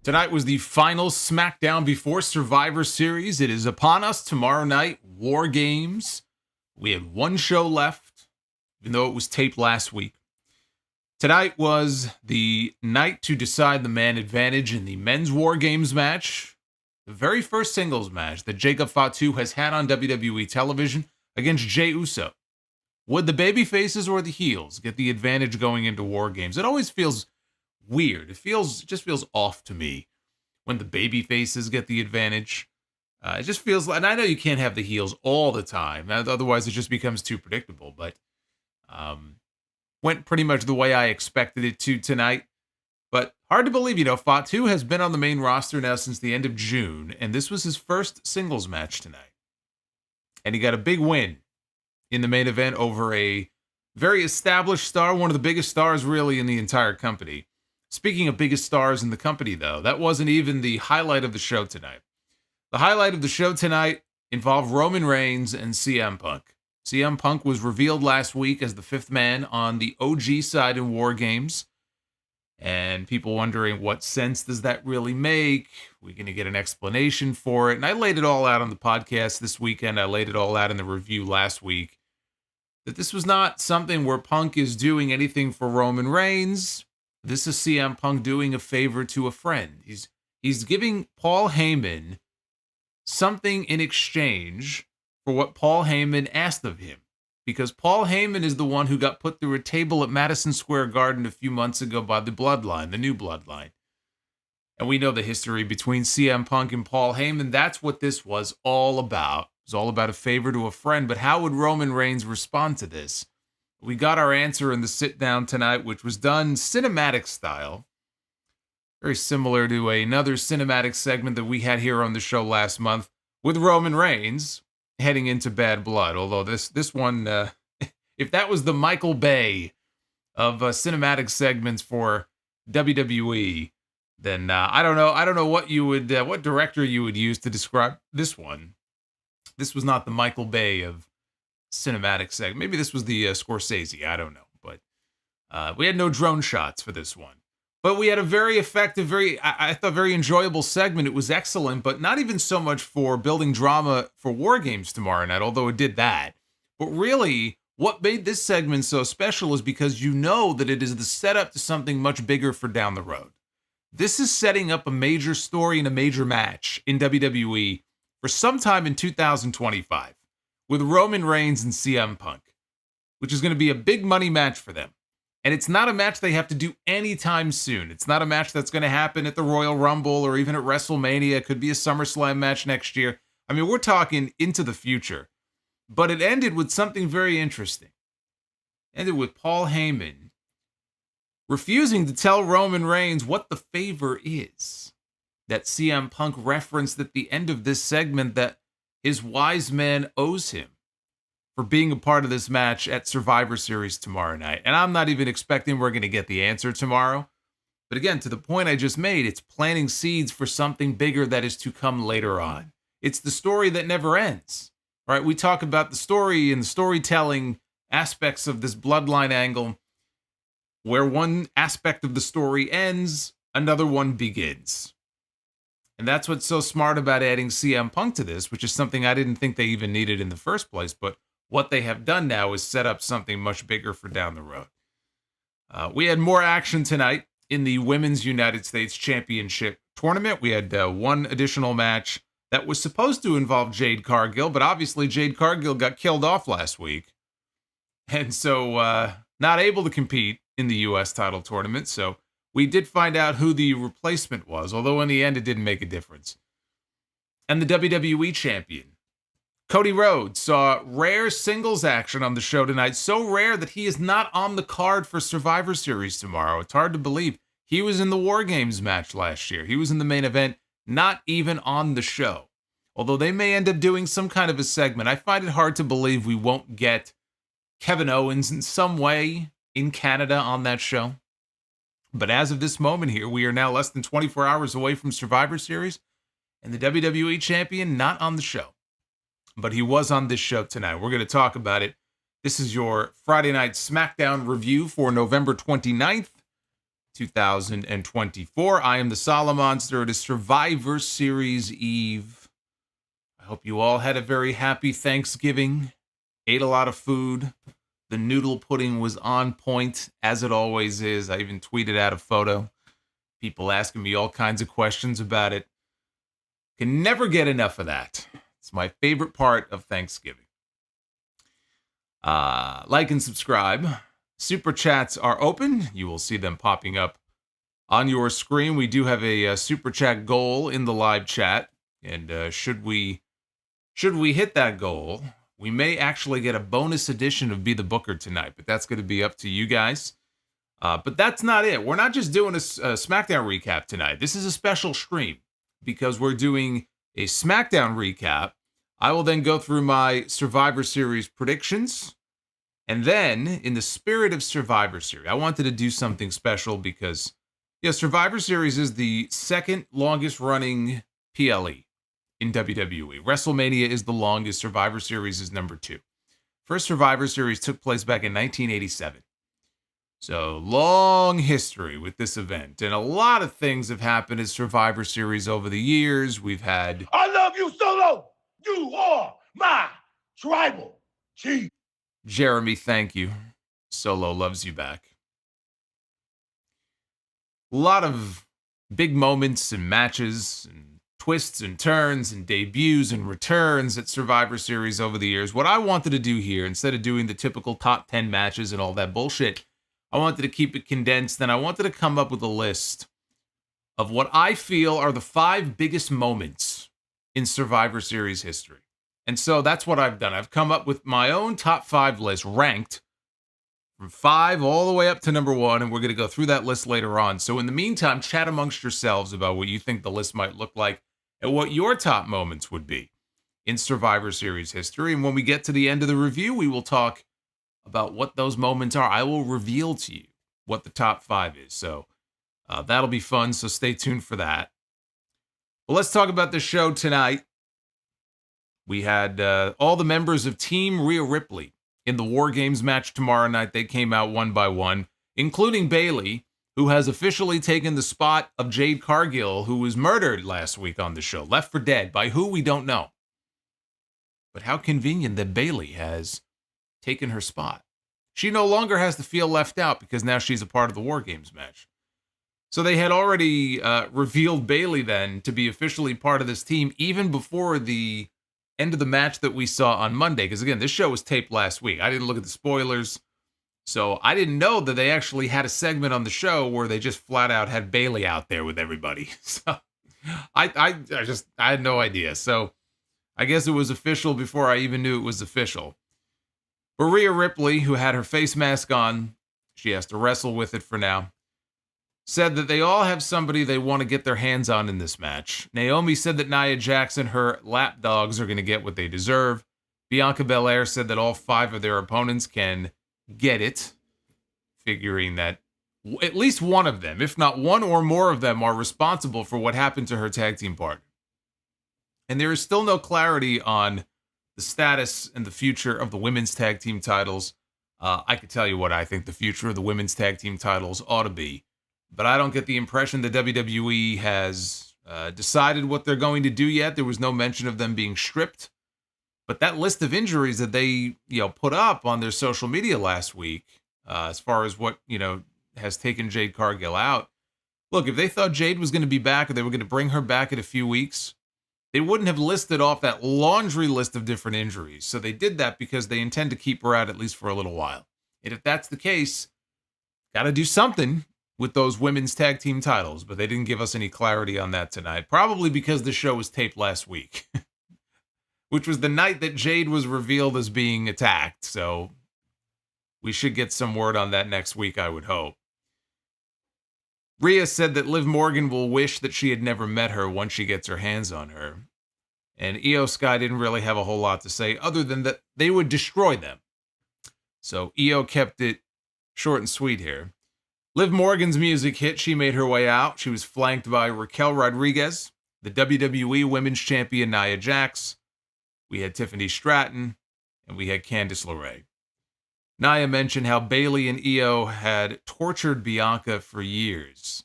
Tonight was the final SmackDown before Survivor Series. It is upon us tomorrow night, War Games. We had one show left, even though it was taped last week. Tonight was the night to decide the man advantage in the men's War Games match. The very first singles match that Jacob Fatu has had on WWE television against Jey Uso. Would the babyfaces or the heels get the advantage going into War Games? It always feels weird. It just feels off to me when the baby faces get the advantage. It just feels like, and I know you can't have the heels all the time, otherwise it just becomes too predictable, but went pretty much the way I expected it to tonight. But hard to believe, Fatu has been on the main roster now since the end of June, and this was his first singles match tonight. And he got a big win in the main event over a very established star, one of the biggest stars really in the entire company. Speaking of biggest stars in the company, though, that wasn't even the highlight of the show tonight. The highlight of the show tonight involved Roman Reigns and CM Punk. CM Punk was revealed last week as the fifth man on the OG side in War Games. And people wondering, what sense does that really make? We're going to get an explanation for it. And I laid it all out on the podcast this weekend. I laid it all out in the review last week. That this was not something where Punk is doing anything for Roman Reigns. This is CM Punk doing a favor to a friend. He's giving Paul Heyman something in exchange for what Paul Heyman asked of him. Because Paul Heyman is the one who got put through a table at Madison Square Garden a few months ago by the Bloodline, the new Bloodline. And we know the history between CM Punk and Paul Heyman. That's what this was all about. It was all about a favor to a friend. But how would Roman Reigns respond to this? We got our answer in the sit-down tonight, which was done cinematic style. Very similar to another cinematic segment that we had here on the show last month with Roman Reigns heading into Bad Blood. Although this one, if that was the Michael Bay of cinematic segments for WWE, then I don't know what you would, what director you would use to describe this one. This was not the Michael Bay of cinematic segment. Maybe this was the Scorsese. I don't know. But we had no drone shots for this one. But we had a very effective, I thought very enjoyable segment. It was excellent, but not even so much for building drama for War Games tomorrow night, although it did that. But really, what made this segment so special is because you know that it is the setup to something much bigger for down the road. This is setting up a major story and a major match in WWE for sometime in 2025. With Roman Reigns and CM Punk, which is going to be a big money match for them. And it's not a match they have to do anytime soon. It's not a match that's going to happen at the Royal Rumble or even at WrestleMania. It could be a SummerSlam match next year. I mean, we're talking into the future. But it ended with something very interesting. It ended with Paul Heyman refusing to tell Roman Reigns what the favor is that CM Punk referenced at the end of this segment that his wise man owes him for being a part of this match at Survivor Series tomorrow night. And I'm not even expecting we're going to get the answer tomorrow. But again, to the point I just made, it's planting seeds for something bigger that is to come later on. It's the story that never ends, right? We talk about the story and the storytelling aspects of this bloodline angle, where one aspect of the story ends, another one begins. And that's what's so smart about adding CM Punk to this, which is something I didn't think they even needed in the first place. But what they have done now is set up something much bigger for down the road. We had more action tonight in the Women's United States Championship tournament. We had one additional match that was supposed to involve Jade Cargill, but obviously Jade Cargill got killed off last week. And so not able to compete in the U.S. title tournament. So we did find out who the replacement was, although in the end it didn't make a difference. And the WWE champion, Cody Rhodes, saw rare singles action on the show tonight. So rare that he is not on the card for Survivor Series tomorrow. It's hard to believe. He was in the War Games match last year. He was in the main event, not even on the show. Although they may end up doing some kind of a segment. I find it hard to believe we won't get Kevin Owens in some way in Canada on that show. But as of this moment here, we are now less than 24 hours away from Survivor Series, and the WWE champion not on the show. But he was on this show tonight. We're going to talk about it. This is your Friday Night SmackDown review for November 29th. 2024. I am the Solomonster. It is Survivor Series Eve. I hope you all had a very happy Thanksgiving, ate a lot of food. The noodle pudding was on point, as it always is. I even tweeted out a photo. People asking me all kinds of questions about it. Can never get enough of that. It's my favorite part of Thanksgiving. Like and subscribe. Super chats are open. You will see them popping up on your screen. We do have a super chat goal in the live chat. And should we hit that goal, we may actually get a bonus edition of Be the Booker tonight, but that's going to be up to you guys. But that's not it. We're not just doing a SmackDown recap tonight. This is a special stream because we're doing a SmackDown recap. I will then go through my Survivor Series predictions. And then, in the spirit of Survivor Series, I wanted to do something special because, Survivor Series is the second longest running PLE in WWE. WrestleMania is the longest. Survivor Series is number 2. First Survivor Series took place back in 1987. So, long history with this event. And a lot of things have happened at Survivor Series over the years. We've had... I love you, Solo! You are my tribal chief! Jeremy, thank you. Solo loves you back. A lot of big moments and matches and twists and turns and debuts and returns at Survivor Series over the years. What I wanted to do here, instead of doing the typical top 10 matches and all that bullshit, I wanted to keep it condensed, and I wanted to come up with a list of what I feel are the 5 biggest moments in Survivor Series history. And so that's what I've done. I've come up with my own top 5 list, ranked from 5 all the way up to number 1, and we're going to go through that list later on. So in the meantime, chat amongst yourselves about what you think the list might look like and what your top moments would be in Survivor Series history. And when we get to the end of the review, we will talk about what those moments are. I will reveal to you what the top 5 is. So that'll be fun, so stay tuned for that. Well, let's talk about the show tonight. We had all the members of Team Rhea Ripley in the War Games match tomorrow night. They came out one by one, including Bayley, who has officially taken the spot of Jade Cargill, who was murdered last week on the show, left for dead. By who, we don't know. But how convenient that Bayley has taken her spot. She no longer has to feel left out because now she's a part of the War Games match. So they had already revealed Bayley then to be officially part of this team even before the end of the match that we saw on Monday. Because again, this show was taped last week. I didn't look at the spoilers. So I didn't know that they actually had a segment on the show where they just flat out had Bayley out there with everybody. So I had no idea. So I guess it was official before I even knew it was official. But Rhea Ripley, who had her face mask on, she has to wrestle with it for now, said that they all have somebody they want to get their hands on in this match. Naomi said that Nia Jax and her lapdogs are going to get what they deserve. Bianca Belair said that all 5 of their opponents can get it, figuring that at least one of them, if not one or more of them, are responsible for what happened to her tag team partner. And there is still no clarity on the status and the future of the women's tag team titles. I could tell you what I think the future of the women's tag team titles ought to be. But I don't get the impression that WWE has decided what they're going to do yet. There was no mention of them being stripped. But that list of injuries that they put up on their social media last week, as far as what has taken Jade Cargill out. Look, if they thought Jade was going to be back or they were going to bring her back in a few weeks, they wouldn't have listed off that laundry list of different injuries. So they did that because they intend to keep her out at least for a little while. And if that's the case, got to do something with those women's tag team titles, but they didn't give us any clarity on that tonight. Probably because the show was taped last week, which was the night that Jade was revealed as being attacked. So we should get some word on that next week, I would hope. Rhea said that Liv Morgan will wish that she had never met her once she gets her hands on her. And Io Sky didn't really have a whole lot to say other than that they would destroy them. So Io kept it short and sweet here. Liv Morgan's music hit. She made her way out. She was flanked by Raquel Rodriguez, the WWE Women's Champion Nia Jax. We had Tiffany Stratton, and we had Candice LeRae. Nia mentioned how Bayley and Io had tortured Bianca for years,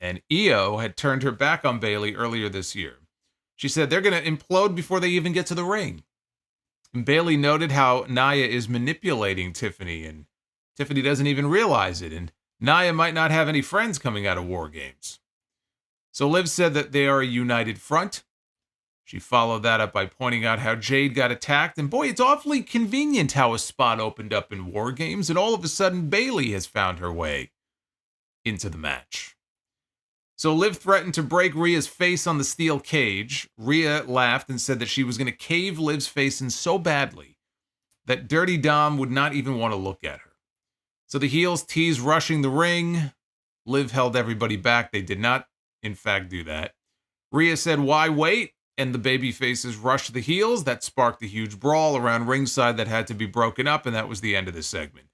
and Io had turned her back on Bayley earlier this year. She said they're going to implode before they even get to the ring. And Bayley noted how Nia is manipulating Tiffany, and Tiffany doesn't even realize it, and Nia might not have any friends coming out of War Games. So Liv said that they are a united front. She followed that up by pointing out how Jade got attacked, and boy, it's awfully convenient how a spot opened up in War Games, and all of a sudden Bayley has found her way into the match. So Liv threatened to break Rhea's face on the steel cage. Rhea laughed and said that she was going to cave Liv's face in so badly that Dirty Dom would not even want to look at her. So the heels teased rushing the ring. Liv held everybody back. They did not, in fact, do that. Rhea said, "Why wait?" And the baby faces rushed the heels. That sparked a huge brawl around ringside that had to be broken up, and that was the end of the segment.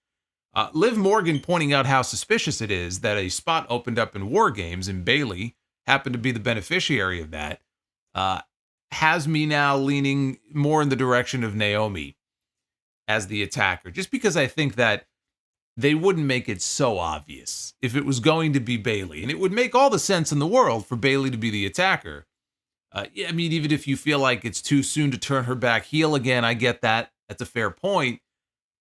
Liv Morgan pointing out how suspicious it is that a spot opened up in War Games, and Bayley happened to be the beneficiary of that, has me now leaning more in the direction of Naomi as the attacker, just because I think that they wouldn't make it so obvious if it was going to be Bayley, and it would make all the sense in the world for Bayley to be the attacker. I mean, even if you feel like it's too soon to turn her back heel again, I get that. That's a fair point.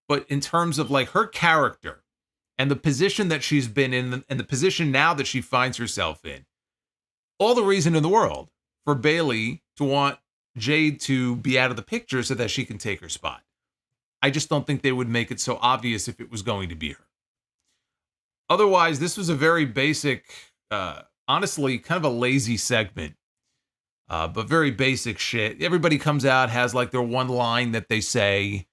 But in terms of like her character and the position that she's been in and the position now that she finds herself in, all the reason in the world for Bayley to want Jade to be out of the picture so that she can take her spot. I just don't think they would make it so obvious if it was going to be her. Otherwise, this was a very basic, honestly, kind of a lazy segment. But very basic shit. Everybody comes out, has like their one line that they say.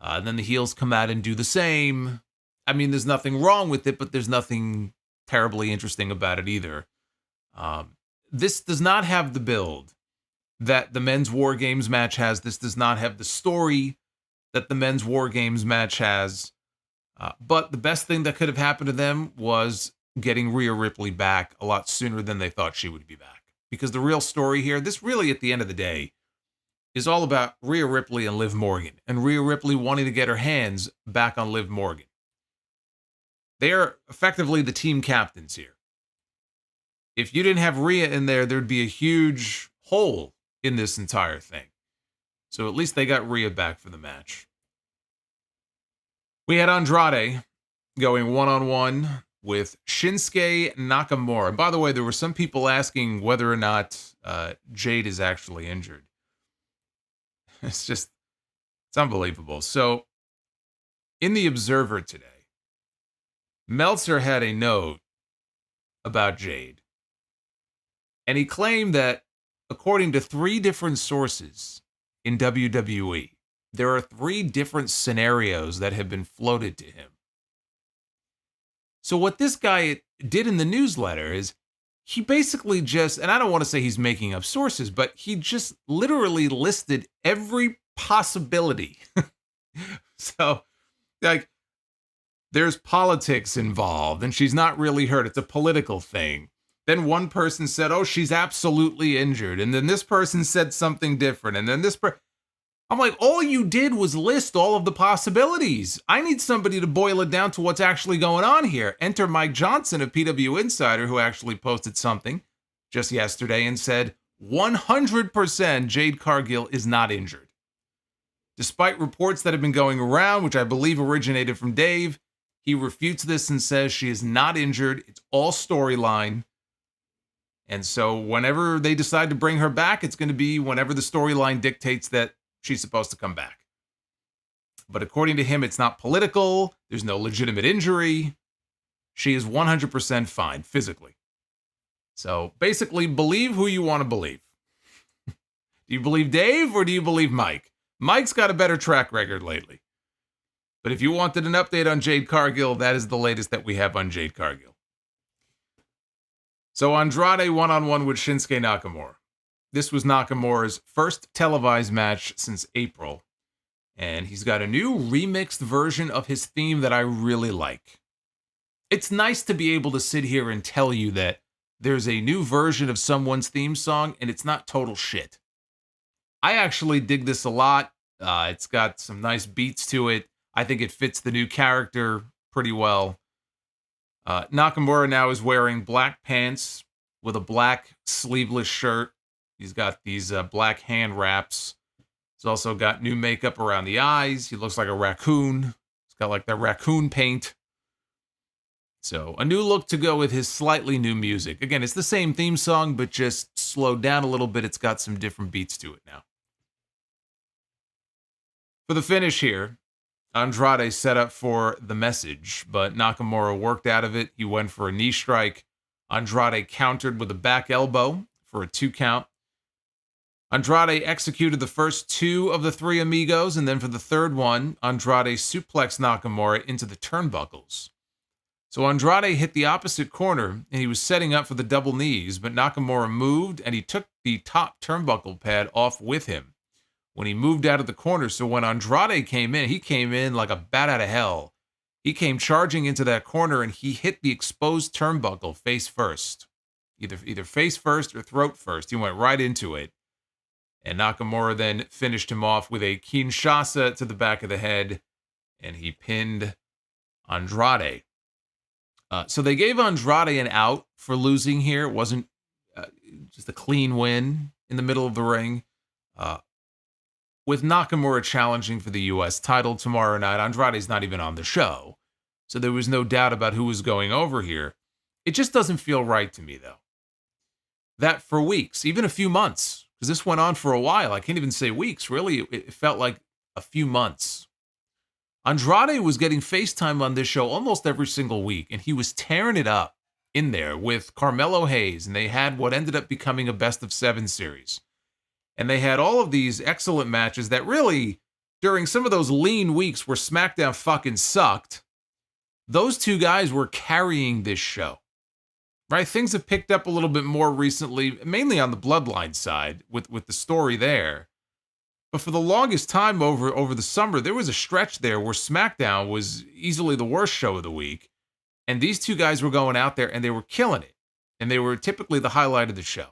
Then the heels come out and do the same. I mean, there's nothing wrong with it, but there's nothing terribly interesting about it either. This does not have the build that the men's War Games match has. This does not have the story that the men's War Games match has. But the best thing that could have happened to them was getting Rhea Ripley back a lot sooner than they thought she would be back. Because the real story here, this really at the end of the day, is all about Rhea Ripley and Liv Morgan. And Rhea Ripley wanting to get her hands back on Liv Morgan. They are effectively the team captains here. If you didn't have Rhea in there, there'd be a huge hole in this entire thing. So at least they got Rhea back for the match. We had Andrade going one-on-one with Shinsuke Nakamura. And by the way, there were some people asking whether or not Jade is actually injured. It's unbelievable. So, in the Observer today, Meltzer had a note about Jade. And he claimed that, according to 3 different sources in WWE, there are 3 different scenarios that have been floated to him. So what this guy did in the newsletter is he basically just, and I don't want to say he's making up sources, but he just literally listed every possibility. So, like, there's politics involved, and she's not really hurt. It's a political thing. Then one person said, oh, she's absolutely injured. And then this person said something different. And then I'm like, all you did was list all of the possibilities. I need somebody to boil it down to what's actually going on here. Enter Mike Johnson of PW Insider, who actually posted something just yesterday and said 100% Jade Cargill is not injured. Despite reports that have been going around, which I believe originated from Dave, he refutes this and says she is not injured. It's all storyline. And so whenever they decide to bring her back, it's going to be whenever the storyline dictates that she's supposed to come back. But according to him, it's not political. There's no legitimate injury. She is 100% fine physically. So basically, believe who you want to believe. Do you believe Dave or do you believe Mike? Mike's got a better track record lately. But if you wanted an update on Jade Cargill, that is the latest that we have on Jade Cargill. So Andrade one-on-one with Shinsuke Nakamura. This was Nakamura's first televised match since April, and he's got a new remixed version of his theme that I really like. It's nice to be able to sit here and tell you that there's a new version of someone's theme song, and it's not total shit. I actually dig this a lot. It's got some nice beats to it. I think it fits the new character pretty well. Nakamura now is wearing black pants with a black sleeveless shirt. He's got these black hand wraps. He's also got new makeup around the eyes. He looks like a raccoon. He's got like that raccoon paint. So a new look to go with his slightly new music. Again, it's the same theme song, but just slowed down a little bit. It's got some different beats to it now. For the finish here, Andrade set up for the message, but Nakamura worked out of it. He went for a knee strike. Andrade countered with a back elbow for a 2 count. Andrade executed the first 2 of the 3 amigos, and then for the third one, Andrade suplexed Nakamura into the turnbuckles. So Andrade hit the opposite corner, and he was setting up for the double knees, but Nakamura moved, and he took the top turnbuckle pad off with him when he moved out of the corner. So when Andrade came in, he came in like a bat out of hell. He came charging into that corner, and he hit the exposed turnbuckle face first. Either face first or throat first. He went right into it. And Nakamura then finished him off with a Kinshasa to the back of the head, and he pinned Andrade. So they gave Andrade an out for losing here. It wasn't just a clean win in the middle of the ring. With Nakamura challenging for the U.S. title tomorrow night, Andrade's not even on the show. So there was no doubt about who was going over here. It just doesn't feel right to me, though. That for weeks, even a few months, because this went on for a while. I can't even say weeks. Really, it felt like a few months. Andrade was getting FaceTime on this show almost every single week, and he was tearing it up in there with Carmelo Hayes, and they had what ended up becoming a best-of-7 series. And they had all of these excellent matches that really, during some of those lean weeks where SmackDown fucking sucked, those 2 guys were carrying this show. Right? Things have picked up a little bit more recently, mainly on the Bloodline side, with the story there. But for the longest time over the summer, there was a stretch there where SmackDown was easily the worst show of the week. And these 2 guys were going out there and they were killing it. And they were typically the highlight of the show.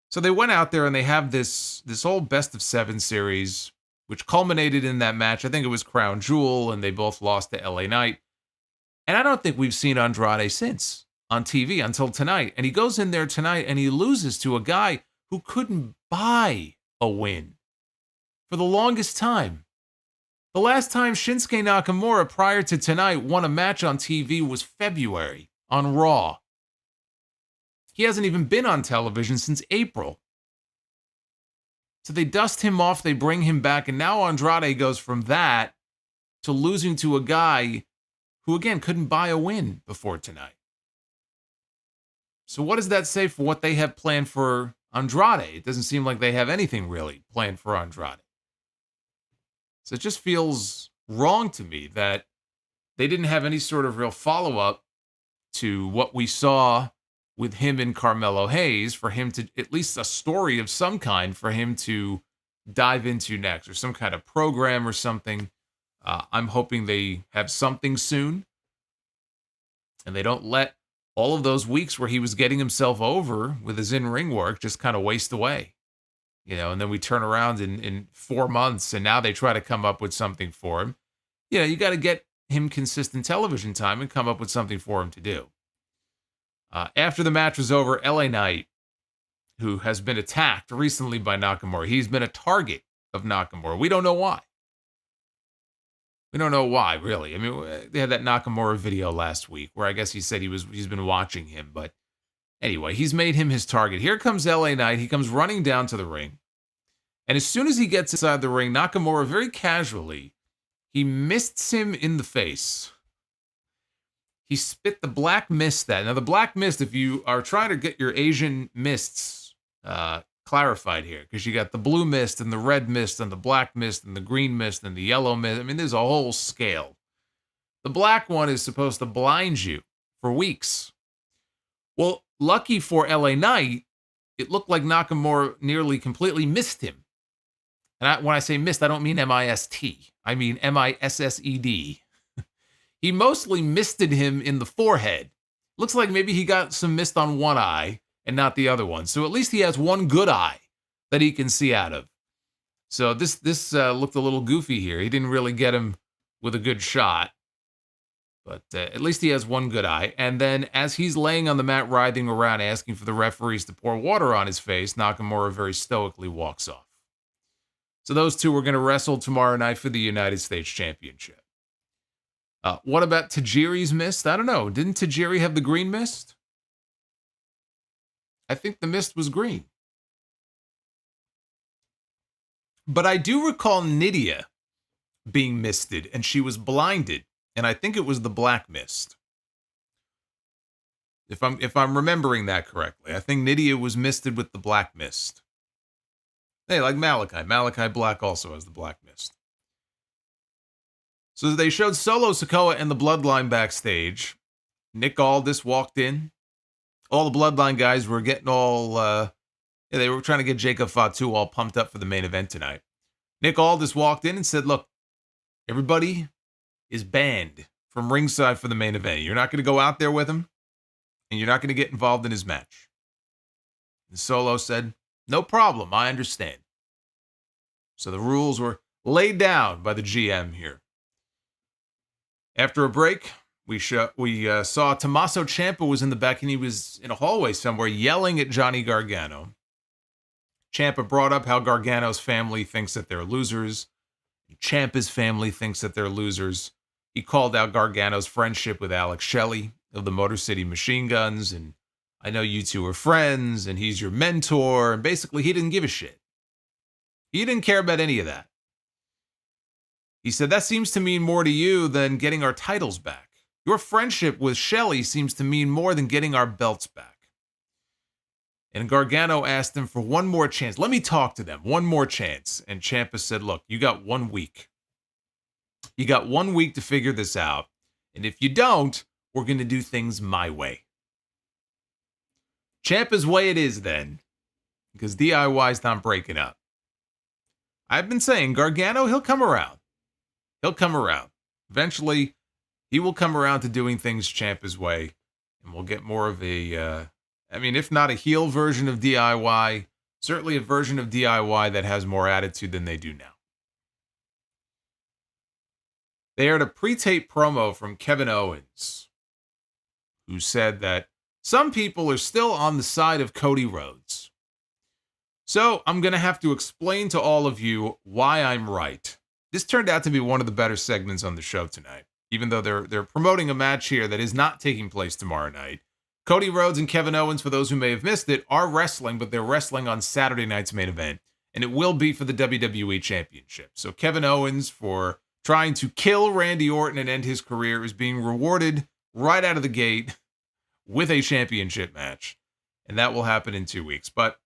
So they went out there and they have this whole best-of-7 series, which culminated in that match. I think it was Crown Jewel, and they both lost to LA Knight. And I don't think we've seen Andrade since on TV until tonight. And he goes in there tonight and he loses to a guy who couldn't buy a win for the longest time. The last time Shinsuke Nakamura prior to tonight won a match on TV was February on Raw. He hasn't even been on television since April. So they dust him off, they bring him back, and now Andrade goes from that to losing to a guy who, again, couldn't buy a win before tonight. So what does that say for what they have planned for Andrade? It doesn't seem like they have anything really planned for Andrade. So it just feels wrong to me that they didn't have any sort of real follow-up to what we saw with him and Carmelo Hayes, for him to, at least a story of some kind, for him to dive into next, or some kind of program or something. I'm hoping they have something soon, and they don't let all of those weeks where he was getting himself over with his in-ring work just kind of waste away. You know, and then we turn around in 4 months, and now they try to come up with something for him. You know, you got to get him consistent television time and come up with something for him to do. After the match was over, LA Knight, who has been attacked recently by Nakamura, he's been a target of Nakamura. We don't know why. We don't know why, really. I mean, they had that Nakamura video last week where I guess he said he's been watching him. But anyway, he's made him his target. Here comes LA Knight. He comes running down to the ring. And as soon as he gets inside the ring, Nakamura, very casually, he mists him in the face. He spit the black mist that. Now, the black mist, if you are trying to get your Asian mists clarified here, because you got the blue mist and the red mist and the black mist and the green mist and the yellow mist. I mean, there's a whole scale. The black one is supposed to blind you for weeks. Well, lucky for LA Knight, it looked like Nakamura nearly completely missed him. And when I say missed, I don't mean M-I-S-T. I mean M-I-S-S-E-D. He mostly misted him in the forehead. Looks like maybe he got some mist on one eye and not the other one. So at least he has one good eye that he can see out of. So this looked a little goofy here. He didn't really get him with a good shot. But at least he has one good eye. And then as he's laying on the mat, writhing around, asking for the referees to pour water on his face, Nakamura very stoically walks off. So those two are going to wrestle tomorrow night for the United States Championship. What about Tajiri's mist? I don't know. Didn't Tajiri have the green mist? I think the mist was green. But I do recall Nydia being misted, and she was blinded. And I think it was the black mist. If I'm remembering that correctly. I think Nydia was misted with the black mist. Hey, like Malachi. Malachi Black also has the black mist. So they showed Solo Sikoa and the Bloodline backstage. Nick Aldis walked in. All the Bloodline guys were getting all... they were trying to get Jacob Fatu all pumped up for the main event tonight. Nick Aldis walked in and said, look, everybody is banned from ringside for the main event. You're not going to go out there with him, and you're not going to get involved in his match. And Solo said, no problem, I understand. So the rules were laid down by the GM here. After a break, we saw Tommaso Ciampa was in the back, and he was in a hallway somewhere yelling at Johnny Gargano. Ciampa brought up how Gargano's family thinks that they're losers. Ciampa's family thinks that they're losers. He called out Gargano's friendship with Alex Shelley of the Motor City Machine Guns, and I know you two are friends, and he's your mentor, and basically he didn't give a shit. He didn't care about any of that. He said, that seems to mean more to you than getting our titles back. Your friendship with Shelley seems to mean more than getting our belts back. And Gargano asked him for one more chance. Let me talk to them. One more chance. And Ciampa said, look, you got 1 week. You got 1 week to figure this out. And if you don't, we're going to do things my way. Ciampa's way it is then. Because DIY's not breaking up. I've been saying, Gargano, he'll come around. He'll come around. Eventually, he will come around to doing things Ciampa's way. And we'll get more of a... if not a heel version of DIY, certainly a version of DIY that has more attitude than they do now. They aired a pre-tape promo from Kevin Owens, who said that some people are still on the side of Cody Rhodes. So I'm going to have to explain to all of you why I'm right. This turned out to be one of the better segments on the show tonight, even though they're promoting a match here that is not taking place tomorrow night. Cody Rhodes and Kevin Owens, for those who may have missed it, are wrestling, but they're wrestling on Saturday night's main event, and it will be for the WWE Championship. So Kevin Owens, for trying to kill Randy Orton and end his career, is being rewarded right out of the gate with a championship match, and that will happen in 2 weeks. But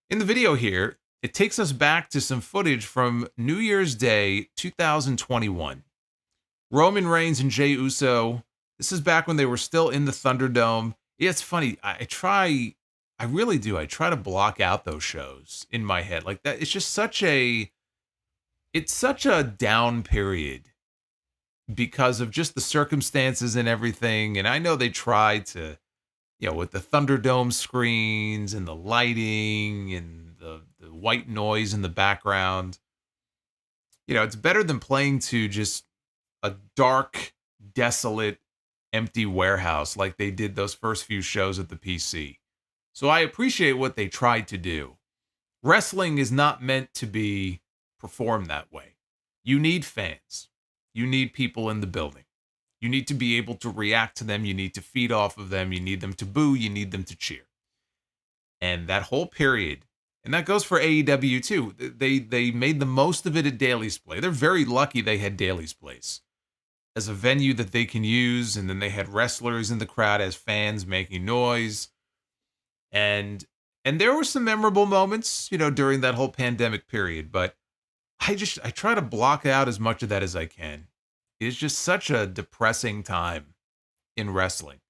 in the video here, it takes us back to some footage from New Year's Day 2021. Roman Reigns and Jey Uso. This is back when they were still in the Thunderdome. Yeah, it's funny. I really do. I try to block out those shows in my head like that. It's just such a down period because of just the circumstances and everything. And I know they tried to, with the Thunderdome screens and the lighting and the white noise in the background. It's better than playing to just a dark, desolate, empty warehouse like they did those first few shows at the PC. So I appreciate what they tried to do. Wrestling is not meant to be performed that way. You need fans. You need people in the building. You need to be able to react to them. You need to feed off of them. You need them to boo. You need them to cheer. And that whole period, and that goes for AEW too, they made the most of it at Daly's Place. They're very lucky they had Daly's Place as a venue that they can use, and then they had wrestlers in the crowd as fans making noise. And there were some memorable moments, during that whole pandemic period, but I try to block out as much of that as I can. It's just such a depressing time in wrestling.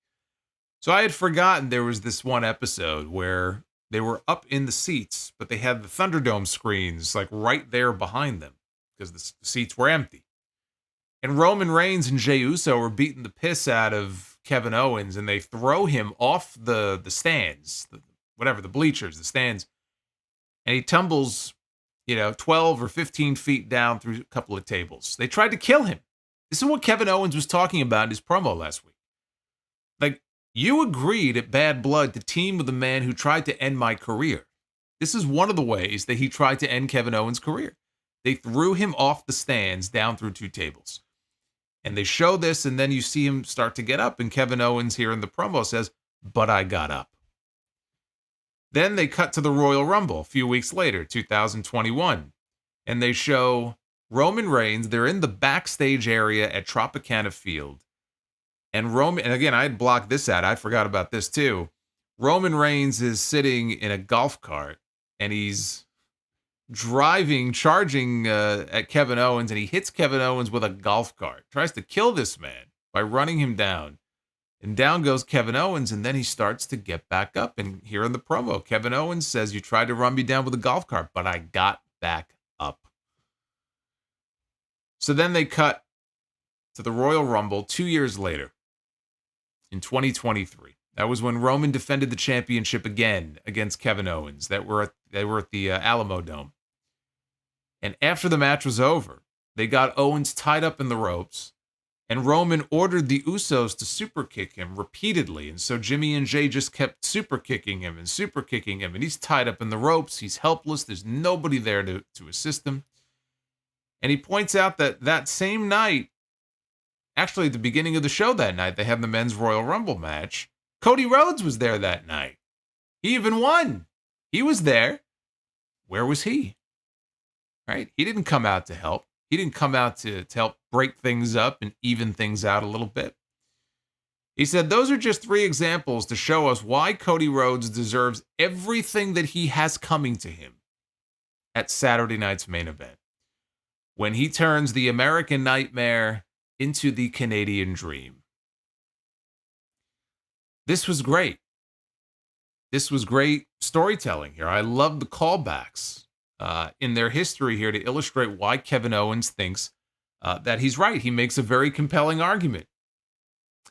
So I had forgotten there was this one episode where they were up in the seats, but they had the Thunderdome screens like right there behind them because the seats were empty. And Roman Reigns and Jey Uso were beating the piss out of Kevin Owens, and they throw him off the stands, the bleachers, the stands, and he tumbles 12 or 15 feet down through a couple of tables. They tried to kill him. This is what Kevin Owens was talking about in his promo last week. Like, you agreed at Bad Blood to team with a man who tried to end my career. This is one of the ways that he tried to end Kevin Owens' career. They threw him off the stands down through 2 tables. And they show this, and then you see him start to get up, and Kevin Owens here in the promo says, "But I got up." Then they cut to the Royal Rumble a few weeks later, 2021. And they show Roman Reigns. They're in the backstage area at Tropicana Field. And again, I had blocked this out. I forgot about this too. Roman Reigns is sitting in a golf cart, and he's charging at Kevin Owens, and he hits Kevin Owens with a golf cart. Tries to kill this man by running him down. And down goes Kevin Owens, and then he starts to get back up. And here in the promo, Kevin Owens says, "You tried to run me down with a golf cart, but I got back up." So then they cut to the Royal Rumble 2 years later in 2023. That was when Roman defended the championship again against Kevin Owens. They were at the Alamo Dome. And after the match was over, they got Owens tied up in the ropes. And Roman ordered the Usos to super kick him repeatedly. And so Jimmy and Jey just kept super kicking him. And he's tied up in the ropes. He's helpless. There's nobody there to assist him. And he points out that same night, actually at the beginning of the show that night, they had the men's Royal Rumble match. Cody Rhodes was there that night. He even won. He was there. Where was he? Right? He didn't come out to help. He didn't come out to help break things up and even things out a little bit. He said, "Those are just 3 examples to show us why Cody Rhodes deserves everything that he has coming to him at Saturday night's main event, when he turns the American Nightmare into the Canadian Dream." This was great. This was great storytelling here. I love the callbacks in their history here to illustrate why Kevin Owens thinks that he's right. He makes a very compelling argument.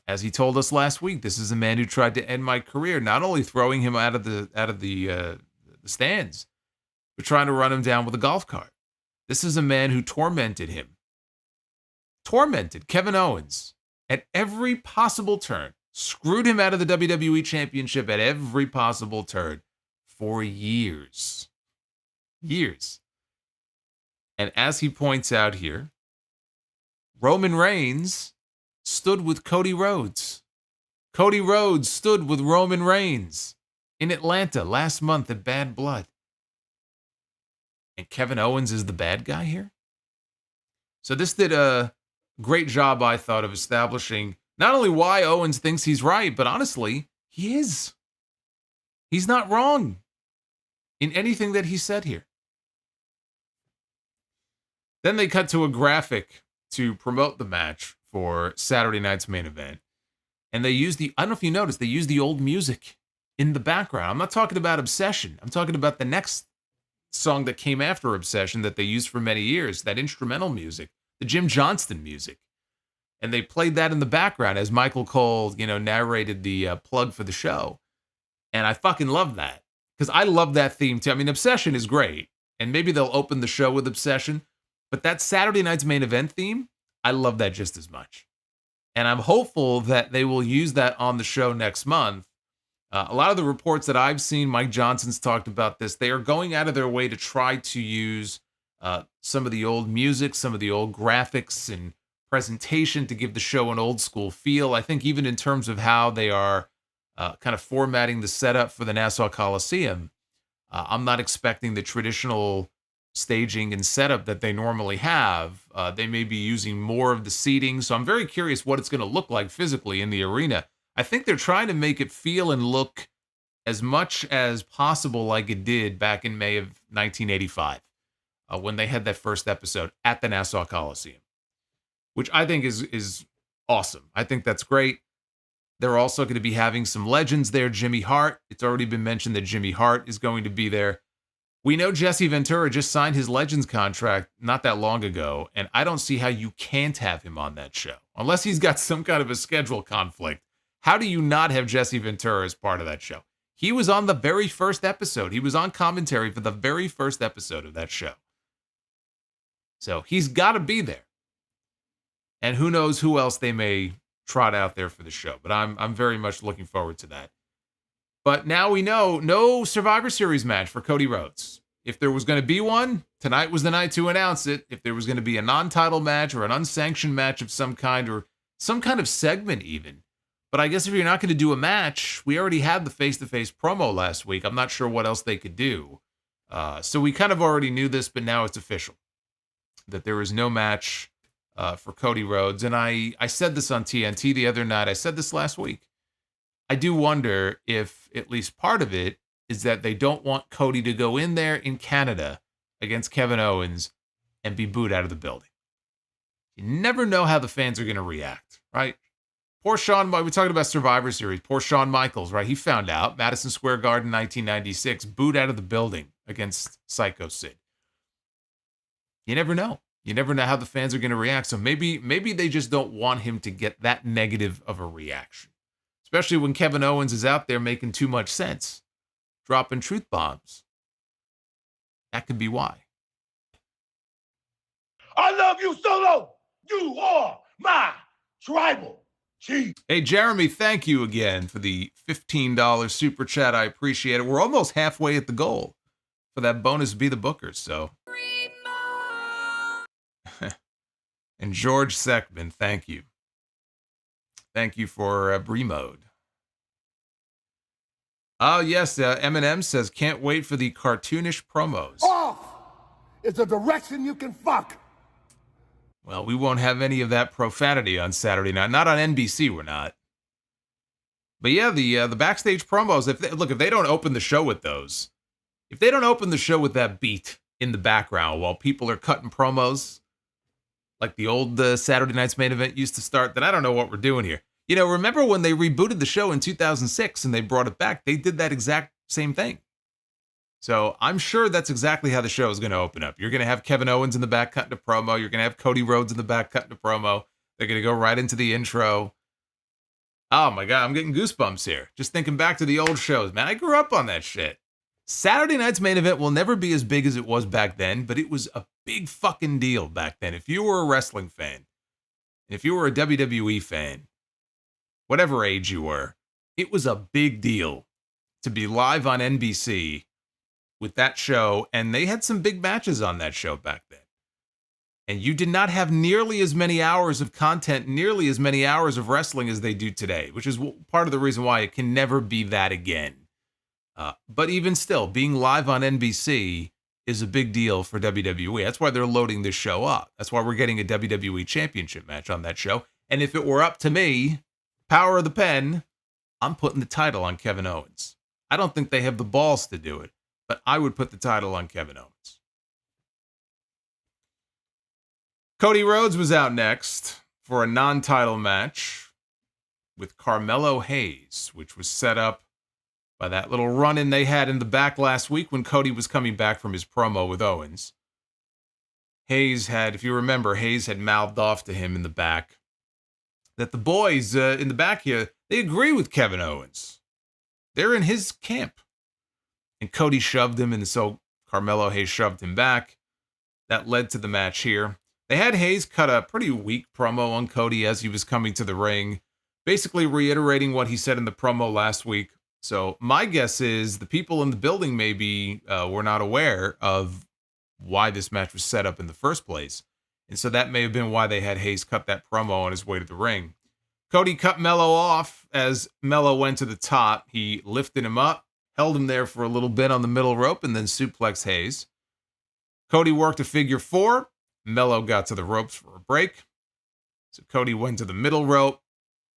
As he told us last week, this is a man who tried to end my career, not only throwing him out of the stands, but trying to run him down with a golf cart. This is a man who tormented Kevin Owens at every possible turn, screwed him out of the WWE Championship at every possible turn for years. And as he points out here, Roman Reigns stood with Cody Rhodes. Cody Rhodes stood with Roman Reigns in Atlanta last month at Bad Blood. And Kevin Owens is the bad guy here? So this did a great job, I thought, of establishing not only why Owens thinks he's right, but honestly, he is. He's not wrong in anything that he said here. Then they cut to a graphic to promote the match for Saturday night's main event. And they used I don't know if you noticed, they used the old music in the background. I'm not talking about Obsession. I'm talking about the next song that came after Obsession that they used for many years, that instrumental music, the Jim Johnston music. And they played that in the background as Michael Cole, narrated the plug for the show. And I fucking love that, because I love that theme too. I mean, Obsession is great, and maybe they'll open the show with Obsession, but that Saturday night's main event theme, I love that just as much. And I'm hopeful that they will use that on the show next month. A lot of the reports that I've seen, Mike Johnson's talked about this, they are going out of their way to try to use some of the old music, some of the old graphics and presentation to give the show an old school feel. I think even in terms of how they are kind of formatting the setup for the Nassau Coliseum, I'm not expecting the traditional staging and setup that they normally have. They may be using more of the seating, so I'm very curious what it's going to look like physically in the arena. I think they're trying to make it feel and look as much as possible like it did back in May of 1985, when they had that first episode at the Nassau Coliseum, which I think is awesome. I think that's great. They're also going to be having some legends there. Jimmy Hart. It's already been mentioned that Jimmy Hart is going to be there. We know Jesse Ventura just signed his Legends contract not that long ago, and I don't see how you can't have him on that show, unless he's got some kind of a schedule conflict. How do you not have Jesse Ventura as part of that show? He was on the very first episode. He was on commentary for the very first episode of that show. So he's got to be there. And who knows who else they may trot out there for the show. But I'm very much looking forward to that. But now we know no Survivor Series match for Cody Rhodes. If there was going to be one, tonight was the night to announce it. If there was going to be a non-title match or an unsanctioned match of some kind or some kind of segment even. But I guess if you're not going to do a match, we already had the face-to-face promo last week. I'm not sure what else they could do. So we kind of already knew this, but now it's official. That there is no match for Cody Rhodes. And I said this on TNT the other night. I said this last week. I do wonder if at least part of it is that they don't want Cody to go in there in Canada against Kevin Owens and be booed out of the building. You never know how the fans are going to react, right? Poor Shawn, we're talking about Survivor Series. Poor Shawn Michaels, right? He found out Madison Square Garden 1996, booed out of the building against Psycho Sid. You never know. You never know how the fans are going to react. So maybe they just don't want him to get that negative of a reaction. Especially when Kevin Owens is out there making too much sense, dropping truth bombs. That could be why. I love you, Solo. You are my tribal chief. Hey, Jeremy, thank you again for the $15 super chat. I appreciate it. We're almost halfway at the goal for that bonus Be the Bookers. So, and George Seckman, thank you. Thank you for Brie-Mode. Oh, yes, Eminem says, can't wait for the cartoonish promos. Off is a direction you can fuck. Well, we won't have any of that profanity on Saturday night. Not on NBC, we're not. But yeah, the backstage promos, if they don't open the show with those, if they don't open the show with that beat in the background while people are cutting promos, like the old Saturday night's main event used to start, then I don't know what we're doing here. You know, remember when they rebooted the show in 2006 and they brought it back? They did that exact same thing. So I'm sure that's exactly how the show is going to open up. You're going to have Kevin Owens in the back cutting a promo. You're going to have Cody Rhodes in the back cutting a promo. They're going to go right into the intro. Oh my God, I'm getting goosebumps here. Just thinking back to the old shows, man. I grew up on that shit. Saturday night's main event will never be as big as it was back then, but it was a big fucking deal back then. If you were a wrestling fan, if you were a WWE fan, whatever age you were, it was a big deal to be live on NBC with that show, and they had some big matches on that show back then. And you did not have nearly as many hours of content, nearly as many hours of wrestling as they do today, which is part of the reason why it can never be that again. But even still, being live on NBC is a big deal for WWE. That's why they're loading this show up. That's why we're getting a WWE Championship match on that show. And if it were up to me, power of the pen, I'm putting the title on Kevin Owens. I don't think they have the balls to do it, but I would put the title on Kevin Owens. Cody Rhodes was out next for a non-title match with Carmelo Hayes, which was set up by that little run-in they had in the back last week when Cody was coming back from his promo with Owens. Hayes had, if you remember, Hayes had mouthed off to him in the back that the boys in the back here, they agree with Kevin Owens. They're in his camp. And Cody shoved him, and so Carmelo Hayes shoved him back. That led to the match here. They had Hayes cut a pretty weak promo on Cody as he was coming to the ring, basically reiterating what he said in the promo last week. So my guess is the people in the building maybe were not aware of why this match was set up in the first place. And so that may have been why they had Hayes cut that promo on his way to the ring. Cody cut Melo off as Melo went to the top. He lifted him up, held him there for a little bit on the middle rope, and then suplexed Hayes. Cody worked a figure four. Melo got to the ropes for a break. So Cody went to the middle rope.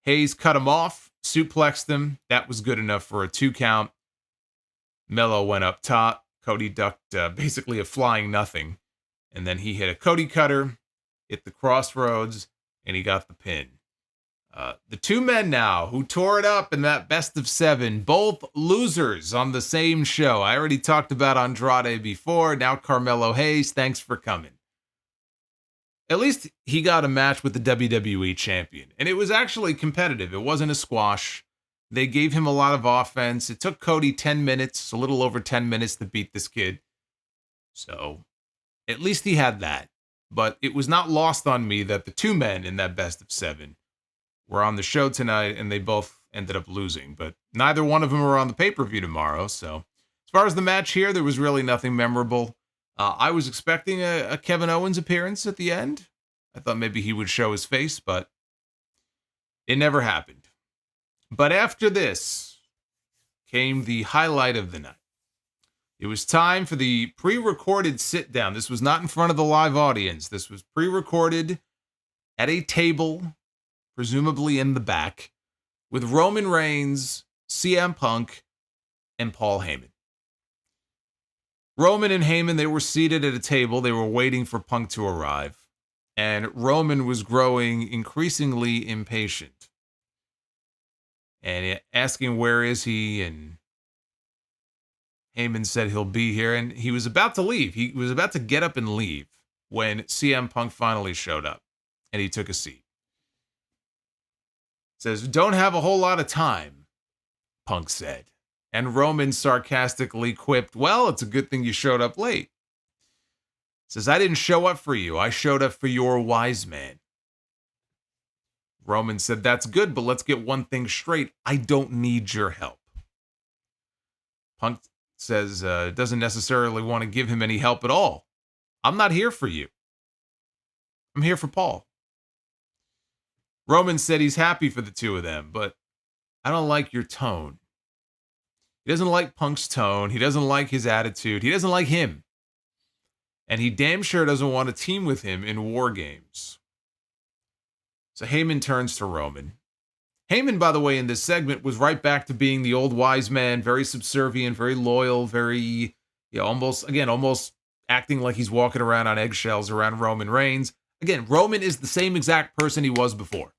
Hayes cut him off, suplexed him. That was good enough for a 2 count. Melo went up top. Cody ducked basically a flying nothing. And then he hit a Cody cutter, hit the crossroads, and he got the pin. The two men now who tore it up in that best of 7, both losers on the same show. I already talked about Andrade before. Now Carmelo Hayes, thanks for coming. At least he got a match with the WWE champion. And it was actually competitive. It wasn't a squash. They gave him a lot of offense. It took Cody 10 minutes, a little over 10 minutes to beat this kid. So at least he had that. but it was not lost on me that the two men in that best of 7 were on the show tonight, and they both ended up losing. But neither one of them are on the pay-per-view tomorrow, so as far as the match here, there was really nothing memorable. I was expecting a Kevin Owens appearance at the end. I thought maybe he would show his face, but it never happened. But after this came the highlight of the night. It was time for the pre-recorded sit-down. This was not in front of the live audience. This was pre-recorded at a table, presumably in the back, with Roman Reigns, CM Punk, and Paul Heyman. Roman and Heyman, they were seated at a table. They were waiting for Punk to arrive. And Roman was growing increasingly impatient. And asking, where is he? And Heyman said he'll be here. And he was about to leave. He was about to get up and leave when CM Punk finally showed up. And he took a seat. Says, don't have a whole lot of time, Punk said. And Roman sarcastically quipped, well, it's a good thing you showed up late. Says, I didn't show up for you. I showed up for your wise man. Roman said, that's good, but let's get one thing straight. I don't need your help. Punk says, doesn't necessarily want to give him any help at all. I'm not here for you. I'm here for Paul. Roman said he's happy for the two of them, but I don't like your tone. He doesn't like Punk's tone. He doesn't like his attitude. He doesn't like him. And he damn sure doesn't want to team with him in War Games. So Heyman turns to Roman. Heyman, by the way, in this segment was right back to being the old wise man, very subservient, very loyal, very, almost acting like he's walking around on eggshells around Roman Reigns. Again, Roman is the same exact person he was before.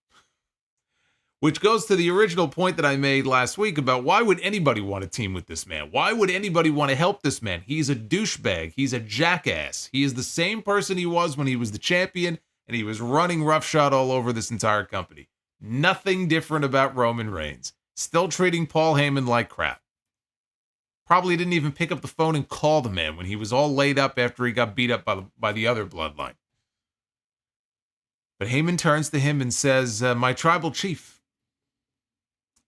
Which goes to the original point that I made last week about why would anybody want to team with this man? Why would anybody want to help this man? He's a douchebag. He's a jackass. He is the same person he was when he was the champion, and he was running roughshod all over this entire company. Nothing different about Roman Reigns. Still treating Paul Heyman like crap. Probably didn't even pick up the phone and call the man when he was all laid up after he got beat up by the other bloodline. But Heyman turns to him and says, my tribal chief,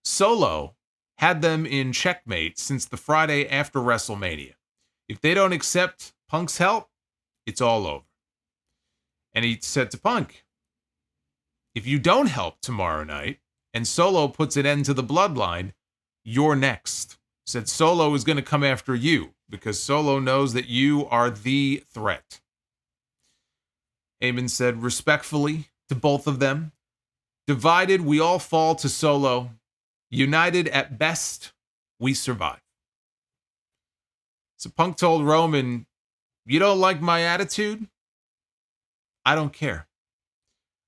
Solo had them in checkmate since the Friday after WrestleMania. If they don't accept Punk's help, it's all over. And he said to Punk, if you don't help tomorrow night and Solo puts an end to the bloodline, you're next. Said Solo is going to come after you because Solo knows that you are the threat. Heyman said respectfully to both of them, divided, we all fall to Solo. United at best, we survive. So Punk told Roman, you don't like my attitude? I don't care.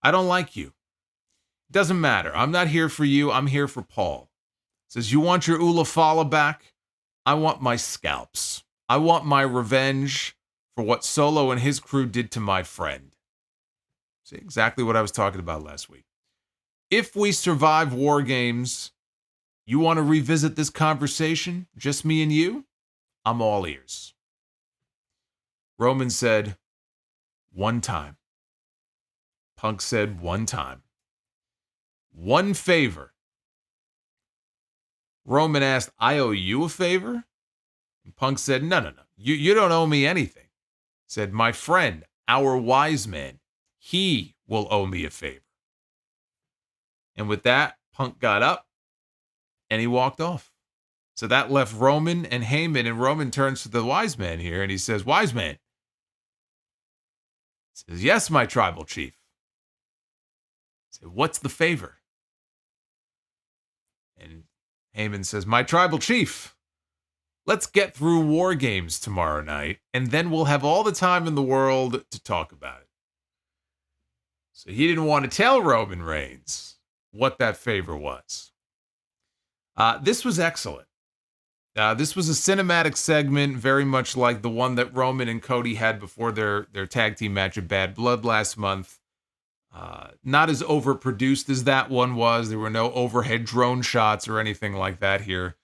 I don't like you. It doesn't matter. I'm not here for you. I'm here for Paul. Says, you want your Ulafala back? I want my scalps. I want my revenge for what Solo and his crew did to my friend. See, exactly what I was talking about last week. If we survive War Games, you want to revisit this conversation, just me and you? I'm all ears. Roman said, one time. Punk said, one time. One favor. Roman asked, I owe you a favor? And Punk said, no. You don't owe me anything. Said, my friend, our wise man, he will owe me a favor. And with that, Punk got up and he walked off. So that left Roman and Heyman, and Roman turns to the wise man here and he says, wise man. He says, yes, my tribal chief. I said, what's the favor? And Heyman says, my tribal chief, let's get through War Games tomorrow night, and then we'll have all the time in the world to talk about it. So he didn't want to tell Roman Reigns what that favor was. This was excellent. This was a cinematic segment, very much like the one that Roman and Cody had before their tag team match at Bad Blood last month. Not as overproduced as that one was. There were no overhead drone shots or anything like that here.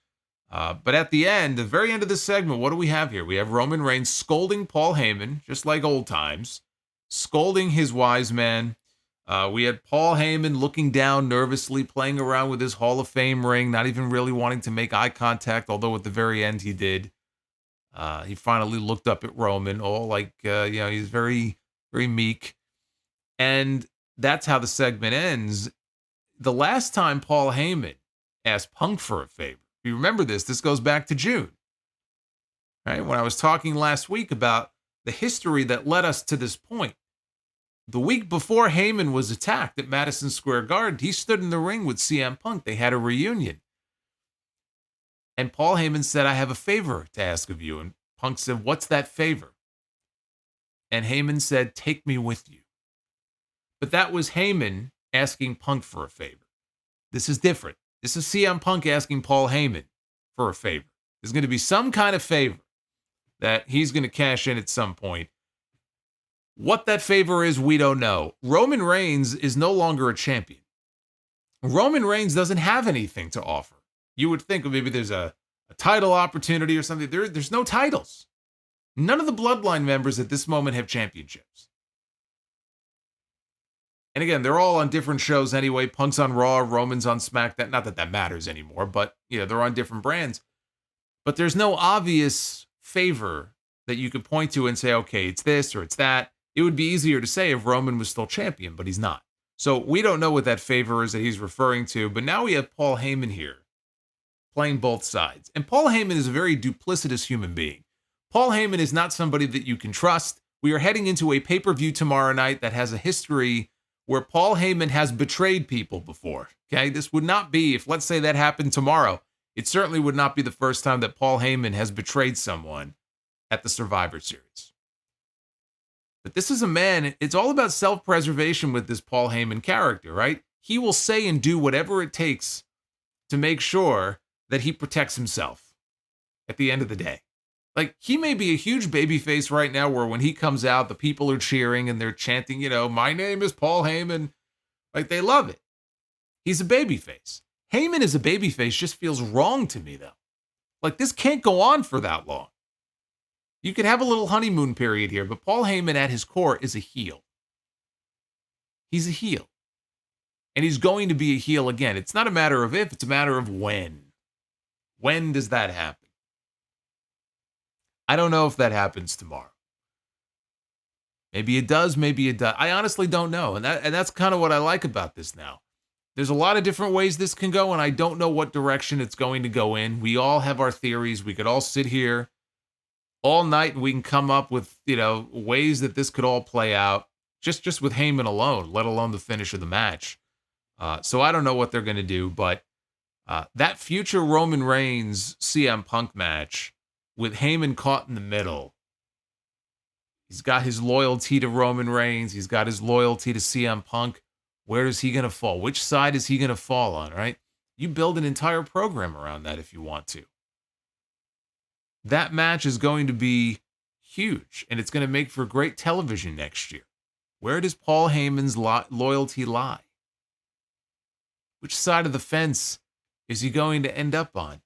But at the end, the very end of this segment, what do we have here? We have Roman Reigns scolding Paul Heyman, just like old times, scolding his wise man. We had Paul Heyman looking down nervously, playing around with his Hall of Fame ring, not even really wanting to make eye contact, although at the very end he did. He finally looked up at Roman, all like, he's very, very meek. And that's how the segment ends. The last time Paul Heyman asked Punk for a favor, if you remember this goes back to June, right? When I was talking last week about the history that led us to this point. The week before Heyman was attacked at Madison Square Garden, he stood in the ring with CM Punk. They had a reunion. And Paul Heyman said, I have a favor to ask of you. And Punk said, what's that favor? And Heyman said, take me with you. But that was Heyman asking Punk for a favor. This is different. This is CM Punk asking Paul Heyman for a favor. There's going to be some kind of favor that he's going to cash in at some point. What that favor is, we don't know. Roman Reigns is no longer a champion. Roman Reigns doesn't have anything to offer. You would think maybe there's a title opportunity or something. There's no titles. None of the Bloodline members at this moment have championships. And again, they're all on different shows anyway. Punk's on Raw, Roman's on SmackDown. Not that that matters anymore, but they're on different brands. But there's no obvious favor that you could point to and say, okay, it's this or it's that. It would be easier to say if Roman was still champion, but he's not. So we don't know what that favor is that he's referring to, but now we have Paul Heyman here playing both sides. And Paul Heyman is a very duplicitous human being. Paul Heyman is not somebody that you can trust. We are heading into a pay-per-view tomorrow night that has a history where Paul Heyman has betrayed people before. Okay, this would not be, if let's say that happened tomorrow, it certainly would not be the first time that Paul Heyman has betrayed someone at the Survivor Series. But this is a man, it's all about self-preservation with this Paul Heyman character, right? He will say and do whatever it takes to make sure that he protects himself at the end of the day. Like, he may be a huge babyface right now where when he comes out, the people are cheering and they're chanting, my name is Paul Heyman. Like, they love it. He's a babyface. Heyman as a babyface just feels wrong to me, though. Like, this can't go on for that long. You could have a little honeymoon period here, but Paul Heyman at his core is a heel. He's a heel. And he's going to be a heel again. It's not a matter of if, it's a matter of when. When does that happen? I don't know if that happens tomorrow. Maybe it does, maybe it does. I honestly don't know. And that's kind of what I like about this now. There's a lot of different ways this can go, and I don't know what direction it's going to go in. We all have our theories. We could all sit here all night and we can come up with, ways that this could all play out just with Heyman alone, let alone the finish of the match. So I don't know what they're going to do, but that future Roman Reigns CM Punk match with Heyman caught in the middle. He's got his loyalty to Roman Reigns. He's got his loyalty to CM Punk. Where is he going to fall? Which side is he going to fall on, right? You build an entire program around that if you want to. That match is going to be huge, and it's going to make for great television next year. Where does Paul Heyman's loyalty lie? Which side of the fence is he going to end up on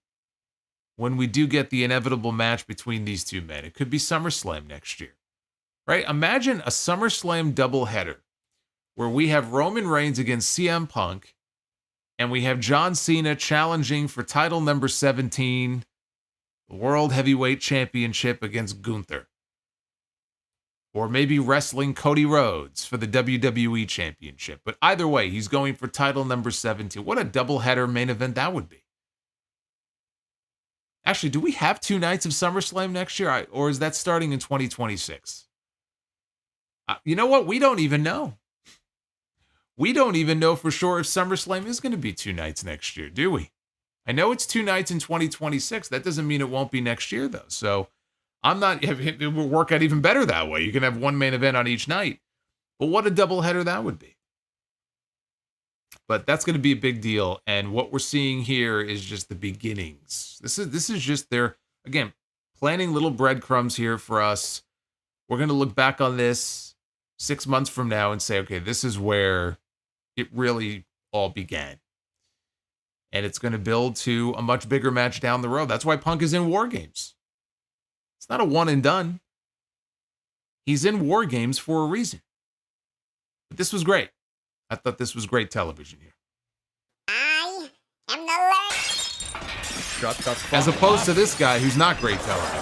when we do get the inevitable match between these two men? It could be SummerSlam next year, right? Imagine a SummerSlam doubleheader where we have Roman Reigns against CM Punk, and we have John Cena challenging for title number 17, the World Heavyweight Championship against Gunther. Or maybe wrestling Cody Rhodes for the WWE Championship. But either way, he's going for title number 17. What a doubleheader main event that would be. Actually, do we have 2 nights of SummerSlam next year? Or is that starting in 2026? You know what? We don't even know. We don't even know for sure if SummerSlam is going to be 2 nights next year, do we? I know it's 2 nights in 2026. That doesn't mean it won't be next year, though. So it will work out even better that way. You can have one main event on each night. But what a doubleheader that would be. But that's going to be a big deal. And what we're seeing here is just the beginnings. This is just their, again, planting little breadcrumbs here for us. We're going to look back on this 6 months from now and say, okay, this is where it really all began. And it's going to build to a much bigger match down the road. That's why Punk is in War Games. It's not a one and done. He's in War Games for a reason. But this was great. I thought this was great television here. I am the last. Shut the fuck As opposed up. to this guy who's not great television.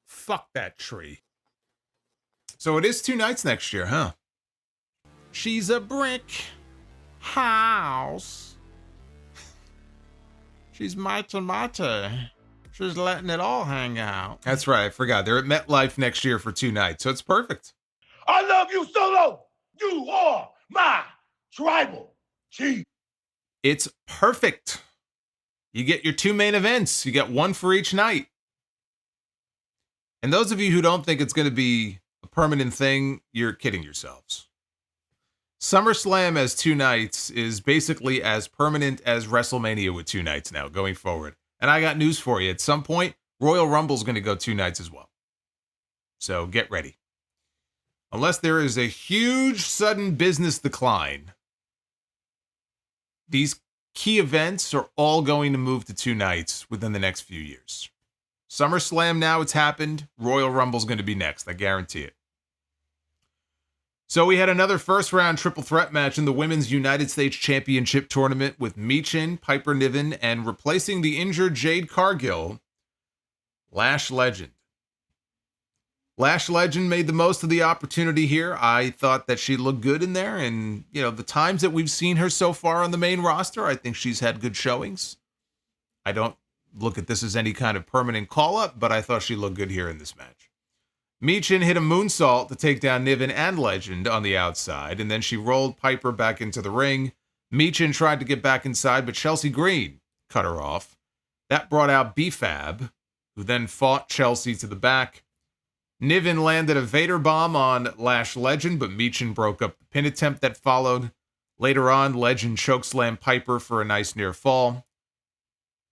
Fuck that tree. So it is 2 nights next year, huh? She's a brick house. She's mighty. She's letting it all hang out. That's right, I forgot. They're at MetLife next year for 2 nights, so it's perfect. I love you, Solo. You are my tribal chief. It's perfect. You get your 2 main events. You get 1 for each night. And those of you who don't think it's going to be a permanent thing, you're kidding yourselves. SummerSlam as 2 nights is basically as permanent as WrestleMania with 2 nights now going forward. And I got news for you. At some point, Royal Rumble's going to go 2 nights as well. So get ready. Unless there is a huge sudden business decline, these key events are all going to move to 2 nights within the next few years. SummerSlam now, it's happened. Royal Rumble's going to be next. I guarantee it. So we had another first-round triple threat match in the Women's United States Championship Tournament with Michin, Piper Niven, and replacing the injured Jade Cargill, Lash Legend. Lash Legend made the most of the opportunity here. I thought that she looked good in there, and, you know, the times that we've seen her so far on the main roster, I think she's had good showings. I don't look at this as any kind of permanent call-up, but I thought she looked good here in this match. Michin hit a moonsault to take down Niven and Legend on the outside, and then she rolled Piper back into the ring. Michin tried to get back inside, but Chelsea Green cut her off. That brought out B-Fab, who then fought Chelsea to the back. Niven landed a Vader bomb on Lash Legend, but Michin broke up the pin attempt that followed. Later on, Legend chokeslammed Piper for a nice near fall.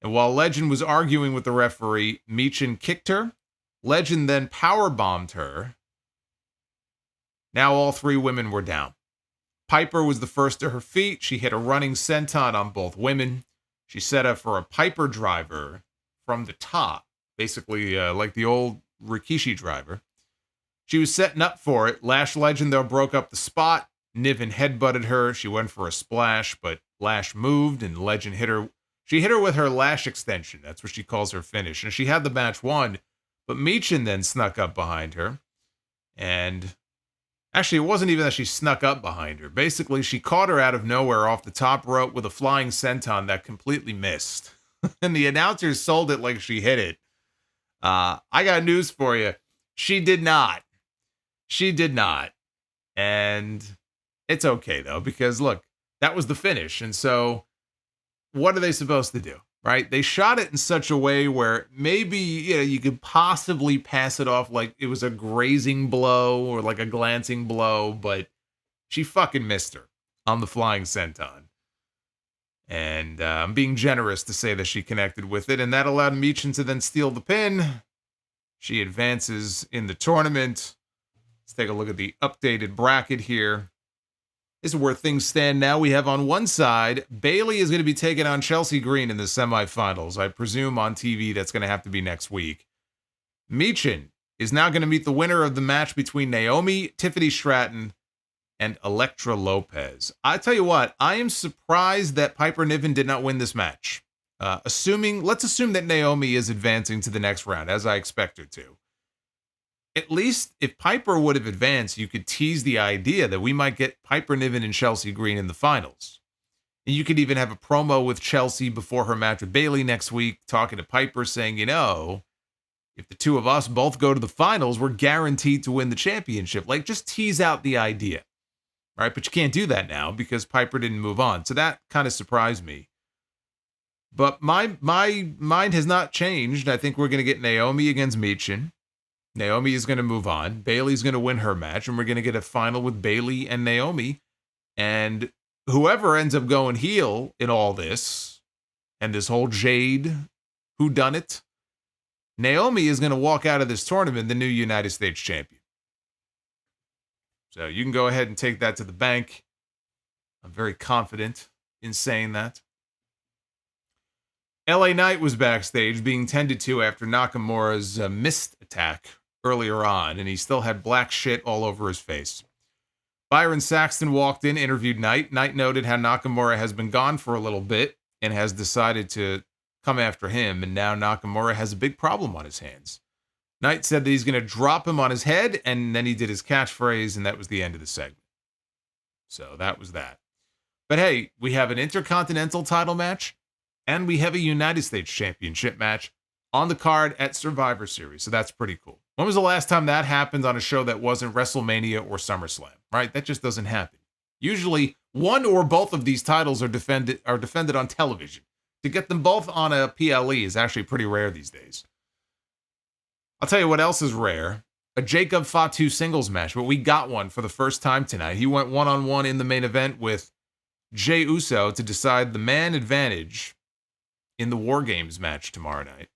And while Legend was arguing with the referee, Michin kicked her. Legend then powerbombed her. Now all 3 women were down. Piper was the first to her feet. She hit a running senton on both women. She set up for a Piper driver from the top, basically like the old Rikishi driver. She was setting up for it. Lash Legend, though, broke up the spot. Niven headbutted her. She went for a splash, but Lash moved, and Legend hit her. She hit her with her Lash extension. That's what she calls her finish. And she had the match won. But Michin then snuck up behind her. And actually, it wasn't even that she snuck up behind her. Basically, she caught her out of nowhere off the top rope with a flying senton that completely missed. And the announcers sold it like she hit it. I got news for you. She did not. She did not. And it's okay, though, because, look, that was the finish. And so what are they supposed to do? Right? They shot it in such a way where maybe, you know, you could possibly pass it off like it was a grazing blow or like a glancing blow, but she fucking missed her on the flying senton. And I'm being generous to say that she connected with it, and that allowed Michin to then steal the pin. She advances in the tournament. Let's take a look at the updated bracket here. This is where things stand now. We have on one side, Bayley is going to be taking on Chelsea Green in the semifinals. I presume on TV that's going to have to be next week. Michin is now going to meet the winner of the match between Naomi, Tiffany Stratton, and Elektra Lopez. I tell you what, I am surprised that Piper Niven did not win this match. Let's assume that Naomi is advancing to the next round, as I expect her to. At least if Piper would have advanced, you could tease the idea that we might get Piper Niven and Chelsea Green in the finals. And you could even have a promo with Chelsea before her match with Bayley next week, talking to Piper saying, you know, if the 2 of us both go to the finals, we're guaranteed to win the championship. Like, just tease out the idea. Right? But you can't do that now because Piper didn't move on. So that kind of surprised me. But my mind has not changed. I think we're going to get Naomi against Michin. Naomi is going to move on. Bayley's going to win her match, and we're going to get a final with Bayley and Naomi. And whoever ends up going heel in all this, and this whole Jade whodunit, Naomi is going to walk out of this tournament the new United States champion. So you can go ahead and take that to the bank. I'm very confident in saying that. LA Knight was backstage being tended to after Nakamura's missed attack earlier on, and he still had black shit all over his face. Byron Saxton walked in, interviewed Knight. Knight noted how Nakamura has been gone for a little bit and has decided to come after him, and now Nakamura has a big problem on his hands. Knight said that he's going to drop him on his head, and then he did his catchphrase, and that was the end of the segment. So that was that. But hey, we have an Intercontinental title match, and we have a United States Championship match on the card at Survivor Series, so that's pretty cool. When was the last time that happened on a show that wasn't WrestleMania or SummerSlam, right? That just doesn't happen. Usually, one or both of these titles are defended on television. To get them both on a PLE is actually pretty rare these days. I'll tell you what else is rare. A Jacob Fatu singles match, but we got one for the first time tonight. He went one-on-one in the main event with Jey Uso to decide the man advantage in the War Games match tomorrow night.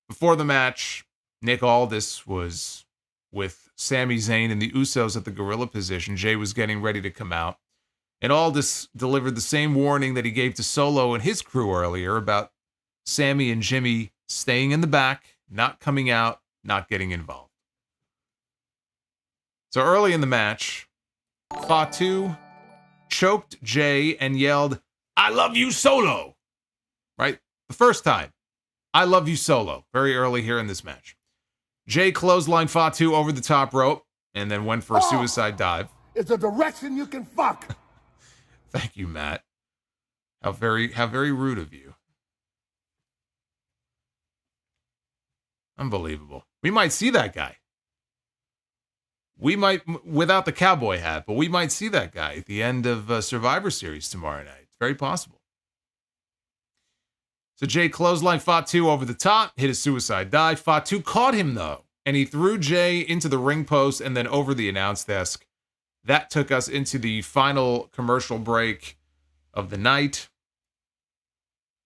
Before the match, Nick Aldis was with Sami Zayn and the Usos at the gorilla position. Jey was getting ready to come out. And Aldis delivered the same warning that he gave to Solo and his crew earlier about Sami and Jimmy staying in the back, not coming out, not getting involved. So early in the match, Fatu choked Jey and yelled, "I love you, Solo!" Right? The first time. I love you, Solo. Very early here in this match. Jey clotheslined Fatu over the top rope and then went for a suicide dive. It's a direction you can fuck. Thank you, Matt. How very rude of you. Unbelievable. We might see that guy. We might, without the cowboy hat, but we might see that guy at the end of Survivor Series tomorrow night. It's very possible. So Jey clotheslined Fatu over the top, hit a suicide dive. Fatu caught him, though, and he threw Jey into the ring post and then over the announce desk. That took us into the final commercial break of the night.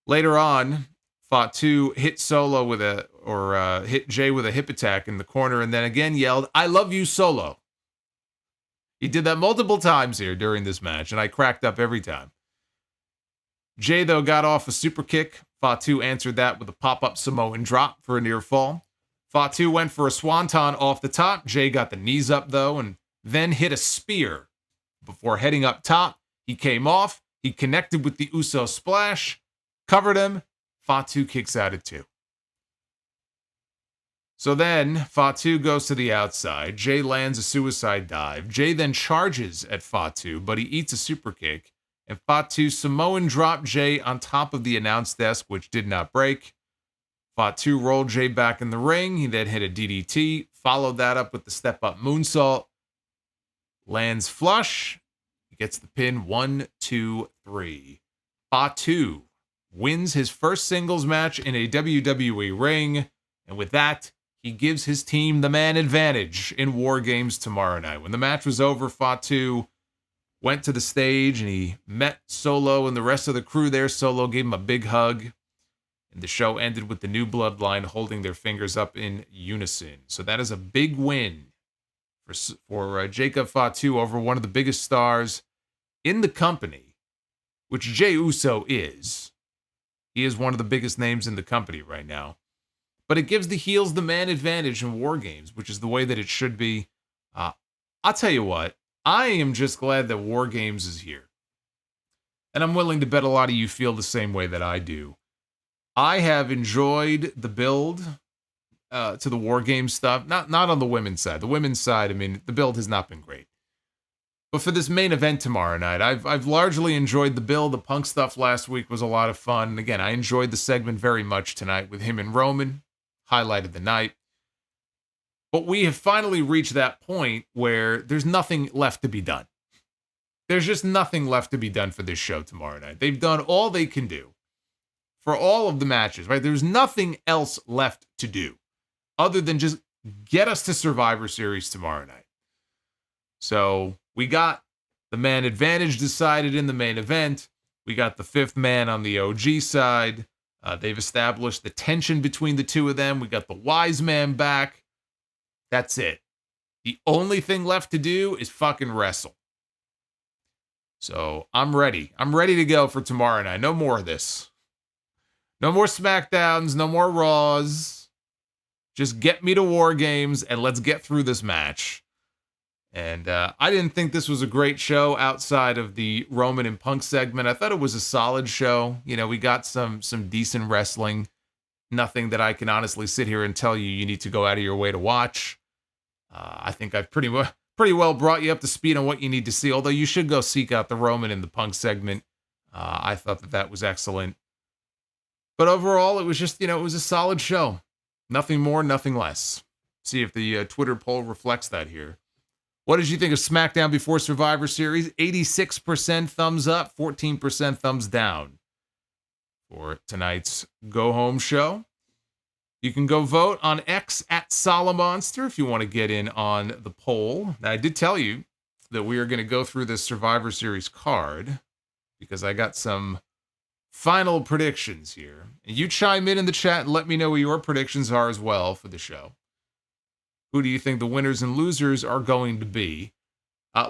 Later on, Fatu hit Solo with hit Jey with a hip attack in the corner and then again yelled, "I love you, Solo." He did that multiple times here during this match, and I cracked up every time. Jey, though, got off a super kick. Fatu answered that with a pop-up Samoan drop for a near fall. Fatu went for a swanton off the top. Jey got the knees up, though, and then hit a spear. Before heading up top, he came off. He connected with the Uso splash, covered him. Fatu kicks out at 2. So then Fatu goes to the outside. Jey lands a suicide dive. Jey then charges at Fatu, but he eats a super kick. And Fatu Samoan dropped Jey on top of the announce desk, which did not break. Fatu rolled Jey back in the ring. He then hit a DDT, followed that up with the step-up moonsault. Lands flush. He gets the pin. 1, 2, 3. Fatu wins his first singles match in a WWE ring. And with that, he gives his team the man advantage in War Games tomorrow night. When the match was over, Fatu went to the stage and he met Solo and the rest of the crew there. Solo gave him a big hug. And the show ended with the New Bloodline holding their fingers up in unison. So that is a big win for Jacob Fatu over one of the biggest stars in the company, which Jey Uso is. He is one of the biggest names in the company right now. But it gives the heels the man advantage in War Games, which is the way that it should be. I'll tell you what. I am just glad that War Games is here. And I'm willing to bet a lot of you feel the same way that I do. I have enjoyed the build to the War Games stuff. Not on the women's side. The women's side, I mean, the build has not been great. But for this main event tomorrow night, I've largely enjoyed the build. The Punk stuff last week was a lot of fun. And again, I enjoyed the segment very much tonight with him and Roman. Highlighted the night. But we have finally reached that point where there's nothing left to be done. There's just nothing left to be done for this show tomorrow night. They've done all they can do for all of the matches, right? There's nothing else left to do other than just get us to Survivor Series tomorrow night. So we got the man advantage decided in the main event. We got the fifth man on the OG side. They've established the tension between the two of them. We got the wise man back. That's it. The only thing left to do is fucking wrestle. So I'm ready. I'm ready to go for tomorrow night. No more of this. No more Smackdowns. No more Raws. Just get me to War Games and let's get through this match. And I didn't think this was a great show outside of the Roman and Punk segment. I thought it was a solid show. You know, we got some decent wrestling. Nothing that I can honestly sit here and tell you need to go out of your way to watch. I think I've pretty well brought you up to speed on what you need to see, although you should go seek out the Roman and the Punk segment. I thought that was excellent. But overall, it was just, it was a solid show. Nothing more, nothing less. See if the Twitter poll reflects that here. What did you think of SmackDown before Survivor Series? 86% thumbs up, 14% thumbs down for tonight's go-home show. You can go vote on X at Solomonster if you want to get in on the poll. Now, I did tell you that we are going to go through this Survivor Series card because I got some final predictions here. And you chime in the chat and let me know what your predictions are as well for the show. Who do you think the winners and losers are going to be?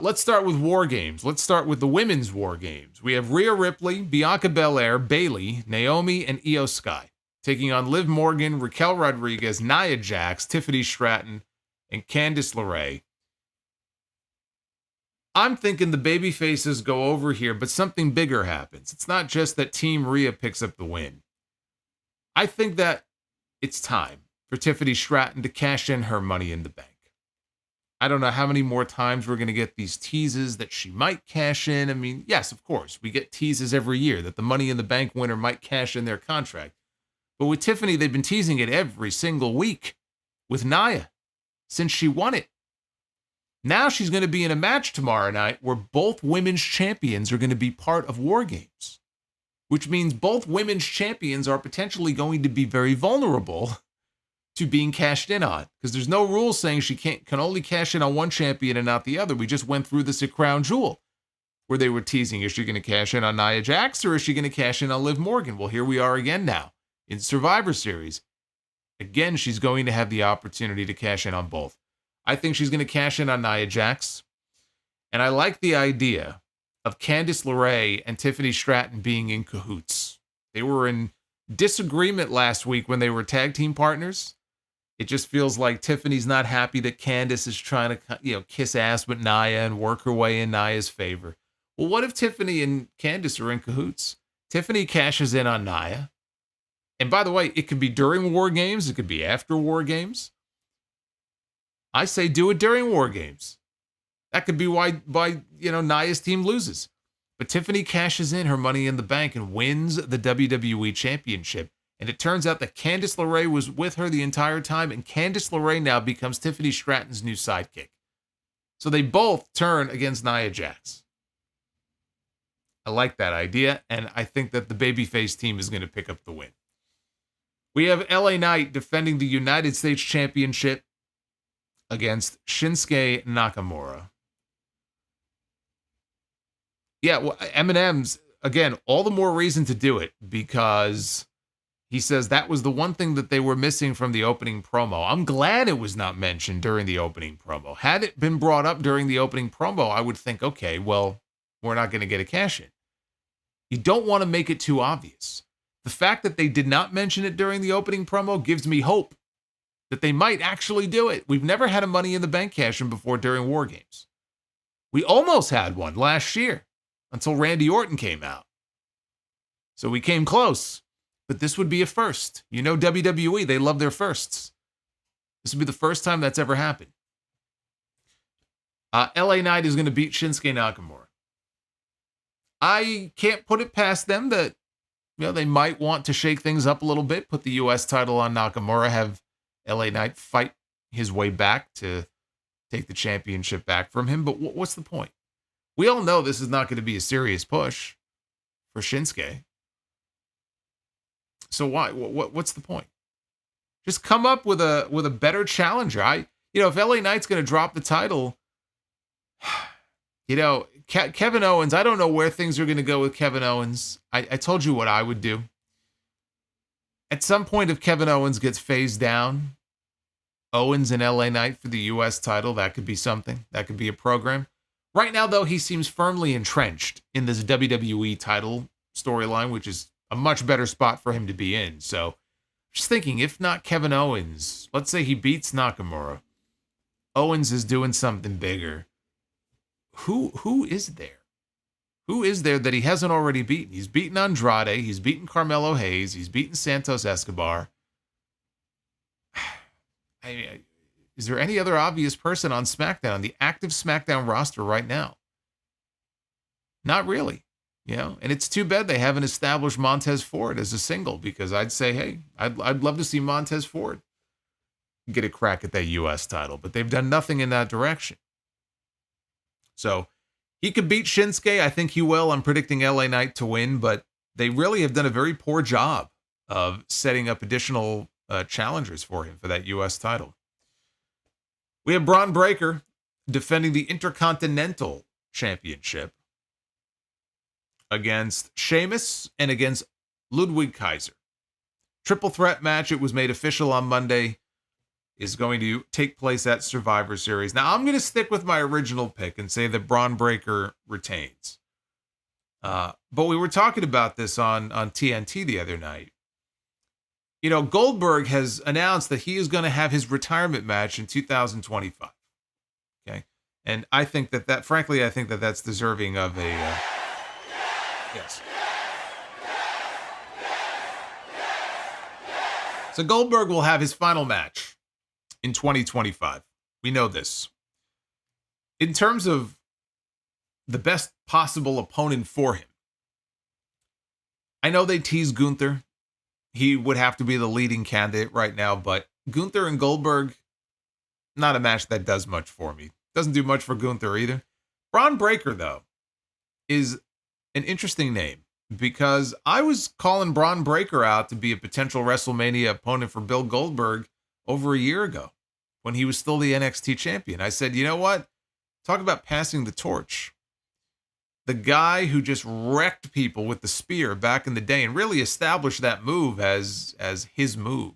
Let's start with War Games. Let's start with the women's War Games. We have Rhea Ripley, Bianca Belair, Bayley, Naomi, and Io Sky taking on Liv Morgan, Raquel Rodriguez, Nia Jax, Tiffany Stratton, and Candice LeRae. I'm thinking the baby faces go over here, but something bigger happens. It's not just that Team Rhea picks up the win. I think that it's time for Tiffany Stratton to cash in her Money in the Bank. I don't know how many more times we're going to get these teases that she might cash in. I mean, yes, of course, we get teases every year that the Money in the Bank winner might cash in their contract. But with Tiffany, they've been teasing it every single week with Nia since she won it. Now she's going to be in a match tomorrow night where both women's champions are going to be part of War Games, which means both women's champions are potentially going to be very vulnerable to being cashed in on, because there's no rule saying she can only cash in on one champion and not the other. We just went through this at Crown Jewel where they were teasing, is she going to cash in on Nia Jax or is she going to cash in on Liv Morgan? Well, here we are again now in Survivor Series. Again, she's going to have the opportunity to cash in on both. I think she's going to cash in on Nia Jax. And I like the idea of Candice LeRae and Tiffany Stratton being in cahoots. They were in disagreement last week when they were tag team partners. It just feels like Tiffany's not happy that Candice is trying to, kiss ass with Nia and work her way in Nia's favor. Well, what if Tiffany and Candice are in cahoots? Tiffany cashes in on Nia. And by the way, it could be during War Games. It could be after War Games. I say do it during War Games. That could be why Nia's team loses. But Tiffany cashes in her Money in the Bank and wins the WWE Championship. And it turns out that Candice LeRae was with her the entire time, and Candice LeRae now becomes Tiffany Stratton's new sidekick. So they both turn against Nia Jax. I like that idea, and I think that the babyface team is going to pick up the win. We have LA Knight defending the United States Championship against Shinsuke Nakamura. Yeah, well, Eminem's, again, all the more reason to do it, because he says that was the one thing that they were missing from the opening promo. I'm glad it was not mentioned during the opening promo. Had it been brought up during the opening promo, I would think, okay, well, we're not going to get a cash in. You don't want to make it too obvious. The fact that they did not mention it during the opening promo gives me hope that they might actually do it. We've never had a Money in the Bank cash in before during War Games. We almost had one last year until Randy Orton came out. So we came close, but this would be a first. You know WWE, they love their firsts. This would be the first time that's ever happened. LA Knight is going to beat Shinsuke Nakamura. I can't put it past them that they might want to shake things up a little bit, put the U.S. title on Nakamura, have LA Knight fight his way back to take the championship back from him. But what's the point? We all know this is not going to be a serious push for Shinsuke. So why? What's the point? Just come up with a better challenger. If LA Knight's going to drop the title, Kevin Owens, I don't know where things are going to go with Kevin Owens. I told you what I would do. At some point, if Kevin Owens gets phased down, Owens and LA Knight for the U.S. title, that could be something. That could be a program. Right now, though, he seems firmly entrenched in this WWE title storyline, which is a much better spot for him to be in. So Just thinking, if not Kevin Owens, let's say he beats Nakamura. Owens is doing something bigger. Who is there? Who is there that he hasn't already beaten? He's beaten Andrade. He's beaten Carmelo Hayes. He's beaten Santos Escobar. I mean, is there any other obvious person on SmackDown, the active SmackDown roster right now? Not really, you know. And it's too bad they haven't established Montez Ford as a single, because I'd say, hey, I'd love to see Montez Ford get a crack at that U.S. title, but they've done nothing in that direction. So he could beat Shinsuke. I think he will. I'm predicting LA Knight to win, but they really have done a very poor job of setting up additional challengers for him for that U.S. title. We have Braun Breaker defending the Intercontinental Championship against Sheamus and against Ludwig Kaiser. Triple threat match. It was made official on Monday. Is going to take place at Survivor Series. Now, I'm going to stick with my original pick and say that Braun Breaker retains. But we were talking about this on TNT the other night. You know, Goldberg has announced that he is going to have his retirement match in 2025. Okay? And I think frankly, I think that that's deserving of a... yes. So Goldberg will have his final match in 2025. We know this. In terms of the best possible opponent for him, I know they tease Gunther. He would have to be the leading candidate right now, but Gunther and Goldberg, not a match that does much for me. Doesn't do much for Gunther either. Braun Breaker, though, is an interesting name, because I was calling Braun Breaker out to be a potential WrestleMania opponent for Bill Goldberg over a year ago, when he was still the NXT champion. I said, you know what? Talk about passing the torch. The guy who just wrecked people with the spear back in the day and really established that move as his move.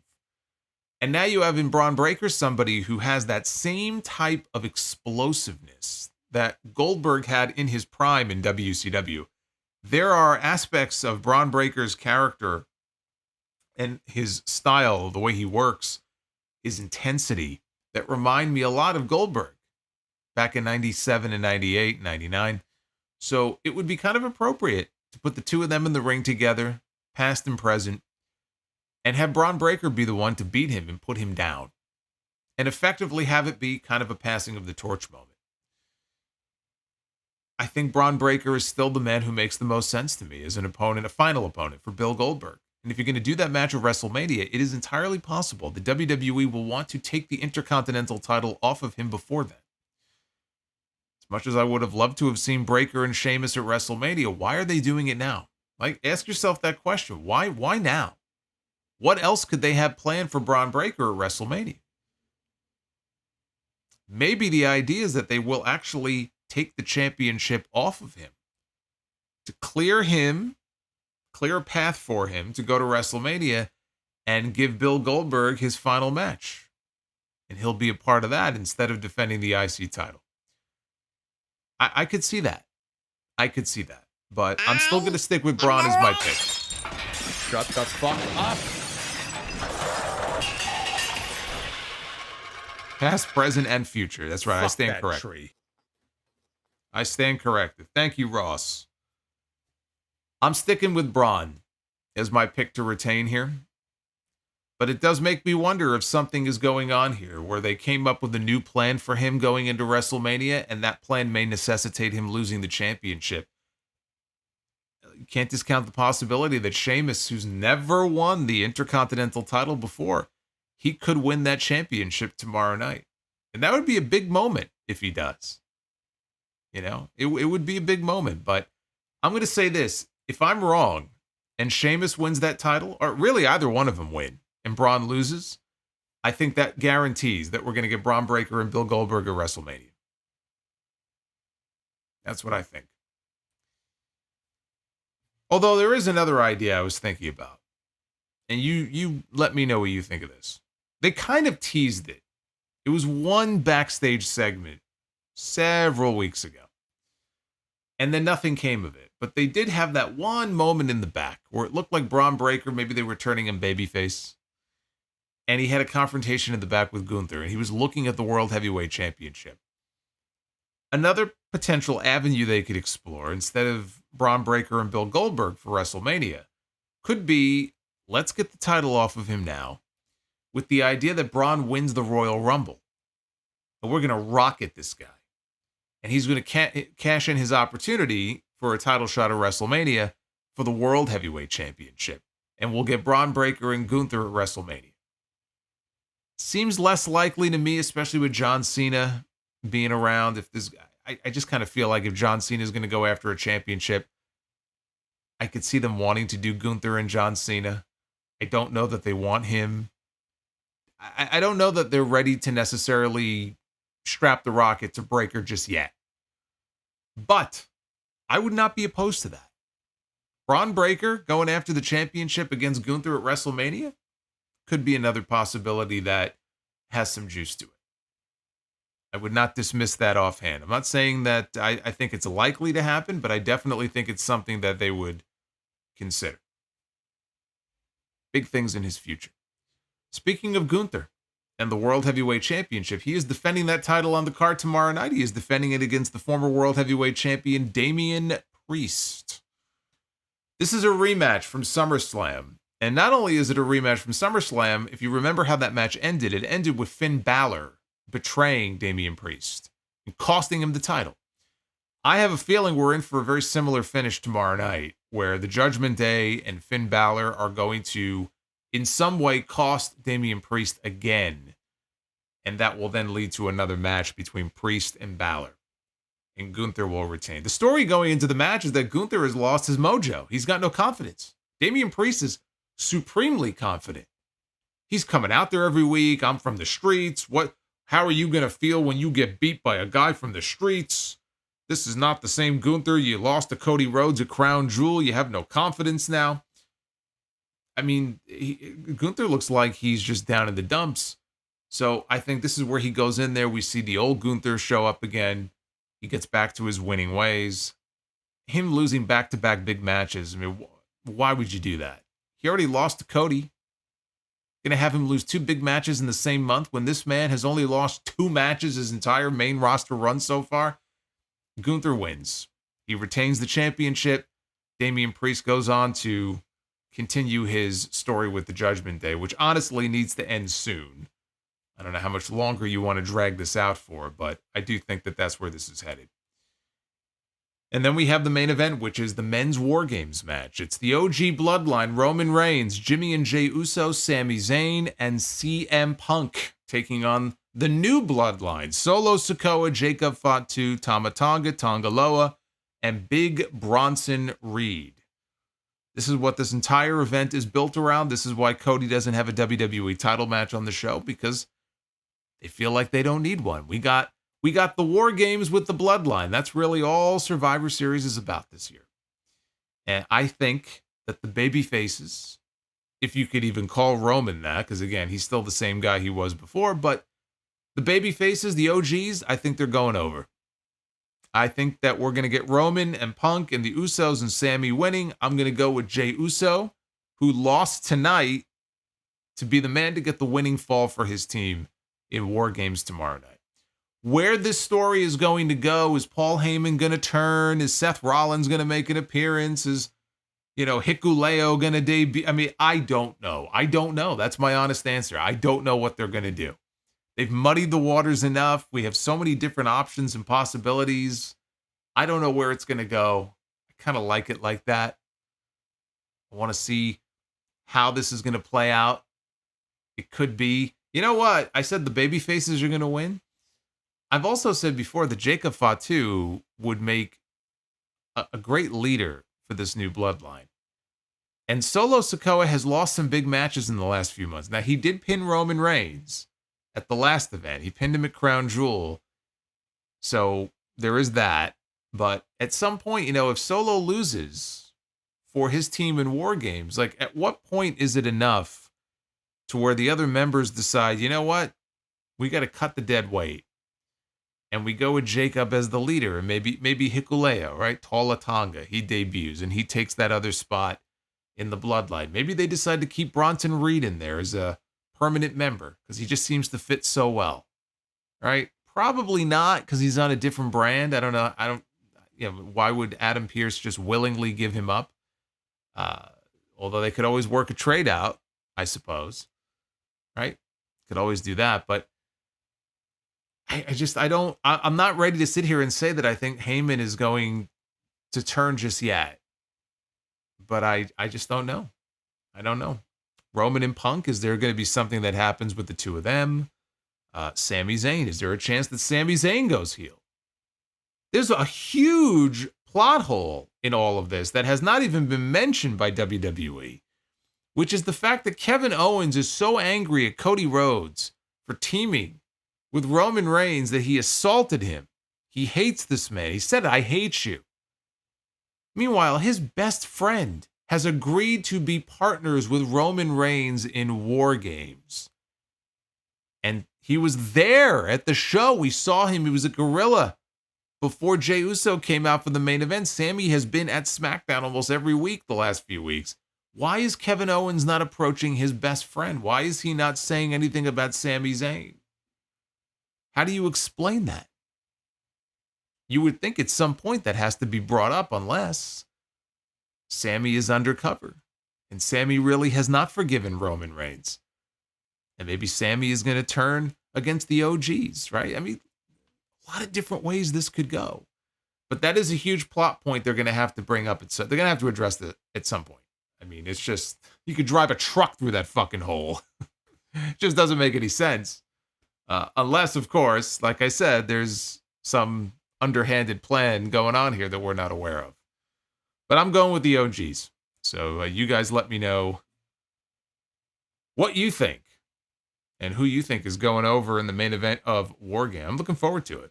And now you have in Braun Breaker somebody who has that same type of explosiveness that Goldberg had in his prime in WCW. There are aspects of Braun Breaker's character and his style, the way he works, his intensity, that remind me a lot of Goldberg back in 97 and 98 and 99. So it would be kind of appropriate to put the two of them in the ring together, past and present, and have Braun Breaker be the one to beat him and put him down, and effectively have it be kind of a passing of the torch moment. I think Braun Breaker is still the man who makes the most sense to me as an opponent, a final opponent for Bill Goldberg. And if you're going to do that match at WrestleMania, it is entirely possible the WWE will want to take the Intercontinental title off of him before then. As much as I would have loved to have seen Breaker and Sheamus at WrestleMania, why are they doing it now? Like, ask yourself that question. Why now? What else could they have planned for Braun Breaker at WrestleMania? Maybe the idea is that they will actually take the championship off of him to clear a path for him to go to WrestleMania and give Bill Goldberg his final match. And he'll be a part of that instead of defending the IC title. I could see that. But I'm still going to stick with Braun as my pick. Shut the fuck up. Past, present, and future. That's right. I stand corrected. I stand corrected. Thank you, Ross. I'm sticking with Braun as my pick to retain here. But it does make me wonder if something is going on here where they came up with a new plan for him going into WrestleMania, and that plan may necessitate him losing the championship. You can't discount the possibility that Sheamus, who's never won the Intercontinental title before, he could win that championship tomorrow night. And that would be a big moment if he does. You know, it would be a big moment. But I'm going to say this. If I'm wrong and Sheamus wins that title, or really either one of them win, and Braun loses, I think that guarantees that we're going to get Braun Breaker and Bill Goldberg at WrestleMania. That's what I think. Although there is another idea I was thinking about. And you let me know what you think of this. They kind of teased it. It was one backstage segment several weeks ago. And then nothing came of it. But they did have that one moment in the back where it looked like Braun Breaker, maybe they were turning him babyface. and he had a confrontation in the back with Gunther, and he was looking at the World Heavyweight Championship. Another potential avenue they could explore, instead of Braun Breaker and Bill Goldberg for WrestleMania, could be, let's get the title off of him now, with the idea that Braun wins the Royal Rumble. And we're going to rocket this guy. And he's going to cash in his opportunity for a title shot at WrestleMania for the World Heavyweight Championship. And we'll get Braun Breaker and Gunther at WrestleMania. Seems less likely to me, especially with John Cena being around. If this, I just kind of feel like if John Cena is going to go after a championship, I could see them wanting to do Gunther and John Cena. I don't know that they want him. I don't know that they're ready to necessarily strap the rocket to Breaker just yet. But I would not be opposed to that. Braun Breaker going after the championship against Gunther at WrestleMania could be another possibility that has some juice to it. I would not dismiss that offhand. I'm not saying that I think it's likely to happen, but I definitely think it's something that they would consider. Big things in his future. Speaking of Gunther and the World Heavyweight Championship, he is defending that title on the card tomorrow night. He is defending it against the former World Heavyweight Champion, Damian Priest. This is a rematch from SummerSlam. And not only is it a rematch from SummerSlam, if you remember how that match ended, it ended with Finn Balor betraying Damian Priest and costing him the title. I have a feeling we're in for a very similar finish tomorrow night, where the Judgment Day and Finn Balor are going to, in some way, cost Damian Priest again. And that will then lead to another match between Priest and Balor. And Gunther will retain. The story going into the match is that Gunther has lost his mojo. He's got no confidence. Damian Priest is supremely confident. He's coming out there every week. I'm from the streets. How are you going to feel when you get beat by a guy from the streets? This is not the same Gunther. You lost to Cody Rhodes at Crown Jewel. You have no confidence now. I mean, Gunther looks like he's just down in the dumps. So I think this is where he goes in there. We see the old Gunther show up again. He gets back to his winning ways. Him losing back-to-back big matches. I mean, why would you do that? He already lost to Cody. Going to have him lose 2 big matches in the same month when this man has only lost 2 matches his entire main roster run so far? Gunther wins. He retains the championship. Damian Priest goes on to continue his story with the Judgment Day, which honestly needs to end soon. I don't know how much longer you want to drag this out for, but I do think that that's where this is headed. And then we have the main event, which is the men's War Games match. It's the OG Bloodline, Roman Reigns, Jimmy and Jey Uso, Sami Zayn, and CM Punk taking on the new Bloodline, Solo Sikoa, Jacob Fatu, Tama Tonga, Tonga Loa, and Big Bronson Reed. This is what this entire event is built around. This is why Cody doesn't have a WWE title match on the show, because they feel like they don't need one. We got the War Games with the Bloodline. That's really all Survivor Series is about this year. And I think that the baby faces, if you could even call Roman that, because again, he's still the same guy he was before, but the baby faces, the OGs, I think they're going over. I think that we're going to get Roman and Punk and the Usos and Sammy winning. I'm going to go with Jey Uso, who lost tonight, to be the man to get the winning fall for his team in War Games tomorrow night. Where this story is going to go, is Paul Heyman going to turn? Is Seth Rollins going to make an appearance? Is, Hikuleo going to debut? I mean, I don't know. That's my honest answer. I don't know what they're going to do. They've muddied the waters enough. We have so many different options and possibilities. I don't know where it's going to go. I kind of like it like that. I want to see how this is going to play out. It could be, you know what? I said the baby faces are going to win. I've also said before that Jacob Fatu would make a great leader for this new Bloodline. And Solo Sikoa has lost some big matches in the last few months. Now, he did pin Roman Reigns at the last event. He pinned him at Crown Jewel. So there is that. But at some point, if Solo loses for his team in War Games, like at what point is it enough to where the other members decide, you know what? We got to cut the dead weight. And we go with Jacob as the leader, and maybe Hikuleo, right? Tala Tonga, he debuts, and he takes that other spot in the Bloodline. Maybe they decide to keep Bronson Reed in there as a permanent member because he just seems to fit so well, right? Probably not because he's on a different brand. I don't know. Why would Adam Pearce just willingly give him up? Although they could always work a trade out, I suppose, right? Could always do that, but I'm not ready to sit here and say that I think Heyman is going to turn just yet. But I just don't know. I don't know. Roman and Punk, is there going to be something that happens with the two of them? Sami Zayn, is there a chance that Sami Zayn goes heel? There's a huge plot hole in all of this that has not even been mentioned by WWE, which is the fact that Kevin Owens is so angry at Cody Rhodes for teaming with Roman Reigns that he assaulted him. He hates this man. He said, "I hate you." Meanwhile, his best friend has agreed to be partners with Roman Reigns in War Games. And he was there at the show. We saw him. He was a gorilla. Before Jey Uso came out for the main event, Sami has been at SmackDown almost every week the last few weeks. Why is Kevin Owens not approaching his best friend? Why is he not saying anything about Sami Zayn? How do you explain that? You would think at some point that has to be brought up unless Sami is undercover and Sami really has not forgiven Roman Reigns. And maybe Sami is going to turn against the OGs, right? I mean, a lot of different ways this could go. But that is a huge plot point they're going to have to bring up. They're going to have to address it at some point. I mean, it's just, you could drive a truck through that fucking hole. It just doesn't make any sense. Unless, of course, like I said, there's some underhanded plan going on here that we're not aware of. But I'm going with the OGs. So you guys let me know what you think and who you think is going over in the main event of War Game. I'm looking forward to it.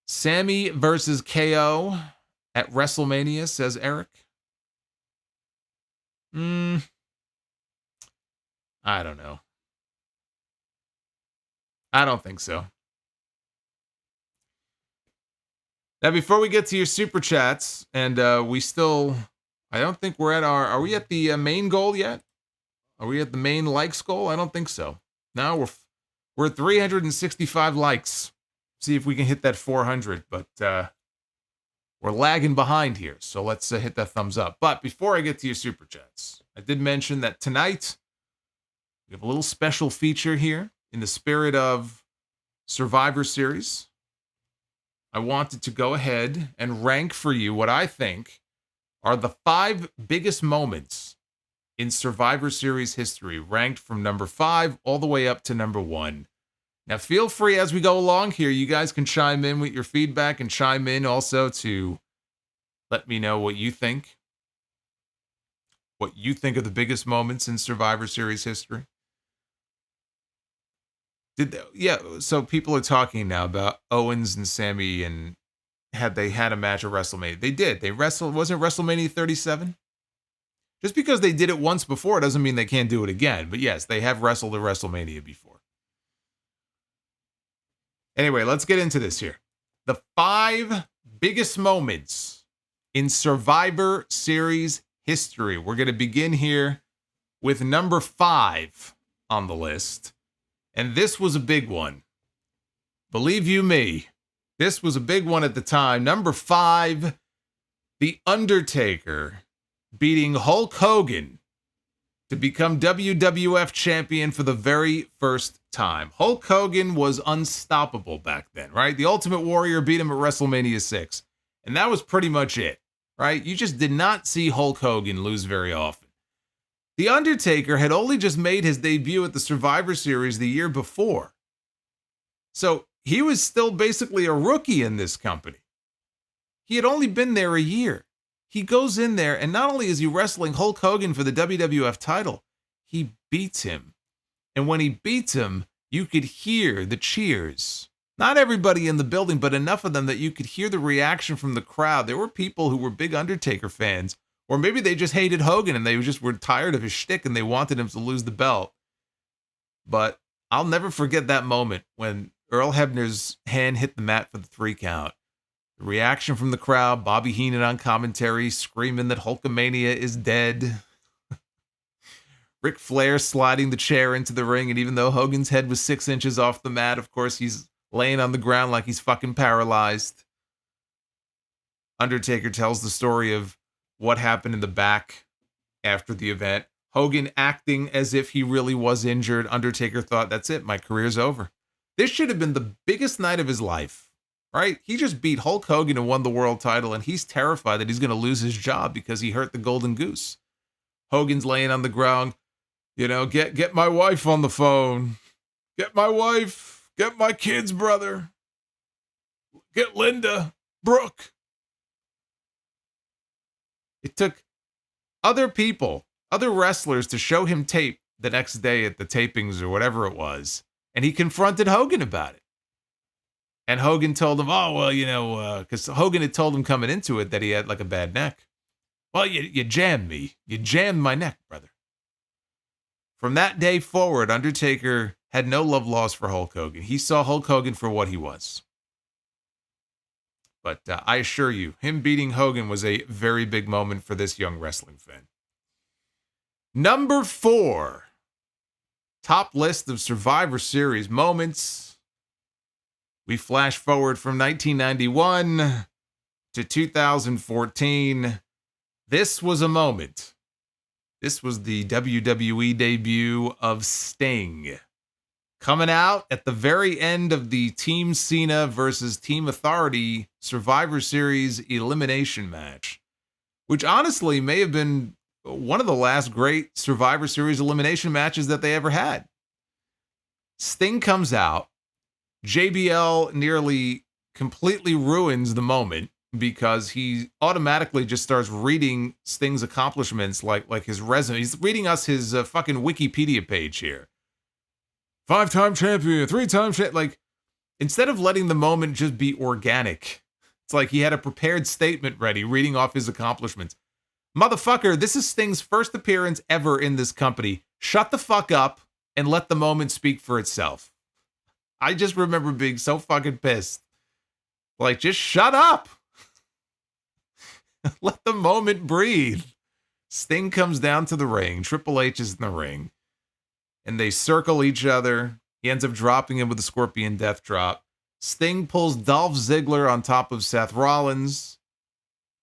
Sami versus KO at WrestleMania, says Eric. I don't know. I don't think so. Now, before we get to your super chats, and I don't think we're are we at the main goal yet? Are we at the main likes goal? I don't think so. No, we're at 365 likes. See if we can hit that 400, but we're lagging behind here. So let's hit that thumbs up. But before I get to your super chats, I did mention that tonight we have a little special feature here in the spirit of Survivor Series. I wanted to go ahead and rank for you what I think are the 5 biggest moments in Survivor Series history, ranked from number 5 all the way up to number 1. Now, feel free as we go along here. You guys can chime in with your feedback and chime in also to let me know what you think. What you think of the biggest moments in Survivor Series history. So people are talking now about Owens and Sami and they had a match at WrestleMania. They did. They wrestled. Wasn't WrestleMania 37? Just because they did it once before doesn't mean they can't do it again. But yes, they have wrestled at WrestleMania before. Anyway, let's get into this here. The 5 biggest moments in Survivor Series history. We're going to begin here with number 5 on the list. And this was a big one. Believe you me, this was a big one at the time. Number 5, The Undertaker beating Hulk Hogan to become WWF champion for the very first time. Hulk Hogan was unstoppable back then, right? The Ultimate Warrior beat him at WrestleMania 6. And that was pretty much it, right? You just did not see Hulk Hogan lose very often. The Undertaker had only just made his debut at the Survivor Series the year before. So he was still basically a rookie in this company. He had only been there a year. He goes in there, and not only is he wrestling Hulk Hogan for the WWF title, he beats him. And when he beats him, you could hear the cheers. Not everybody in the building, but enough of them that you could hear the reaction from the crowd. There were people who were big Undertaker fans, or maybe they just hated Hogan and they just were tired of his shtick and they wanted him to lose the belt. But I'll never forget that moment when Earl Hebner's hand hit the mat for the 3 count. The reaction from the crowd, Bobby Heenan on commentary screaming that Hulkamania is dead. Ric Flair sliding the chair into the ring, and even though Hogan's head was 6 inches off the mat, of course, he's laying on the ground like he's fucking paralyzed. Undertaker tells the story of what happened in the back after the event. Hogan acting as if he really was injured. Undertaker thought, that's it, my career's over. This should have been the biggest night of his life, right? He just beat Hulk Hogan and won the world title, and he's terrified that he's going to lose his job because he hurt the Golden Goose. Hogan's laying on the ground, you know, get my wife on the phone. Get my wife. Get my kids, brother. Get Linda. Brooke. It took other people, other wrestlers to show him tape the next day at the tapings or whatever it was. And he confronted Hogan about it. And Hogan told him, oh, well, you know, because Hogan had told him coming into it that he had like a bad neck. Well, you jammed me. You jammed my neck, brother. From that day forward, Undertaker had no love lost for Hulk Hogan. He saw Hulk Hogan for what he was. But I assure you, him beating Hogan was a very big moment for this young wrestling fan. Number 4. Top list of Survivor Series moments. We flash forward from 1991 to 2014. This was a moment. This was the WWE debut of Sting. Coming out at the very end of the Team Cena versus Team Authority Survivor Series elimination match, which honestly may have been one of the last great Survivor Series elimination matches that they ever had. Sting comes out. JBL nearly completely ruins the moment because he automatically just starts reading Sting's accomplishments like his resume. He's reading us his fucking Wikipedia page here. 5-time champion, 3-time champion. Like, instead of letting the moment just be organic, it's like he had a prepared statement ready, reading off his accomplishments. Motherfucker, this is Sting's first appearance ever in this company. Shut the fuck up and let the moment speak for itself. I just remember being so fucking pissed. Like, just shut up. Let the moment breathe. Sting comes down to the ring. Triple H is in the ring. And they circle each other. He ends up dropping him with a Scorpion Death Drop. Sting pulls Dolph Ziggler on top of Seth Rollins.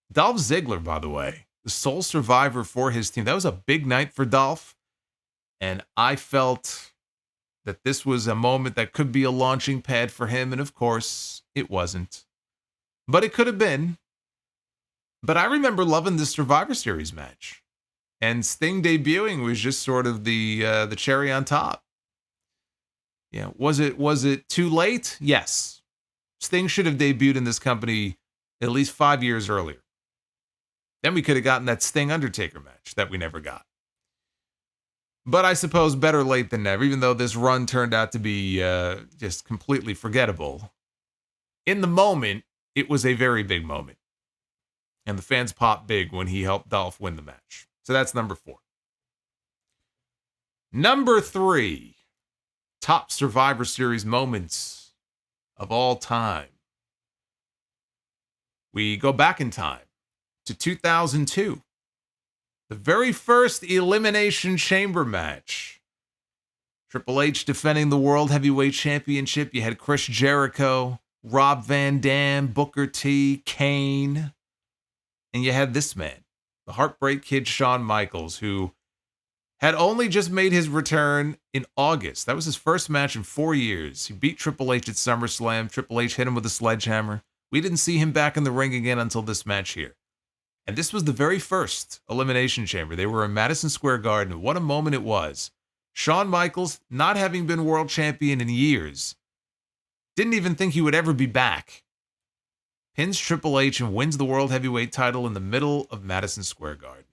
Dolph Ziggler, by the way, the sole survivor for his team. That was a big night for Dolph. And I felt that this was a moment that could be a launching pad for him. And of course, it wasn't. But it could have been. But I remember loving this Survivor Series match. And Sting debuting was just sort of the cherry on top. Yeah, was it too late? Yes. Sting should have debuted in this company at least 5 years earlier. Then we could have gotten that Sting Undertaker match that we never got. But I suppose better late than never, even though this run turned out to be just completely forgettable. In the moment, it was a very big moment. And the fans popped big when he helped Dolph win the match. So that's number 4. Number 3. Top Survivor Series moments of all time. We go back in time to 2002. The very first Elimination Chamber match. Triple H defending the World Heavyweight Championship. You had Chris Jericho, Rob Van Dam, Booker T, Kane. And you had this man, the Heartbreak Kid Shawn Michaels, who had only just made his return in August. That was his first match in 4 years. He beat Triple H at SummerSlam. Triple H hit him with a sledgehammer. We didn't see him back in the ring again until this match here. And this was the very first Elimination Chamber. They were in Madison Square Garden. What a moment it was. Shawn Michaels, not having been world champion in years, didn't even think he would ever be back. Pins Triple H and wins the World Heavyweight title in the middle of Madison Square Garden.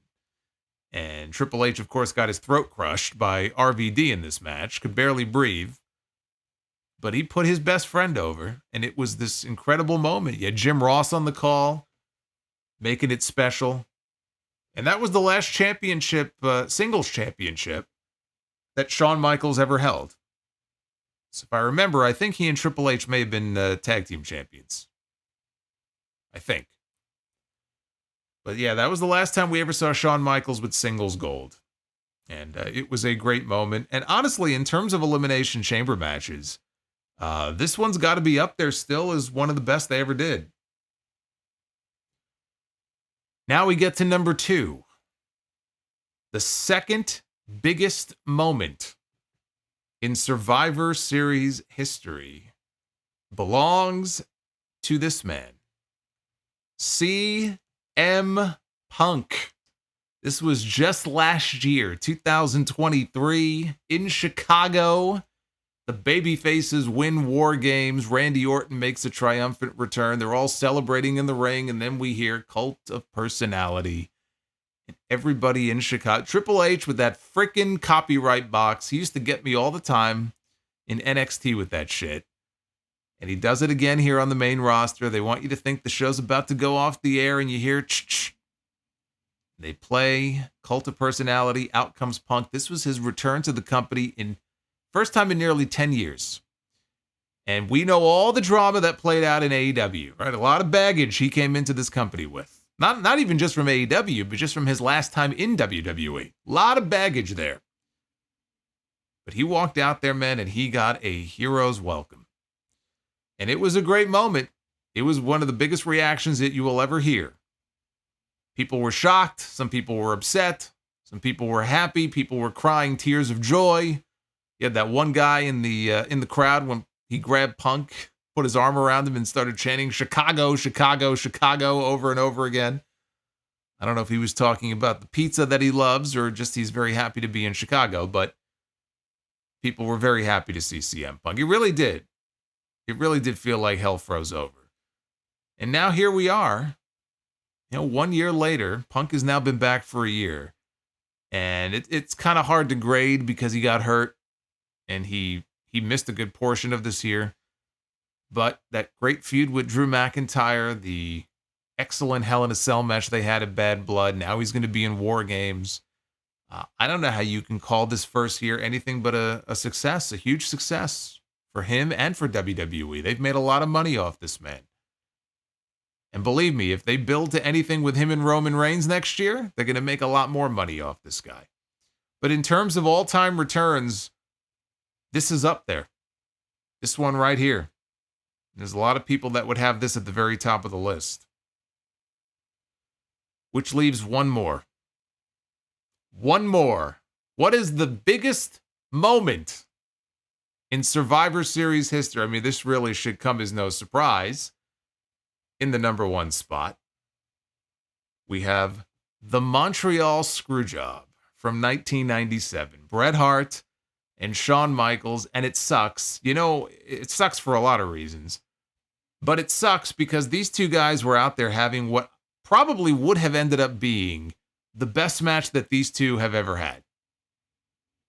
And Triple H, of course, got his throat crushed by RVD in this match, could barely breathe. But he put his best friend over, and it was this incredible moment. You had Jim Ross on the call, making it special. And that was the last championship, singles championship, that Shawn Michaels ever held. So if I remember, I think he and Triple H may have been tag team champions. I think. But yeah, that was the last time we ever saw Shawn Michaels with singles gold. And it was a great moment. And honestly, in terms of Elimination Chamber matches, this one's got to be up there still as one of the best they ever did. Now we get to number 2. The second biggest moment in Survivor Series history belongs to this man, CM Punk. This was just last year, 2023, in Chicago. The babyfaces win War Games. Randy Orton makes a triumphant return. They're all celebrating in the ring, and then we hear Cult of Personality. And everybody in Chicago, Triple H with that freaking copyright box. He used to get me all the time in NXT with that shit. And he does it again here on the main roster. They want you to think the show's about to go off the air, and you hear ch-ch. They play Cult of Personality. Out comes Punk. This was his return to the company in first time in nearly 10 years. And we know all the drama that played out in AEW, right? A lot of baggage he came into this company with. Not even just from AEW, but just from his last time in WWE. A lot of baggage there. But he walked out there, man, and he got a hero's welcome. And it was a great moment. It was one of the biggest reactions that you will ever hear. People were shocked. Some people were upset. Some people were happy. People were crying tears of joy. You had that one guy in the crowd when he grabbed Punk, put his arm around him, and started chanting "Chicago, Chicago, Chicago" over and over again. I don't know if he was talking about the pizza that he loves or just he's very happy to be in Chicago, but people were very happy to see CM Punk. It really did. It really did feel like hell froze over. And now here we are. 1 year later, Punk has now been back for a year. And it's kind of hard to grade because he got hurt and he missed a good portion of this year. But that great feud with Drew McIntyre, the excellent Hell in a Cell match they had at Bad Blood, now he's going to be in War Games. I don't know how you can call this first year anything but a success, a huge success for him and for WWE. They've made a lot of money off this man. And believe me, if they build to anything with him and Roman Reigns next year, they're going to make a lot more money off this guy. But in terms of all-time returns, this is up there. This one right here. There's a lot of people that would have this at the very top of the list. Which leaves one more. One more. What is the biggest moment in Survivor Series history? I mean, this really should come as no surprise. In the number 1 spot, we have the Montreal Screwjob from 1997. Bret Hart and Shawn Michaels, and it sucks. It sucks for a lot of reasons. But it sucks because these two guys were out there having what probably would have ended up being the best match that these two have ever had.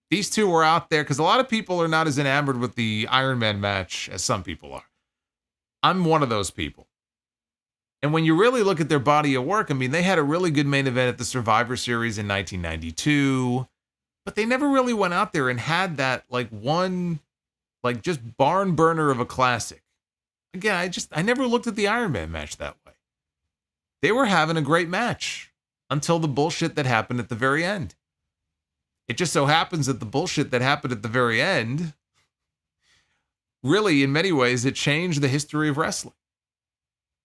These two were out there because a lot of people are not as enamored with the Iron Man match as some people are. I'm one of those people. And when you really look at their body of work, I mean, they had a really good main event at the Survivor Series in 1992, but they never really went out there and had that just barn burner of a classic. Again, I never looked at the Iron Man match that way. They were having a great match until the bullshit that happened at the very end. It just so happens that the bullshit that happened at the very end, really, in many ways, it changed the history of wrestling.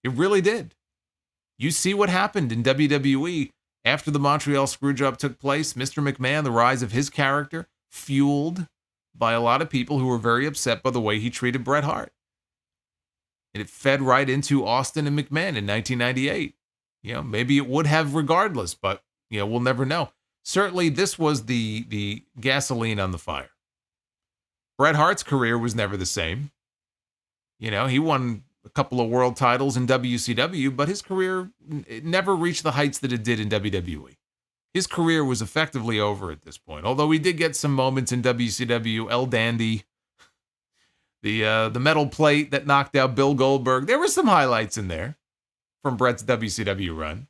It really did. You see what happened in WWE after the Montreal Screwjob took place. Mr. McMahon, the rise of his character, fueled by a lot of people who were very upset by the way he treated Bret Hart. And it fed right into Austin and McMahon in 1998. Maybe it would have regardless, but, we'll never know. Certainly, this was the gasoline on the fire. Bret Hart's career was never the same. He won a couple of world titles in WCW, but his career never reached the heights that it did in WWE. His career was effectively over at this point, although we did get some moments in WCW, El Dandy, the metal plate that knocked out Bill Goldberg. There were some highlights in there from Bret's WCW run.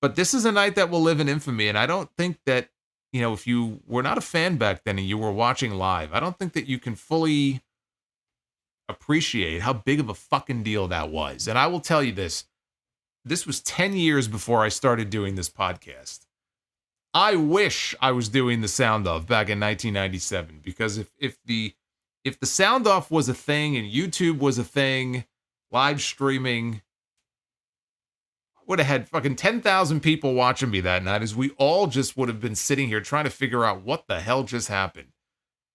But this is a night that will live in infamy, and I don't think that, if you were not a fan back then and you were watching live, I don't think that you can fully appreciate how big of a fucking deal that was. And I will tell you this was 10 years before I started doing this podcast. I wish I was doing the sound off back in 1997, because if the sound off was a thing and YouTube was a thing, live streaming, would have had fucking 10,000 people watching me that night, as we all just would have been sitting here trying to figure out what the hell just happened.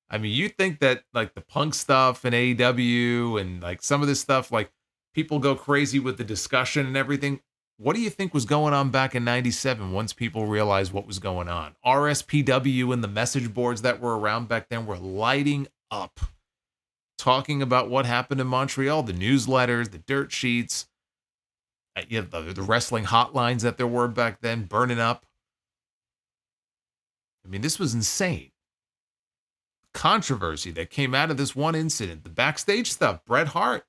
I mean, you think that like the Punk stuff and AEW and like some of this stuff, like people go crazy with the discussion and everything. What do you think was going on back in 97 once people realized what was going on? RSPW and the message boards that were around back then were lighting up, talking about what happened in Montreal, the newsletters, the dirt sheets, the wrestling hotlines that there were back then, burning up. I mean, this was insane. Controversy that came out of this one incident, the backstage stuff, Bret Hart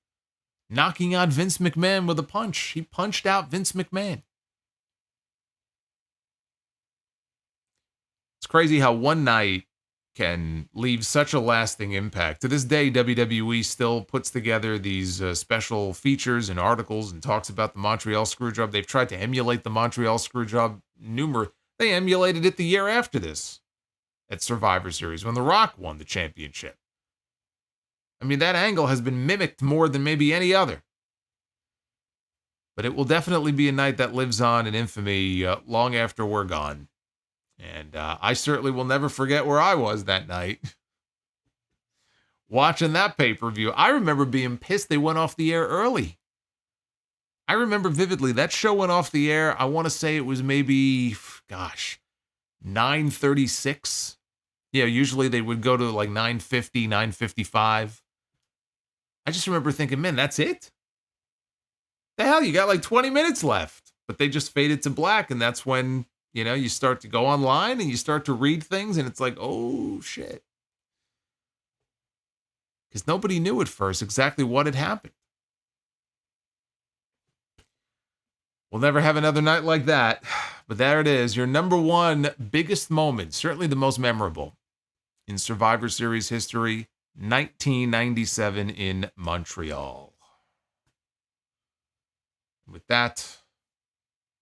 knocking out Vince McMahon with a punch. He punched out Vince McMahon. It's crazy how one night can leave such a lasting impact. To this day, WWE still puts together these special features and articles and talks about the Montreal Screwjob. They've tried to emulate the Montreal Screwjob They emulated it the year after this at Survivor Series when The Rock won the championship. I mean, that angle has been mimicked more than maybe any other. But it will definitely be a night that lives on in infamy long after we're gone. And I certainly will never forget where I was that night. Watching that pay-per-view. I remember being pissed they went off the air early. I remember vividly, that show went off the air, I want to say it was maybe, 9:36. Yeah, usually they would go to like 9:50, 9:55. I just remember thinking, man, that's it? The hell, you got like 20 minutes left. But they just faded to black, and that's when, you start to go online and you start to read things, and it's like, oh, shit. Because nobody knew at first exactly what had happened. We'll never have another night like that. But there it is, your number one biggest moment, certainly the most memorable in Survivor Series history, 1997 in Montreal. With that,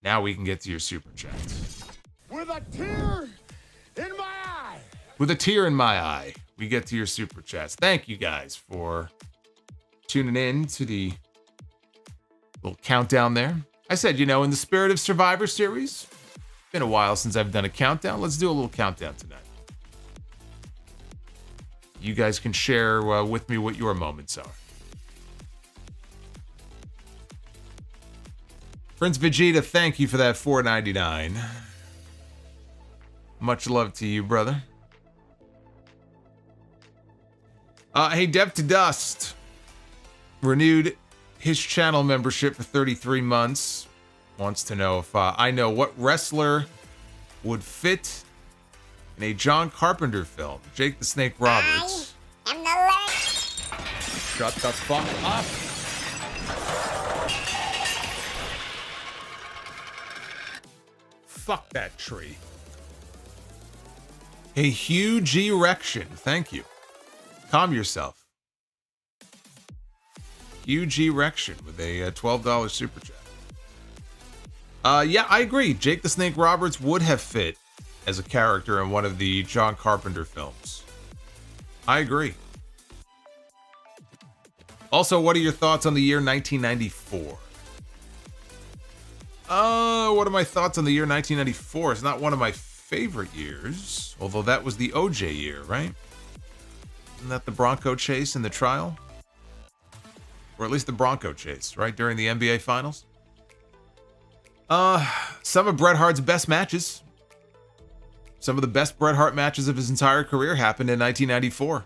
now we can get to your super chats. With a tear in my eye. With a tear in my eye, we get to your super chats. Thank you guys for tuning in to the little countdown there. I said, in the spirit of Survivor Series, been a while since I've done a countdown. Let's do a little countdown tonight. You guys can share with me what your moments are. Prince Vegeta, thank you for that $4.99. Much love to you, brother. Hey, Dev to Dust renewed his channel membership for 33 months. Wants to know if I know what wrestler would fit in a John Carpenter film. Jake the Snake Roberts. I am the Lord. Shut the fuck up. Fuck that tree. A huge erection. Thank you. Calm yourself. Huge erection with a $12 super chat. Yeah, I agree. Jake the Snake Roberts would have fit as a character in one of the John Carpenter films. I agree. Also, what are your thoughts on the year 1994? What are my thoughts on the year 1994? It's not one of my favorite years, although that was the OJ year, right? Isn't that the Bronco chase in the trial? Or at least the Bronco chase, right? During the NBA Finals? Some of Bret Hart's best matches. Some of the best Bret Hart matches of his entire career happened in 1994.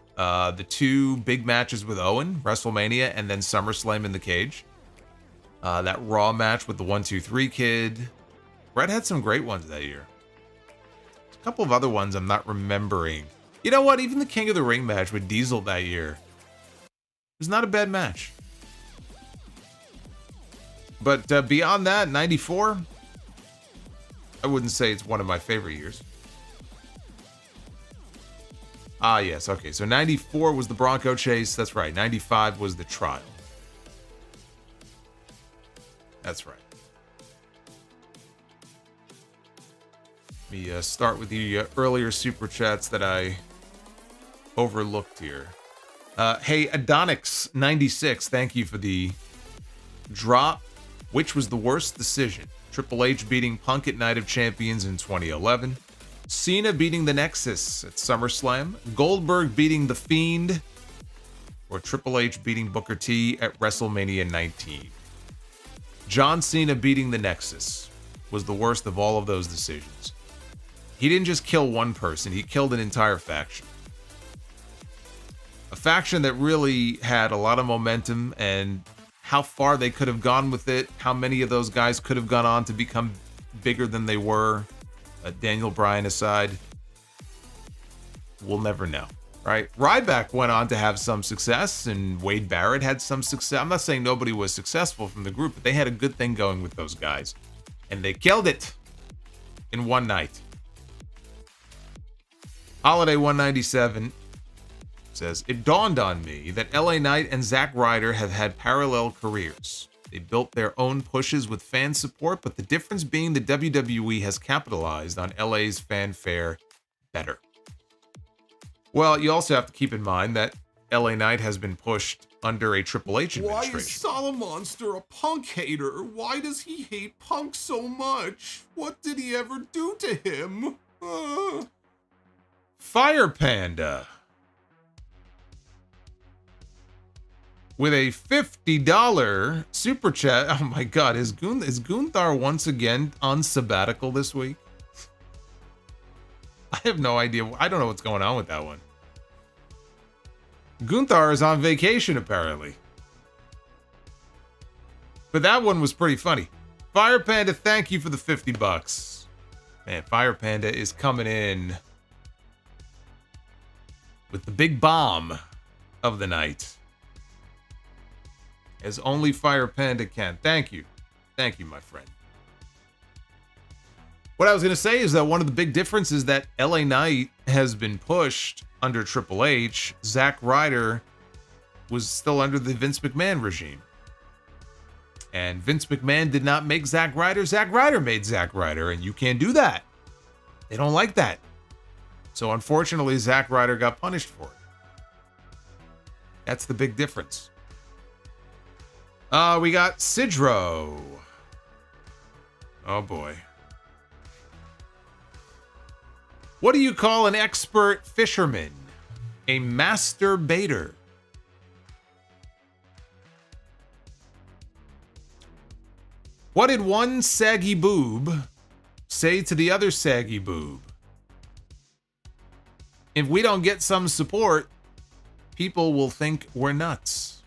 The two big matches with Owen, WrestleMania, and then SummerSlam in the cage. That Raw match with the 1-2-3 Kid. Bret had some great ones that year. A couple of other ones I'm not remembering. You know what? Even the King of the Ring match with Diesel that year was not a bad match. But beyond that, 94, I wouldn't say it's one of my favorite years. Yes, okay. So 94 was the Bronco chase. That's right. 95 was the trial. That's right. Let me start with the earlier super chats that I overlooked here. Hey, Adonix96, thank you for the drop. Which was the worst decision? Triple H beating Punk at Night of Champions in 2011. Cena beating The Nexus at SummerSlam. Goldberg beating The Fiend. Or Triple H beating Booker T at WrestleMania 19. John Cena beating The Nexus was the worst of all of those decisions. He didn't just kill one person, he killed an entire faction. A faction that really had a lot of momentum, and how far they could have gone with it, how many of those guys could have gone on to become bigger than they were, Daniel Bryan aside, we'll never know, right? Ryback went on to have some success, and Wade Barrett had some success. I'm not saying nobody was successful from the group, but they had a good thing going with those guys, and they killed it in one night. Holiday 197 says, it dawned on me that LA Knight and Zack Ryder have had parallel careers. They built their own pushes with fan support, but the difference being the WWE has capitalized on LA's fanfare better. Well, you also have to keep in mind that LA Knight has been pushed under a Triple H administration. Why is Solomonster a Punk hater? Why does he hate Punk so much? What did he ever do to him? Fire Panda with a $50 super chat. Oh my God, is Gunther once again on sabbatical this week? I have no idea. I don't know what's going on with that one. Gunther is on vacation apparently. But that one was pretty funny. Fire Panda, thank you for the $50. Man, Fire Panda is coming in with the big bomb of the night, as only Fire Panda can. Thank you. Thank you, my friend. What I was going to say is that one of the big differences that LA Knight has been pushed under Triple H. Zack Ryder was still under the Vince McMahon regime. And Vince McMahon did not make Zack Ryder. Zack Ryder made Zack Ryder, and you can't do that. They don't like that. So unfortunately, Zack Ryder got punished for it. That's the big difference. We got Sidro. Oh boy. What do you call an expert fisherman? A master baiter. What did one saggy boob say to the other saggy boob? If we don't get some support, people will think we're nuts.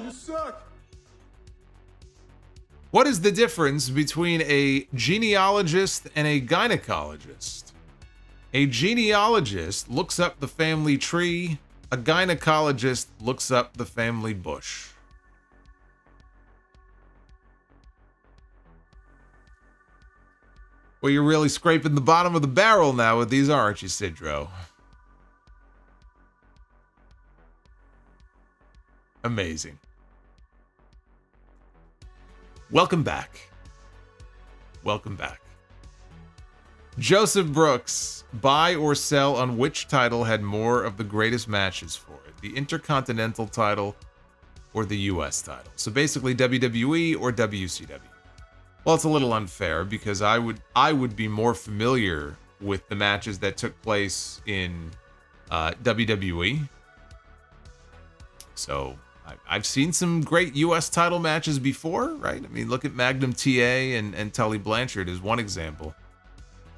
You suck. What is the difference between a genealogist and a gynecologist? A genealogist looks up the family tree. A gynecologist looks up the family bush. Well, you're really scraping the bottom of the barrel now with these, aren't you, Sidro? Amazing. Welcome back. Welcome back. Joseph Brooks, buy or sell on which title had more of the greatest matches for it? The Intercontinental title or the US title? So basically WWE or WCW. Well, it's a little unfair because I would be more familiar with the matches that took place in WWE. So I've seen some great US title matches before, right? I mean, look at Magnum TA and Tully Blanchard as one example.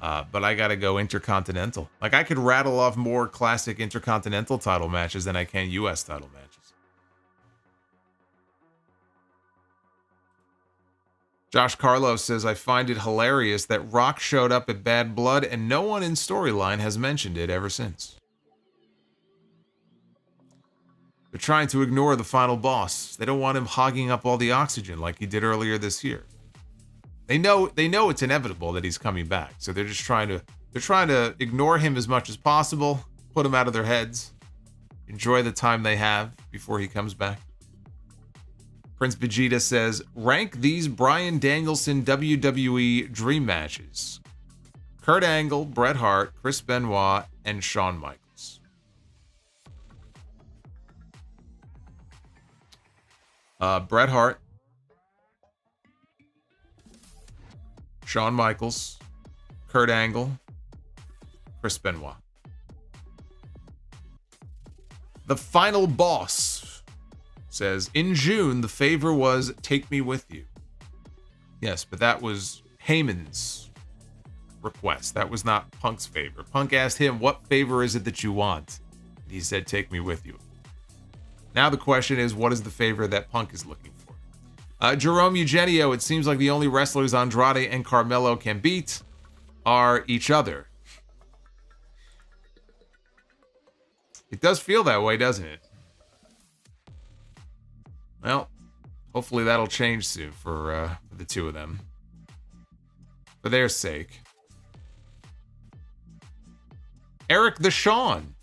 But I gotta go Intercontinental. Like, I could rattle off more classic Intercontinental title matches than I can US title matches. Josh Carlos says, I find it hilarious that Rock showed up at Bad Blood and no one in storyline has mentioned it ever since. They're trying to ignore the final boss. They don't want him hogging up all the oxygen like he did earlier this year. They know it's inevitable that he's coming back. So they're just trying to ignore him as much as possible, put him out of their heads, enjoy the time they have before he comes back. Prince Vegeta says, rank these Bryan Danielson WWE Dream Matches. Kurt Angle, Bret Hart, Chris Benoit, and Shawn Michaels. Bret Hart, Shawn Michaels, Kurt Angle, Chris Benoit. The Final Boss says, in June, the favor was Take Me With You. Yes, but that was Heyman's request. That was not Punk's favor. Punk asked him, what favor is it that you want? He said, take me with you. Now the question is, what is the favor that Punk is looking for? Jerome Eugenio, it seems like the only wrestlers Andrade and Carmelo can beat are each other. It does feel that way, doesn't it? Well, hopefully that'll change soon for the two of them. For their sake. Eric the Shawn.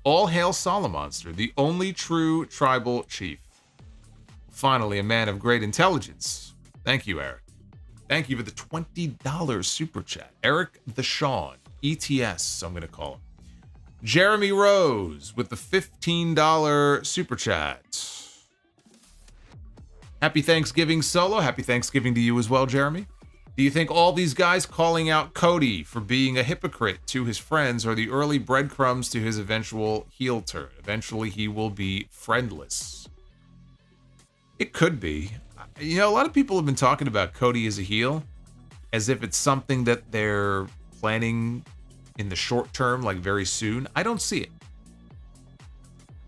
All hail Solomonster, the only true tribal chief. Finally, a man of great intelligence. Thank you, Eric. Thank you for the $20 super chat. Eric the Shawn. ETS, I'm going to call him. Jeremy Rose with the $15 super chat. Happy Thanksgiving, Solo. Happy Thanksgiving to you as well, Jeremy. Do you think all these guys calling out Cody for being a hypocrite to his friends are the early breadcrumbs to his eventual heel turn? Eventually, he will be friendless. It could be. You know, a lot of people have been talking about Cody as a heel as if it's something that they're planning in the short term, like very soon. I don't see it.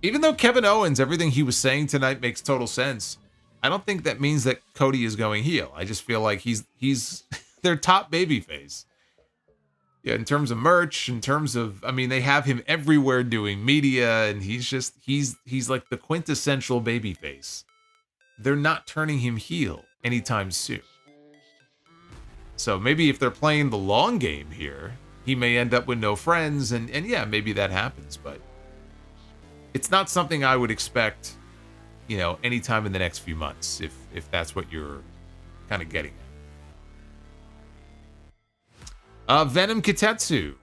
Even though Kevin Owens, everything he was saying tonight makes total sense, I don't think that means that Cody is going heel. I just feel like he's their top babyface. Yeah, in terms of merch, in terms of, I mean, they have him everywhere doing media, and he's like the quintessential babyface. They're not turning him heel anytime soon. So maybe if they're playing the long game here, he may end up with no friends, and yeah, maybe that happens, but it's not something I would expect, you know, anytime in the next few months, if that's what you're kind of getting at. Venom Kitetsu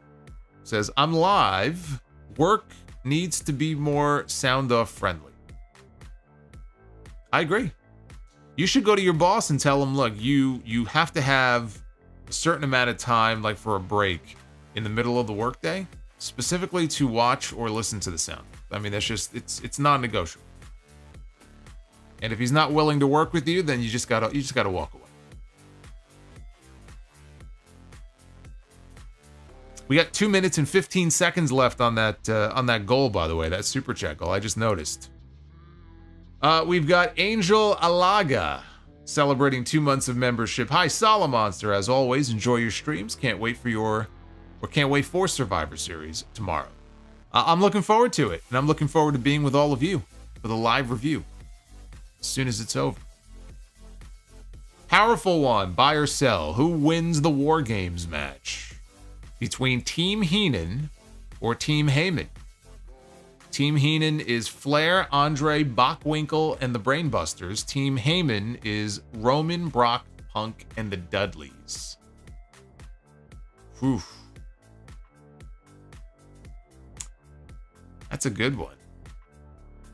says, I'm live. Work needs to be more sound-off friendly. I agree. You should go to your boss and tell him, look, you have to have a certain amount of time, like for a break in the middle of the workday, specifically to watch or listen to the sound. I mean, that's just, it's non-negotiable. And if he's not willing to work with you, then you just gotta walk away. We got 2 minutes and 15 seconds left on that goal, by the way, that super chat goal. I just noticed. We've got Angel Alaga celebrating 2 months of membership. Hi, Solomonster. As always, enjoy your streams. Can't wait for Survivor Series tomorrow. I'm looking forward to it, and I'm looking forward to being with all of you for the live review as soon as it's over. Powerful one, buy or sell. Who wins the War Games match between Team Heenan or Team Heyman? Team Heenan is Flair, Andre, Bockwinkel, and the Brainbusters. Team Heyman is Roman, Brock, Punk, and the Dudleys. Whew. That's a good one.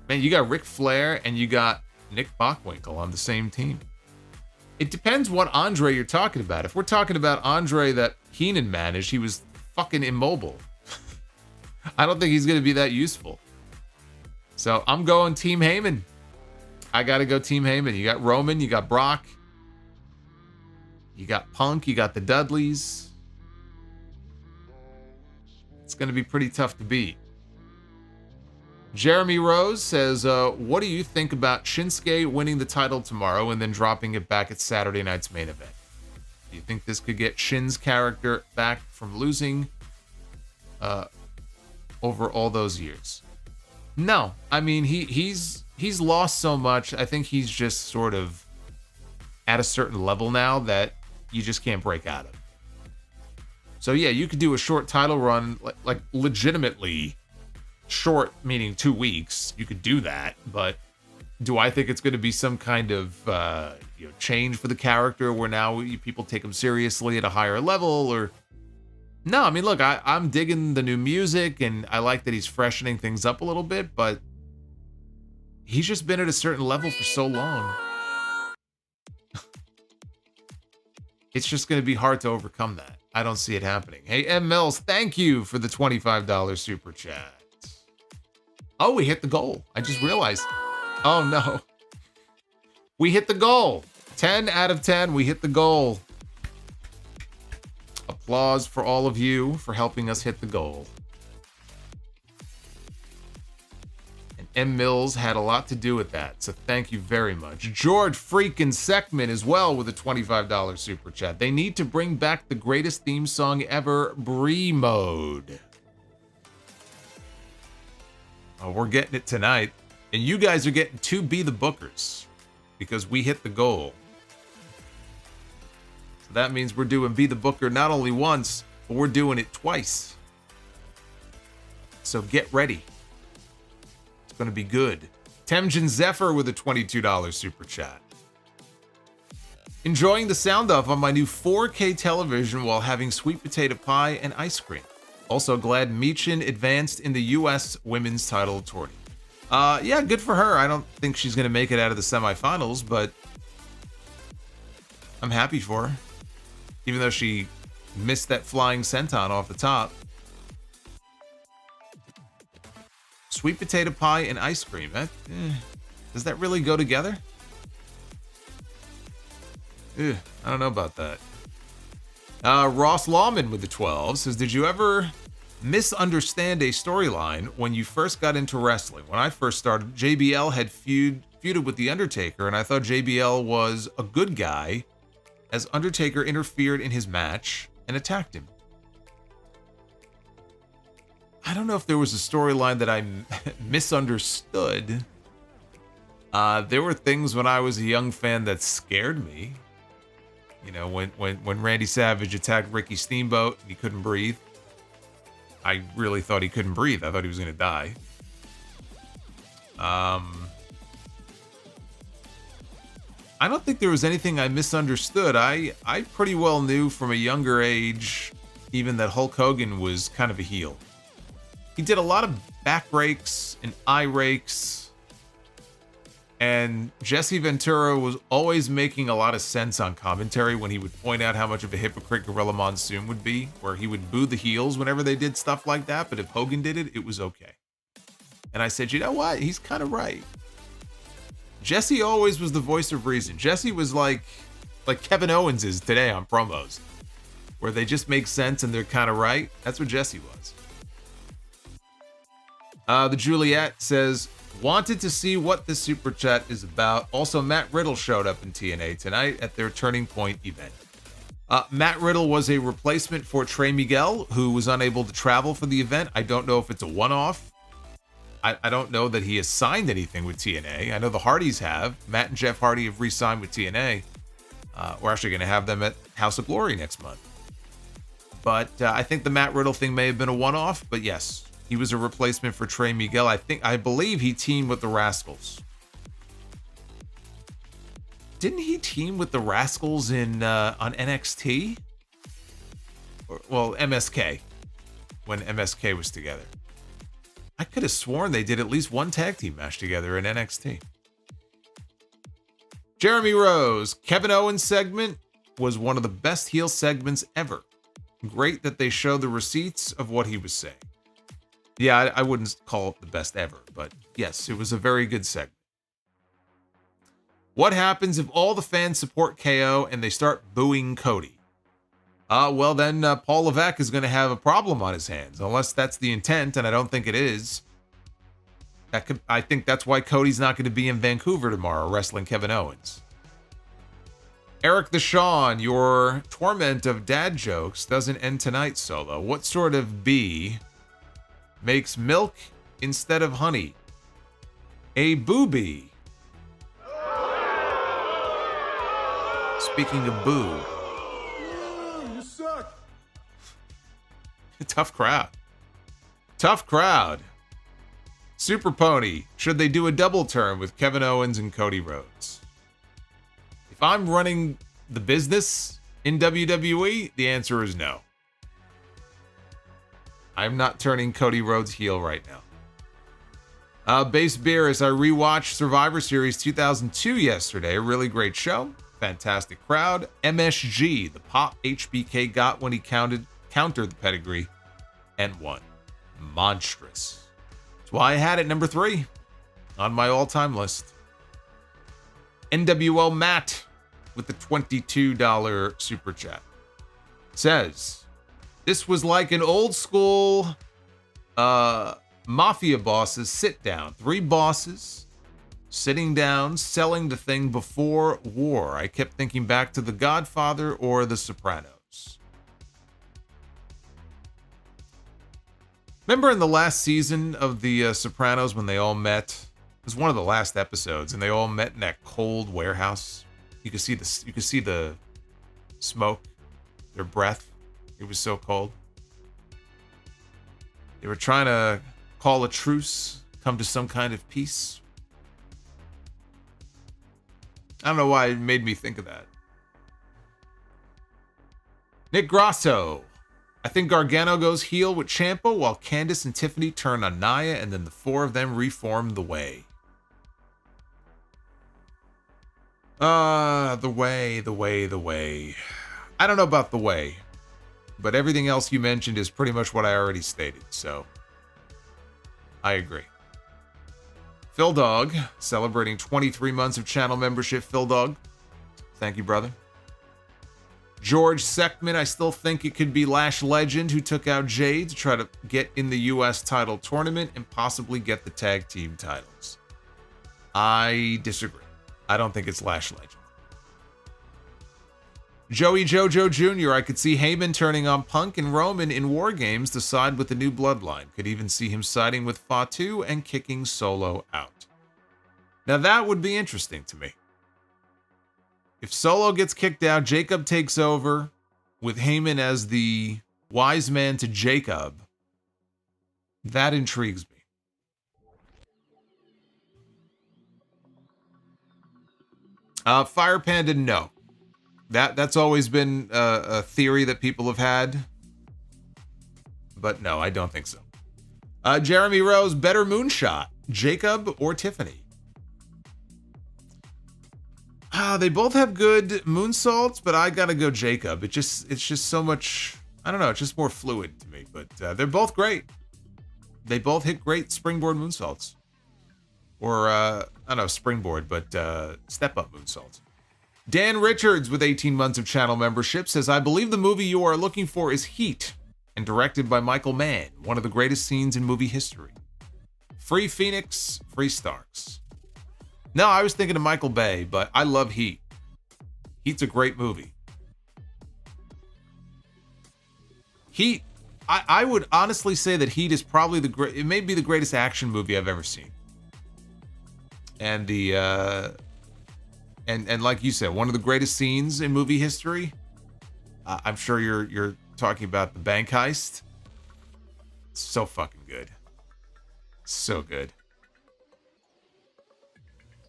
Man, you got Ric Flair and you got Nick Bockwinkel on the same team. It depends what Andre you're talking about. If we're talking about Andre that Heenan managed, he was fucking immobile. I don't think he's going to be that useful. So I'm going Team Heyman. I got to go Team Heyman. You got Roman, you got Brock, you got Punk, you got the Dudleys. It's going to be pretty tough to beat. Jeremy Rose says, what do you think about Shinsuke winning the title tomorrow and then dropping it back at Saturday night's main event? Do you think this could get Shin's character back from losing over all those years? No. I mean, he's lost so much. I think he's just sort of at a certain level now that you just can't break out of. So yeah, you could do a short title run, like legitimately short, meaning 2 weeks. You could do that, but Do I think it's going to be some kind of change for the character where now people take him seriously at a higher level? Or no, I mean, look, I'm digging the new music and I like that he's freshening things up a little bit, but he's just been at a certain level for so long. It's just going to be hard to overcome that. I don't see it happening. Hey, M. Mills, thank you for the $25 super chat. Oh, we hit the goal. I just realized. Oh, no. We hit the goal. 10 out of 10. We hit the goal. Applause for all of you for helping us hit the goal. And M. Mills had a lot to do with that, so thank you very much. George freaking Seckman as well with a $25 super chat. They need to bring back the greatest theme song ever, Bree Mode. Oh, we're getting it tonight. And you guys are getting to be the bookers because we hit the goal. So that means we're doing Be the Booker not only once, but we're doing it twice. So get ready. It's going to be good. Temjin Zephyr with a $22 super chat. Enjoying the sound off on my new 4K television while having sweet potato pie and ice cream. Also glad Michin advanced in the U.S. women's title tourney. Yeah, good for her. I don't think she's going to make it out of the semifinals, but I'm happy for her. Even though she missed that flying senton off the top. Sweet potato pie and ice cream. Does that really go together? I don't know about that. Ross Lawman with the 12 says, did you ever misunderstand a storyline when you first got into wrestling? When I first started, JBL had feuded with The Undertaker, and I thought JBL was a good guy as Undertaker interfered in his match and attacked him. I don't know if there was a storyline that I misunderstood. There were things when I was a young fan that scared me. You know, when Randy Savage attacked Ricky Steamboat and he couldn't breathe. I really thought he couldn't breathe. I thought he was going to die. I don't think there was anything I misunderstood. I pretty well knew from a younger age even that Hulk Hogan was kind of a heel. He did a lot of back rakes and eye rakes. And Jesse Ventura was always making a lot of sense on commentary when he would point out how much of a hypocrite Gorilla Monsoon would be, where he would boo the heels whenever they did stuff like that, but if Hogan did it, it was okay. And I said, you know what? He's kind of right. Jesse always was the voice of reason. Jesse was like Kevin Owens is today on promos, where they just make sense and they're kind of right. That's what Jesse was. The Juliet says, wanted to see what this super chat is about. Also, Matt Riddle showed up in TNA tonight at their Turning Point event. Matt Riddle was a replacement for Trey Miguel, who was unable to travel for the event. I don't know if it's a one-off. I don't know that he has signed anything with TNA. I know the Hardys have. Matt and Jeff Hardy have re-signed with TNA. We're actually going to have them at House of Glory next month. But I think the Matt Riddle thing may have been a one-off, but yes. He was a replacement for Trey Miguel. I believe he teamed with the Rascals. Didn't he team with the Rascals on NXT? Well, MSK. When MSK was together. I could have sworn they did at least one tag team match together in NXT. Jeremy Rose. Kevin Owens segment was one of the best heel segments ever. Great that they show the receipts of what he was saying. Yeah, I wouldn't call it the best ever, but yes, it was a very good segment. What happens if all the fans support KO and they start booing Cody? Well, then Paul Levesque is going to have a problem on his hands, unless that's the intent, and I don't think it is. I think that's why Cody's not going to be in Vancouver tomorrow wrestling Kevin Owens. Eric the Shawn, your torment of dad jokes doesn't end tonight, Solo. What sort of bee makes milk instead of honey? A booby. Speaking of boo. You suck. Tough crowd. Tough crowd. Super Pony, should they do a double turn with Kevin Owens and Cody Rhodes? If I'm running the business in WWE, the answer is no. I'm not turning Cody Rhodes heel right now. Base Beer, as I rewatched Survivor Series 2002 yesterday, a really great show, fantastic crowd. MSG, the pop HBK got when he countered the pedigree and won. Monstrous. That's why I had it number 3 on my all-time list. NWO Matt with the $22 super chat says, this was like an old school mafia bosses sit down. 3 bosses sitting down, selling the thing before war. I kept thinking back to The Godfather or The Sopranos. Remember in the last season of The Sopranos when they all met? It was one of the last episodes, and they all met in that cold warehouse. You could see the smoke, their breath. It was so cold. They were trying to call a truce, come to some kind of peace. I don't know why it made me think of that. Nick Grosso. I think Gargano goes heel with Ciampa while Candice and Tiffany turn on Nia, and then the 4 of them reform The Way. The Way. I don't know about The Way, but everything else you mentioned is pretty much what I already stated, so I agree. Phil Dog, celebrating 23 months of channel membership. Phil Dog, thank you, brother. George Seckman, I still think it could be Lash Legend who took out Jade to try to get in the U.S. title tournament and possibly get the tag team titles. I disagree. I don't think it's Lash Legend. Joey Jojo Jr., I could see Heyman turning on Punk and Roman in War Games to side with the new bloodline. Could even see him siding with Fatu and kicking Solo out. Now that would be interesting to me. If Solo gets kicked out, Jacob takes over with Heyman as the wise man to Jacob. That intrigues me. Fire Panda, no. That's always been a theory that people have had. But no, I don't think so. Jeremy Rose, better moonshot, Jacob or Tiffany? They both have good moonsaults, but I gotta go Jacob. It's just so much, I don't know, it's just more fluid to me. But they're both great. They both hit great springboard moonsaults. Or, I don't know, springboard, but step-up moonsaults. Dan Richards, with 18 months of channel membership, says, I believe the movie you are looking for is Heat, and directed by Michael Mann, one of the greatest scenes in movie history. Free Phoenix, free Starks. No, I was thinking of Michael Bay, but I love Heat. Heat's a great movie. Heat, I would honestly say that Heat is probably it may be the greatest action movie I've ever seen. And and like you said, one of the greatest scenes in movie history. I'm sure you're talking about the bank heist. So fucking good. So good.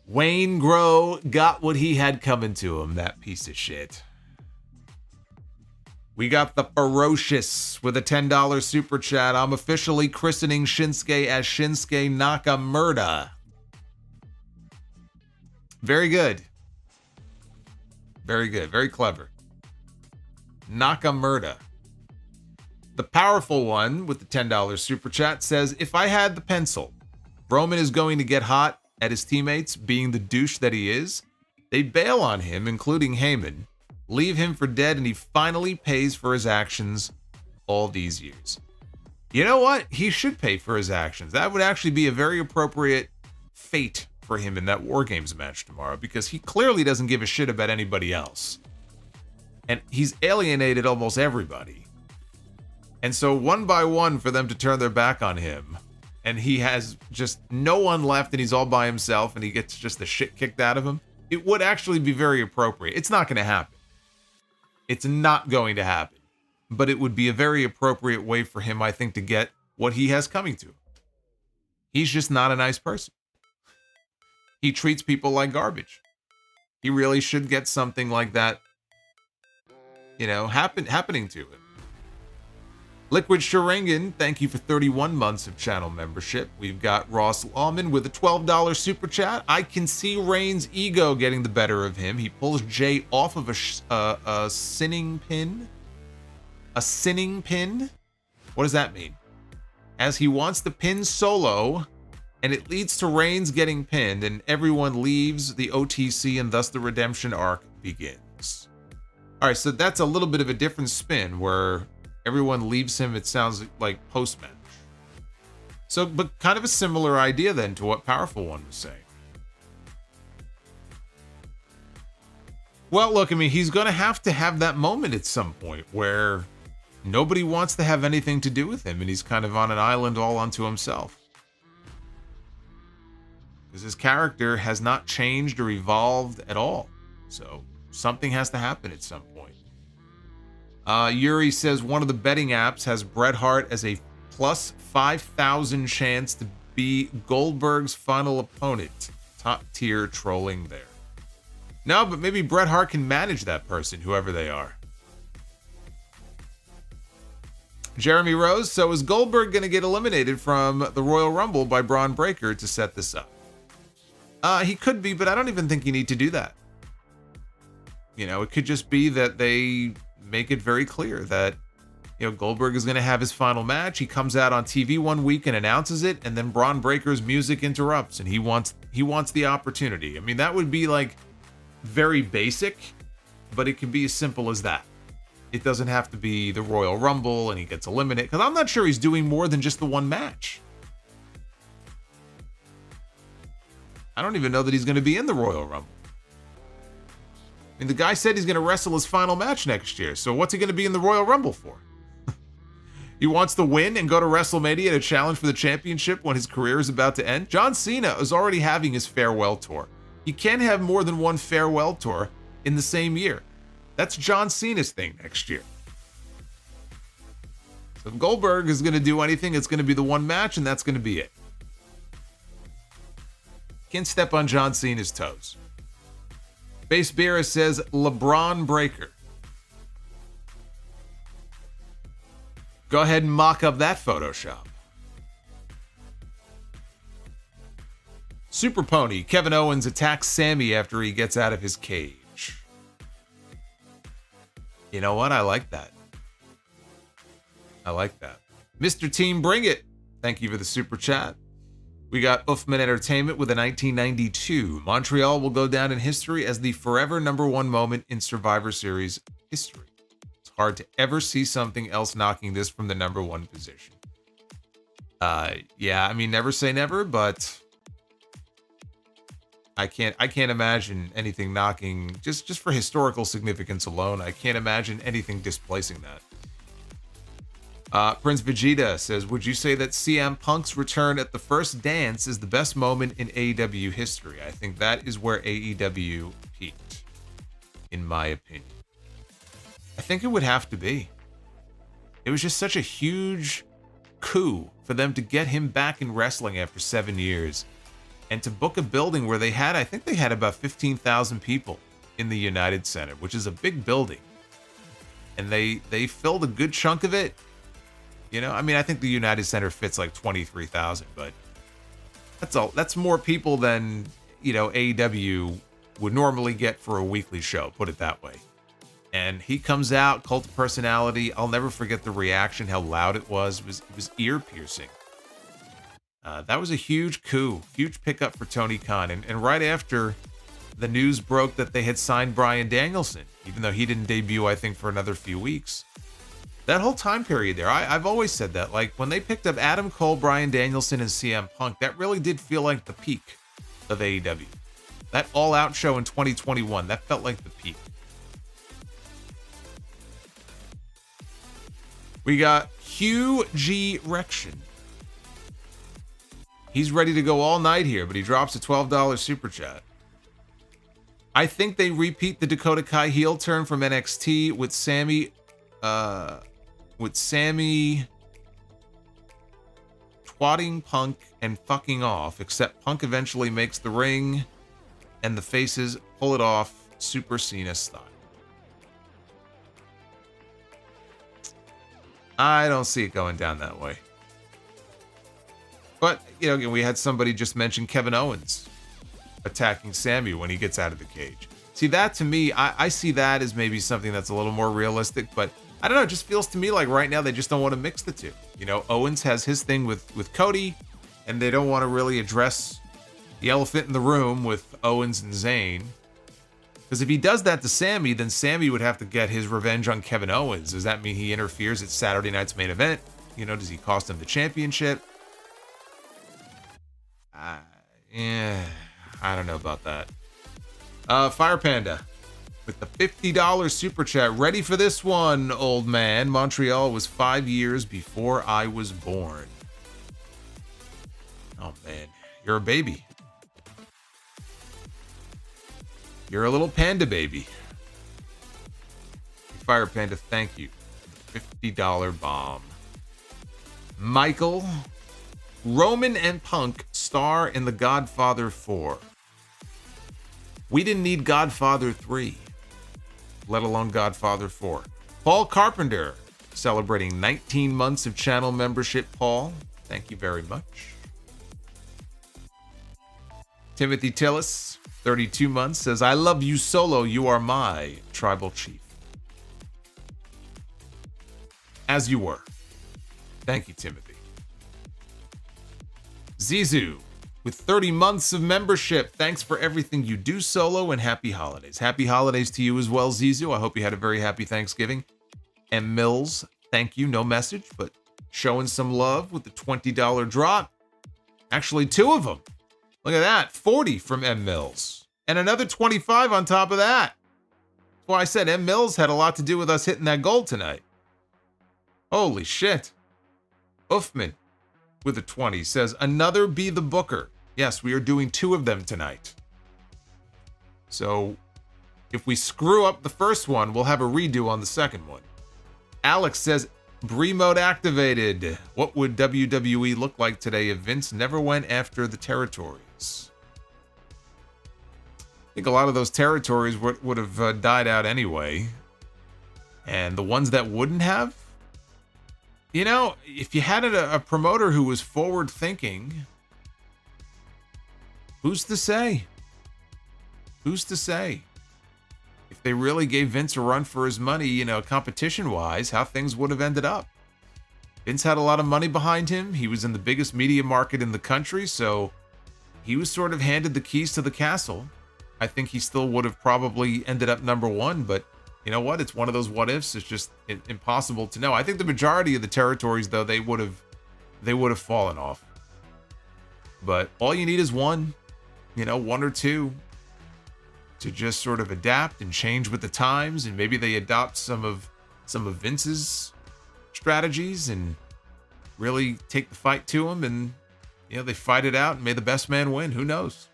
Wayne Grow got what he had coming to him, that piece of shit. We got the Ferocious with a $10 super chat. I'm officially christening Shinsuke as Shinsuke Nakamura. Very good. Very good. Very clever. Nakamura. The Powerful One with the $10 super chat says, if I had the pencil, Roman is going to get hot at his teammates being the douche that he is. They bail on him, including Heyman, leave him for dead, and he finally pays for his actions all these years. You know what? He should pay for his actions. That would actually be a very appropriate fate for him in that War Games match tomorrow, because he clearly doesn't give a shit about anybody else. And he's alienated almost everybody. And so one by one for them to turn their back on him, and he has just no one left and he's all by himself and he gets just the shit kicked out of him, it would actually be very appropriate. It's not going to happen. It's not going to happen. But it would be a very appropriate way for him, I think, to get what he has coming to him. He's just not a nice person. He treats people like garbage. He really should get something like that, happening to him. Liquid Sharingan, thank you for 31 months of channel membership. We've got Ross Lawman with a $12 super chat. I can see Reigns' ego getting the better of him. He pulls Jey off of a sinning pin. A sinning pin? What does that mean? As he wants the pin solo, and it leads to Reigns getting pinned, and everyone leaves the OTC, and thus the redemption arc begins. All right, so that's a little bit of a different spin where everyone leaves him, it sounds like post-match. So, but kind of a similar idea then to what Powerful One was saying. Well, look, I mean, he's going to have that moment at some point where nobody wants to have anything to do with him, and he's kind of on an island all unto himself. Because his character has not changed or evolved at all. So something has to happen at some point. Yuri says one of the betting apps has Bret Hart as a plus 5,000 chance to be Goldberg's final opponent. Top tier trolling there. No, but maybe Bret Hart can manage that person, whoever they are. Jeremy Rose, so is Goldberg going to get eliminated from the Royal Rumble by Braun Breaker to set this up? He could be, but I don't even think you need to do that. It could just be that they make it very clear that, Goldberg is going to have his final match. He comes out on TV one week and announces it, and then Braun Breaker's music interrupts, and he wants the opportunity. I mean, that would be like very basic, but it can be as simple as that. It doesn't have to be the Royal Rumble and he gets eliminated, because I'm not sure he's doing more than just the one match. I don't even know that he's going to be in the Royal Rumble. I mean, the guy said he's going to wrestle his final match next year, so what's he going to be in the Royal Rumble for? He wants to win and go to WrestleMania to challenge for the championship when his career is about to end? John Cena is already having his farewell tour. You can't have more than one farewell tour in the same year. That's John Cena's thing next year. So if Goldberg is going to do anything, it's going to be the one match, and that's going to be it. Can't step on John Cena's toes. Base Beera says LeBron Breaker. Go ahead and mock up that Photoshop. Super Pony, Kevin Owens attacks Sammy after he gets out of his cage. You know what? I like that. I like that. Mr. Team Bring It, thank you for the super chat. We got Uffman Entertainment with a 1992. Montreal will go down in history as the forever #1 moment in Survivor Series history. It's hard to ever see something else knocking this from the #1 position. Yeah, I mean, never say never, but I can't imagine anything knocking, just for historical significance alone, I can't imagine anything displacing that. Prince Vegeta says, would you say that CM Punk's return at the first dance is the best moment in AEW history? I think that is where AEW peaked, in my opinion. I think it would have to be. It was just such a huge coup for them to get him back in wrestling after 7 years and to book a building where I think they had about 15,000 people in the United Center, which is a big building. And they filled a good chunk of it. I mean, I think the United Center fits like 23,000, but that's more people than, AEW would normally get for a weekly show, put it that way. And he comes out, cult of personality. I'll never forget the reaction, how loud it was. It was ear piercing. That was a huge coup, huge pickup for Tony Khan. And right after the news broke that they had signed Bryan Danielson, even though he didn't debut, I think, for another few weeks. That whole time period there, I've always said that. Like, when they picked up Adam Cole, Bryan Danielson, and CM Punk, that really did feel like the peak of AEW. That all-out show in 2021, that felt like the peak. We got Hugh G. Rection. He's ready to go all night here, but he drops a $12 super chat. I think they repeat the Dakota Kai heel turn from NXT with Sammy twatting Punk and fucking off, except Punk eventually makes the ring, and the faces pull it off Super Cena style. I don't see it going down that way. But, you know, again, we had somebody just mention Kevin Owens attacking Sammy when he gets out of the cage. See, that to me, I see that as maybe something that's a little more realistic, but I don't know, it just feels to me like right now they just don't want to mix the two. You know, Owens has his thing with Cody, and they don't want to really address the elephant in the room with Owens and Zayn. Because if he does that to Sammy, then Sammy would have to get his revenge on Kevin Owens. Does that mean he interferes at Saturday night's main event? You know, does he cost him the championship? Yeah, I don't know about that. Fire Panda with the $50 super chat. Ready for this one, old man. Montreal was 5 years before I was born. Oh, man. You're a baby. You're a little panda baby. Fire Panda, thank you. $50 bomb. Michael. Roman and Punk star in The Godfather 4. We didn't need Godfather 3, let alone Godfather 4. Paul Carpenter, celebrating 19 months of channel membership. Paul, thank you very much. Timothy Tillis, 32 months, says, I love you, Solo. You are my tribal chief. As you were. Thank you, Timothy. Zizu, with 30 months of membership. Thanks for everything you do, Solo, and happy holidays. Happy holidays to you as well, Zizu. I hope you had a very happy Thanksgiving. And Mills, thank you. No message, but showing some love with the $20 drop. Actually, two of them. Look at that. 40 from M. Mills. And another 25 on top of that. That's why I said M. Mills had a lot to do with us hitting that goal tonight. Holy shit. Uffman with a 20 says, another Be the Booker. Yes, we are doing two of them tonight. So if we screw up the first one, we'll have a redo on the second one. Alex says, Brie mode activated. What would WWE look like today if Vince never went after the territories? I think a lot of those territories would have died out anyway. And the ones that wouldn't have, you know, if you had a promoter who was forward thinking, who's to say? Who's to say? If they really gave Vince a run for his money, you know, competition-wise, how things would have ended up. Vince had a lot of money behind him. He was in the biggest media market in the country, so he was sort of handed the keys to the castle. I think he still would have probably ended up number one, but you know what? It's one of those what ifs. It's just impossible to know. I think the majority of the territories, though, they would have fallen off. But all you need is one, you know, one or two to just sort of adapt and change with the times, and maybe they adopt some of Vince's strategies and really take the fight to him, and you know, they fight it out and may the best man win. Who knows?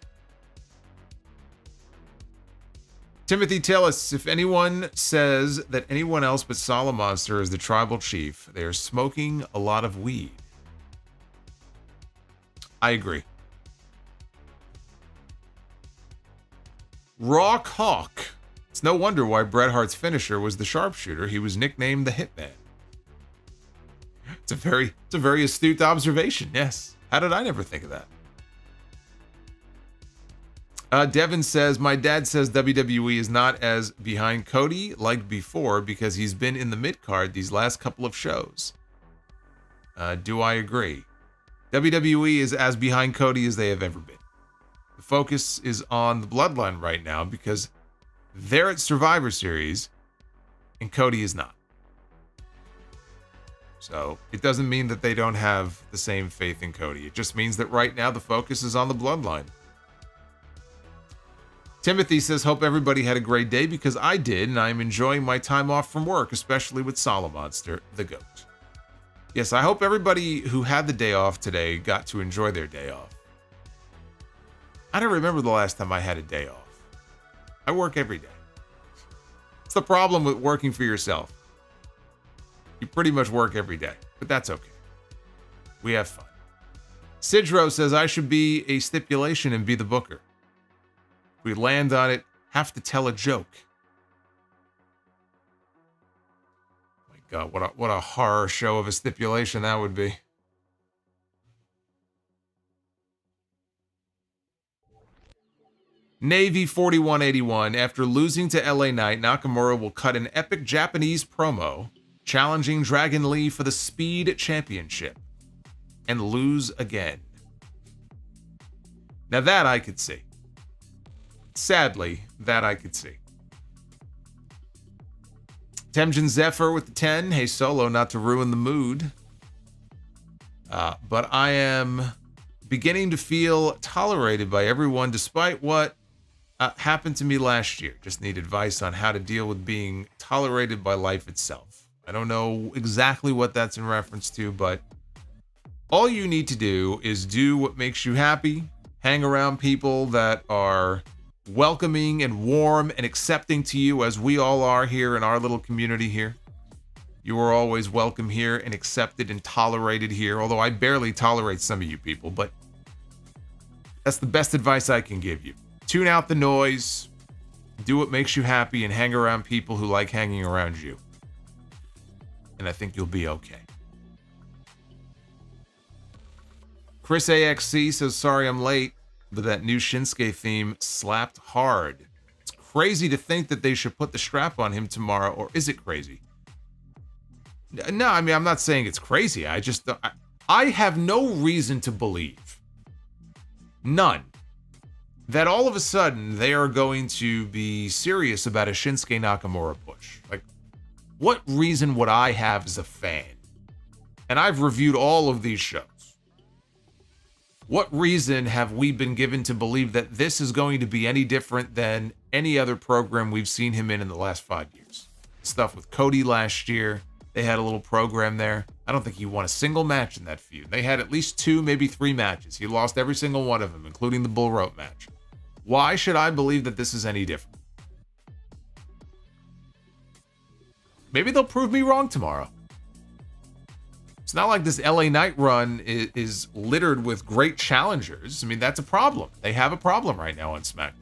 Timothy Tillis, if anyone says that anyone else but Solomonster is the tribal chief, they are smoking a lot of weed. I agree. Rock Hawk. It's no wonder why Bret Hart's finisher was the sharpshooter. He was nicknamed the Hitman. It's a very astute observation. Yes. How did I never think of that? Devin says, my dad says WWE is not as behind Cody like before because he's been in the mid-card these last couple of shows. Do I agree? WWE is as behind Cody as they have ever been. The focus is on the Bloodline right now because they're at Survivor Series and Cody is not. So it doesn't mean that they don't have the same faith in Cody. It just means that right now the focus is on the Bloodline. Timothy says, hope everybody had a great day because I did, and I'm enjoying my time off from work, especially with Solomonster, the GOAT. Yes, I hope everybody who had the day off today got to enjoy their day off. I don't remember the last time I had a day off. I work every day. It's the problem with working for yourself. You pretty much work every day, but that's okay. We have fun. Sidro says I should be a stipulation and be the booker. If we land on it, have to tell a joke. My God, what a horror show of a stipulation that would be. Navy 4181, after losing to LA Knight, Nakamura will cut an epic Japanese promo challenging Dragon Lee for the Speed Championship and lose again. Now that I could see. Sadly, that I could see. Temjin Zephyr with the 10. Hey, Solo, not to ruin the mood. But I am beginning to feel tolerated by everyone despite what happened to me last year. Just need advice on how to deal with being tolerated by life itself. I don't know exactly what that's in reference to, but all you need to do is do what makes you happy, hang around people that are welcoming and warm and accepting to you as we all are here in our little community here. You are always welcome here and accepted and tolerated here, although I barely tolerate some of you people, but that's the best advice I can give you. Tune out the noise, do what makes you happy, and hang around people who like hanging around you. And I think you'll be okay. Chris AXC says, sorry I'm late, but that new Shinsuke theme slapped hard. It's crazy to think that they should put the strap on him tomorrow, or is it crazy? No, I mean, I'm not saying it's crazy. I have no reason to believe, none, that all of a sudden they are going to be serious about a Shinsuke Nakamura push. Like, what reason would I have as a fan? And I've reviewed all of these shows. What reason have we been given to believe that this is going to be any different than any other program we've seen him in the last 5 years? Stuff with Cody last year. They had a little program there. I don't think he won a single match in that feud. They had at least 2, maybe 3 matches. He lost every single one of them, including the bull rope match. Why should I believe that this is any different? Maybe they'll prove me wrong tomorrow. It's not like this LA Knight run is littered with great challengers. I mean, that's a problem. They have a problem right now on SmackDown.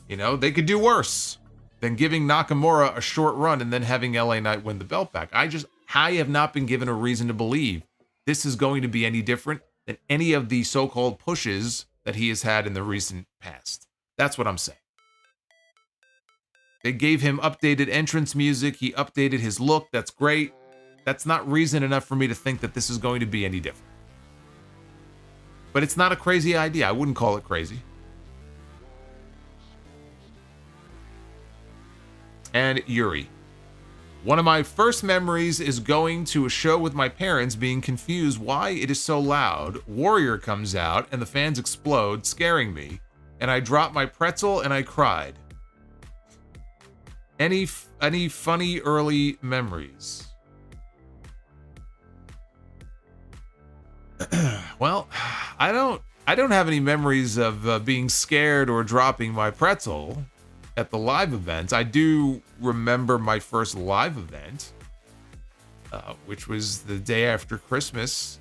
You know, they could do worse than giving Nakamura a short run and then having LA Knight win the belt back. I have not been given a reason to believe this is going to be any different than any of the so-called pushes that he has had in the recent past. That's what I'm saying. They gave him updated entrance music. He updated his look. That's great. That's not reason enough for me to think that this is going to be any different. But it's not a crazy idea. I wouldn't call it crazy. And Yuri. One of my first memories is going to a show with my parents being confused why it is so loud. Warrior comes out and the fans explode, scaring me. And I dropped my pretzel and I cried. Any funny early memories? Well, I don't have any memories of being scared or dropping my pretzel at the live events. I do remember my first live event, which was the day after Christmas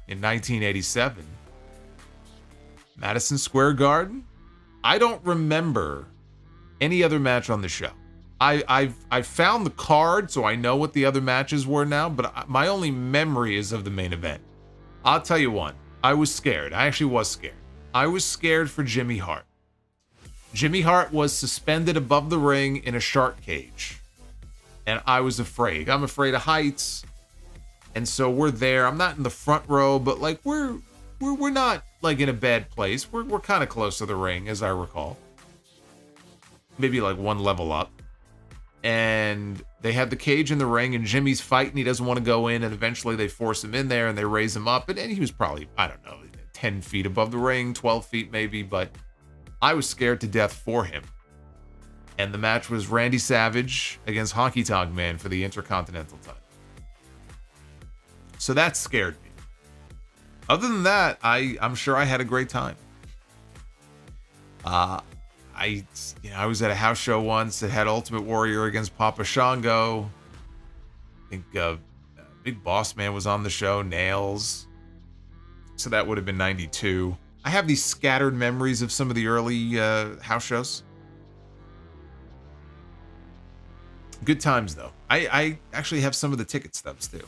in 1987. Madison Square Garden. I don't remember any other match on the show. I found the card, so I know what the other matches were now, but my only memory is of the main event. I'll tell you one. I was scared. I actually was scared. I was scared for Jimmy Hart. Jimmy Hart was suspended above the ring in a shark cage. And I was afraid. I'm afraid of heights. And so we're there. I'm not in the front row, but like we're not like in a bad place. We're kind of close to the ring, as I recall. Maybe like one level up. And they had the cage in the ring, and Jimmy's fighting. He doesn't want to go in, and eventually they force him in there, and they raise him up. And he was probably, I don't know, 10 feet above the ring, 12 feet maybe, but I was scared to death for him. And the match was Randy Savage against Honky Tonk Man for the Intercontinental title. So that scared me. Other than that, I'm sure I had a great time. I was at a house show once that had Ultimate Warrior against Papa Shango. I think Big Boss Man was on the show, Nails. So that would have been 92. I have these scattered memories of some of the early house shows. Good times, though. I actually have some of the ticket stubs, too.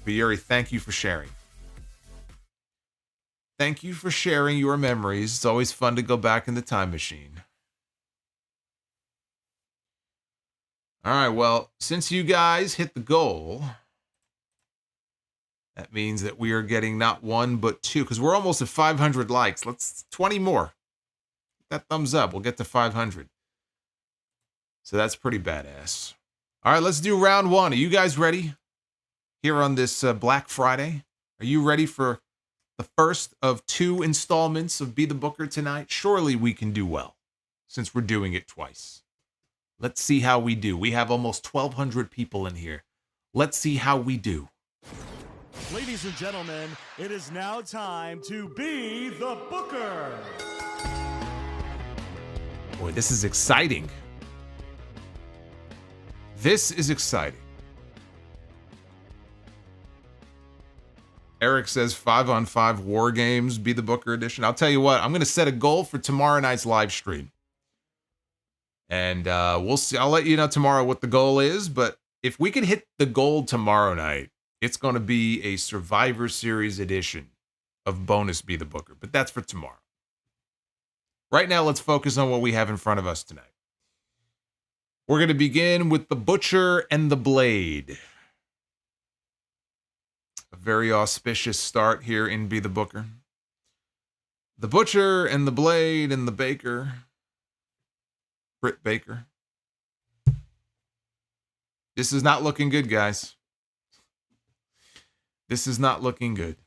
But Yuri, thank you for sharing. Thank you for sharing your memories. It's always fun to go back in the time machine. All right, well, since you guys hit the goal, that means that we are getting not one, but two, because we're almost at 500 likes. Let's 20 more. That thumbs up. We'll get to 500. So that's pretty badass. All right, let's do round one. Are you guys ready here on this Black Friday? Are you ready for the first of two installments of Be the Booker tonight? Surely we can do well, since we're doing it twice. Let's see how we do. We have almost 1,200 people in here. Let's see how we do. Ladies and gentlemen, it is now time to Be the Booker. Boy, this is exciting. This is exciting. Eric says 5-on-5 War Games, Be the Booker edition. I'll tell you what, I'm going to set a goal for tomorrow night's live stream. And we'll see. I'll let you know tomorrow what the goal is. But if we can hit the goal tomorrow night, it's going to be a Survivor Series edition of bonus Be the Booker. But that's for tomorrow. Right now, let's focus on what we have in front of us tonight. We're going to begin with the Butcher and the Blade. A very auspicious start here in Be the Booker. The Butcher and the Blade and the Baker. Britt Baker. This is not looking good, guys. This is not looking good.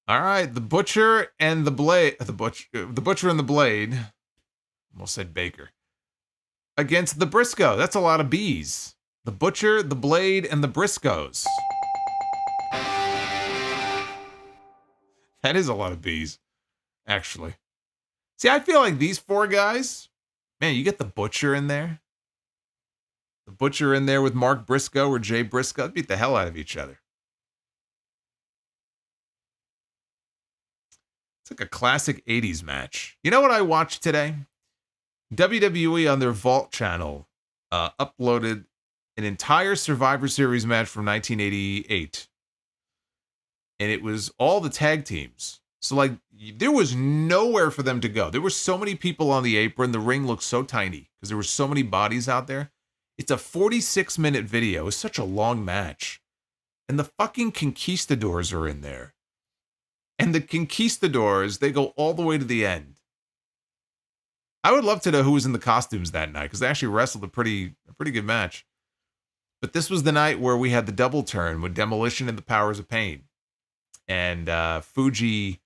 All right, the Butcher and the Blade. The Butcher and the Blade. Almost said Baker. Against the Briscoe. That's a lot of B's. The Butcher, the Blade, and the Briscoes. That is a lot of B's, actually. See, I feel like these four guys, man, you get the Butcher in there. The Butcher in there with Mark Briscoe or Jay Briscoe. Beat the hell out of each other. It's like a classic 80s match. You know what I watched today? WWE on their Vault channel uploaded an entire Survivor Series match from 1988. And it was all the tag teams. So, like, there was nowhere for them to go. There were so many people on the apron. The ring looked so tiny because there were so many bodies out there. It's a 46-minute video. It's such a long match. And the fucking Conquistadors are in there. And the Conquistadors, they go all the way to the end. I would love to know who was in the costumes that night because they actually wrestled a pretty good match. But this was the night where we had the double turn with Demolition and the Powers of Pain. And Fuji,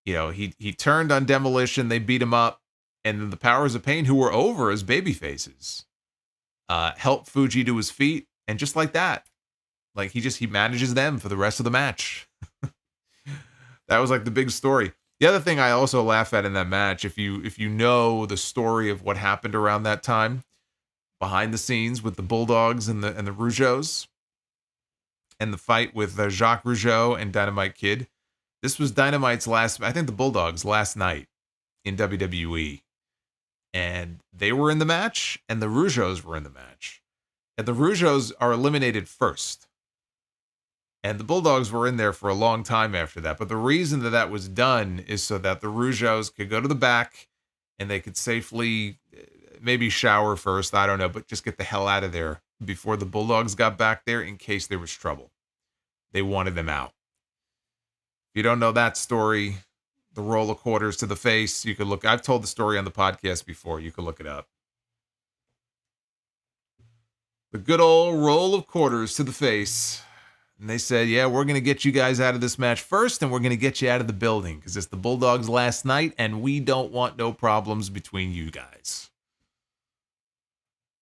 you know, he turned on Demolition. They beat him up. And then the Powers of Pain, who were over as babyfaces, helped Fuji to his feet. And just like that, like he manages them for the rest of the match. That was like the big story. The other thing I also laugh at in that match, if you know the story of what happened around that time, behind the scenes with the Bulldogs and the Rougeaus, and the fight with Jacques Rougeau and Dynamite Kid. This was Dynamite's I think the Bulldogs' last night in WWE. And they were in the match, and the Rougeaus were in the match. And the Rougeaus are eliminated first. And the Bulldogs were in there for a long time after that. But the reason that was done is so that the Rougeaus could go to the back and they could safely maybe shower first. I don't know, but just get the hell out of there before the Bulldogs got back there in case there was trouble. They wanted them out. If you don't know that story, the roll of quarters to the face, you could look. I've told the story on the podcast before. You could look it up. The good old roll of quarters to the face. And they said, yeah, we're going to get you guys out of this match first, and we're going to get you out of the building because it's the Bulldogs' last night, and we don't want no problems between you guys.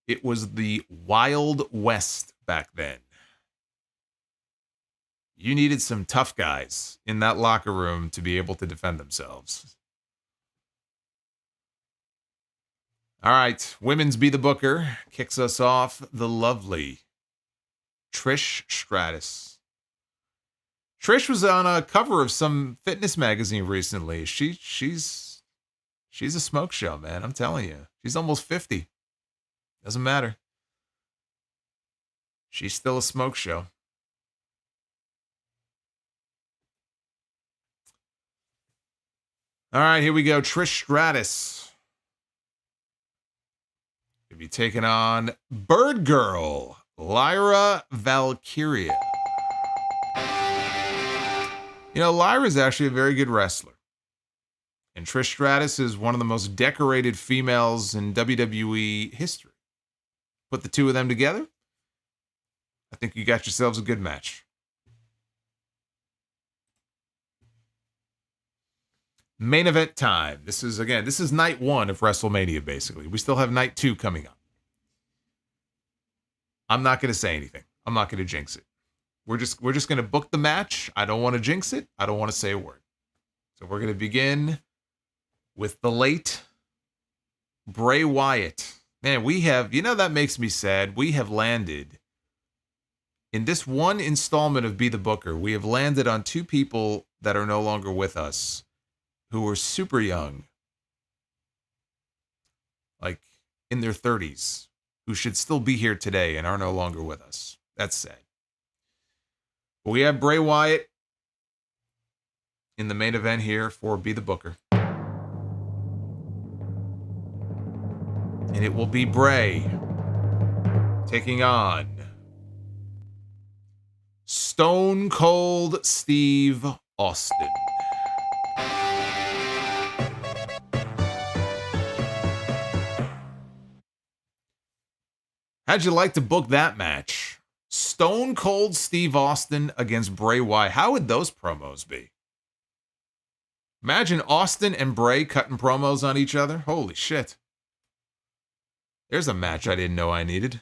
It was the Wild West back then. You needed some tough guys in that locker room to be able to defend themselves. All right, women's Be the Booker kicks us off. The lovely Trish Stratus. Trish was on a cover of some fitness magazine recently. She's a smoke show, man. I'm telling you. She's almost 50. Doesn't matter. She's still a smoke show. All right, here we go. Trish Stratus. Gonna be taking on Bird Girl, Lyra Valkyria. You know, Lyra's actually a very good wrestler. And Trish Stratus is one of the most decorated females in WWE history. Put the two of them together, I think you got yourselves a good match. Main event time. This is night 1 of WrestleMania, basically. We still have night 2 coming up. I'm not going to say anything. I'm not going to jinx it. We're just going to book the match. I don't want to jinx it. I don't want to say a word. So we're going to begin with the late Bray Wyatt. Man, we have, that makes me sad. We have landed in this one installment of Be the Booker. We have landed on 2 people that are no longer with us who were super young, like in their 30s, who should still be here today and are no longer with us. That's sad. We have Bray Wyatt in the main event here for Be the Booker. And it will be Bray taking on Stone Cold Steve Austin. How'd you like to book that match? Stone Cold Steve Austin against Bray Wyatt. How would those promos be? Imagine Austin and Bray cutting promos on each other. Holy shit. There's a match I didn't know I needed.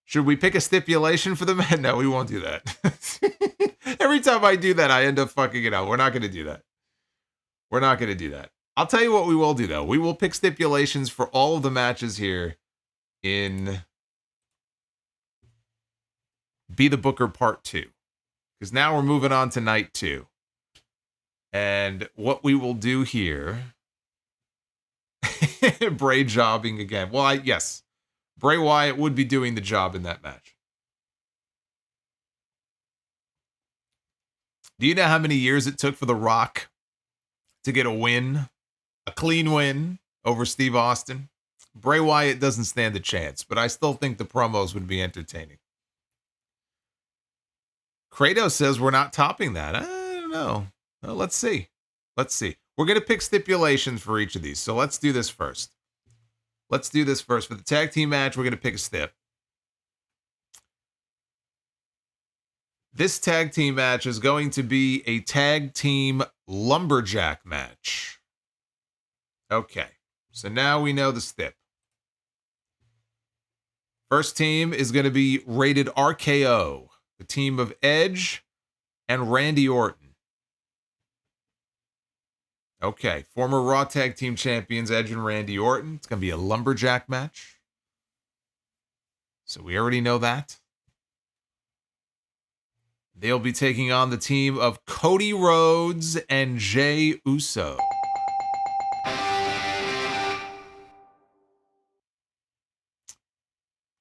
Should we pick a stipulation for the match? No, we won't do that. Every time I do that, I end up fucking it up. We're not going to do that. We're not going to do that. I'll tell you what we will do, though. We will pick stipulations for all of the matches here in Be the Booker Part 2. Because now we're moving on to Night 2. And what we will do here... Bray jobbing again. Well, yes. Bray Wyatt would be doing the job in that match. Do you know how many years it took for The Rock to get a win? A clean win over Steve Austin? Bray Wyatt doesn't stand a chance, but I still think the promos would be entertaining. Kratos says we're not topping that. I don't know. Well, let's see. Let's see. We're going to pick stipulations for each of these, so let's do this first. Let's do this first. For the tag team match, we're going to pick a stip. This tag team match is going to be a tag team lumberjack match. Okay, so now we know the stip. First team is going to be rated RKO, the team of Edge and Randy Orton. Okay, former Raw Tag Team Champions Edge and Randy Orton. It's going to be a lumberjack match. So we already know that. They'll be taking on the team of Cody Rhodes and Jey Uso.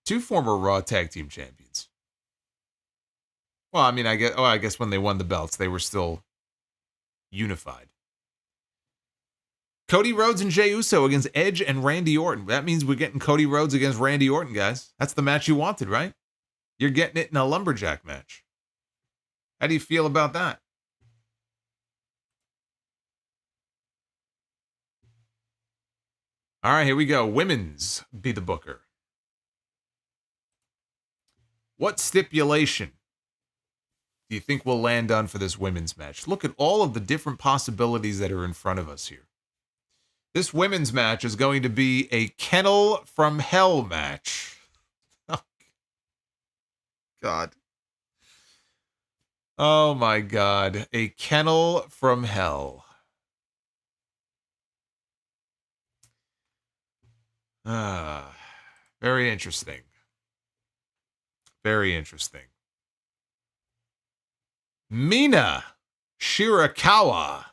Two former Raw Tag Team Champions. Well, I mean, I guess when they won the belts, they were still unified. Cody Rhodes and Jey Uso against Edge and Randy Orton. That means we're getting Cody Rhodes against Randy Orton, guys. That's the match you wanted, right? You're getting it in a lumberjack match. How do you feel about that? All right, here we go. Women's Be the Booker. What stipulation do you think we'll land on for this women's match? Look at all of the different possibilities that are in front of us here. This women's match is going to be a Kennel from Hell match. Oh, God. Oh, my God. A Kennel from Hell. Very interesting. Very interesting. Mina Shirakawa,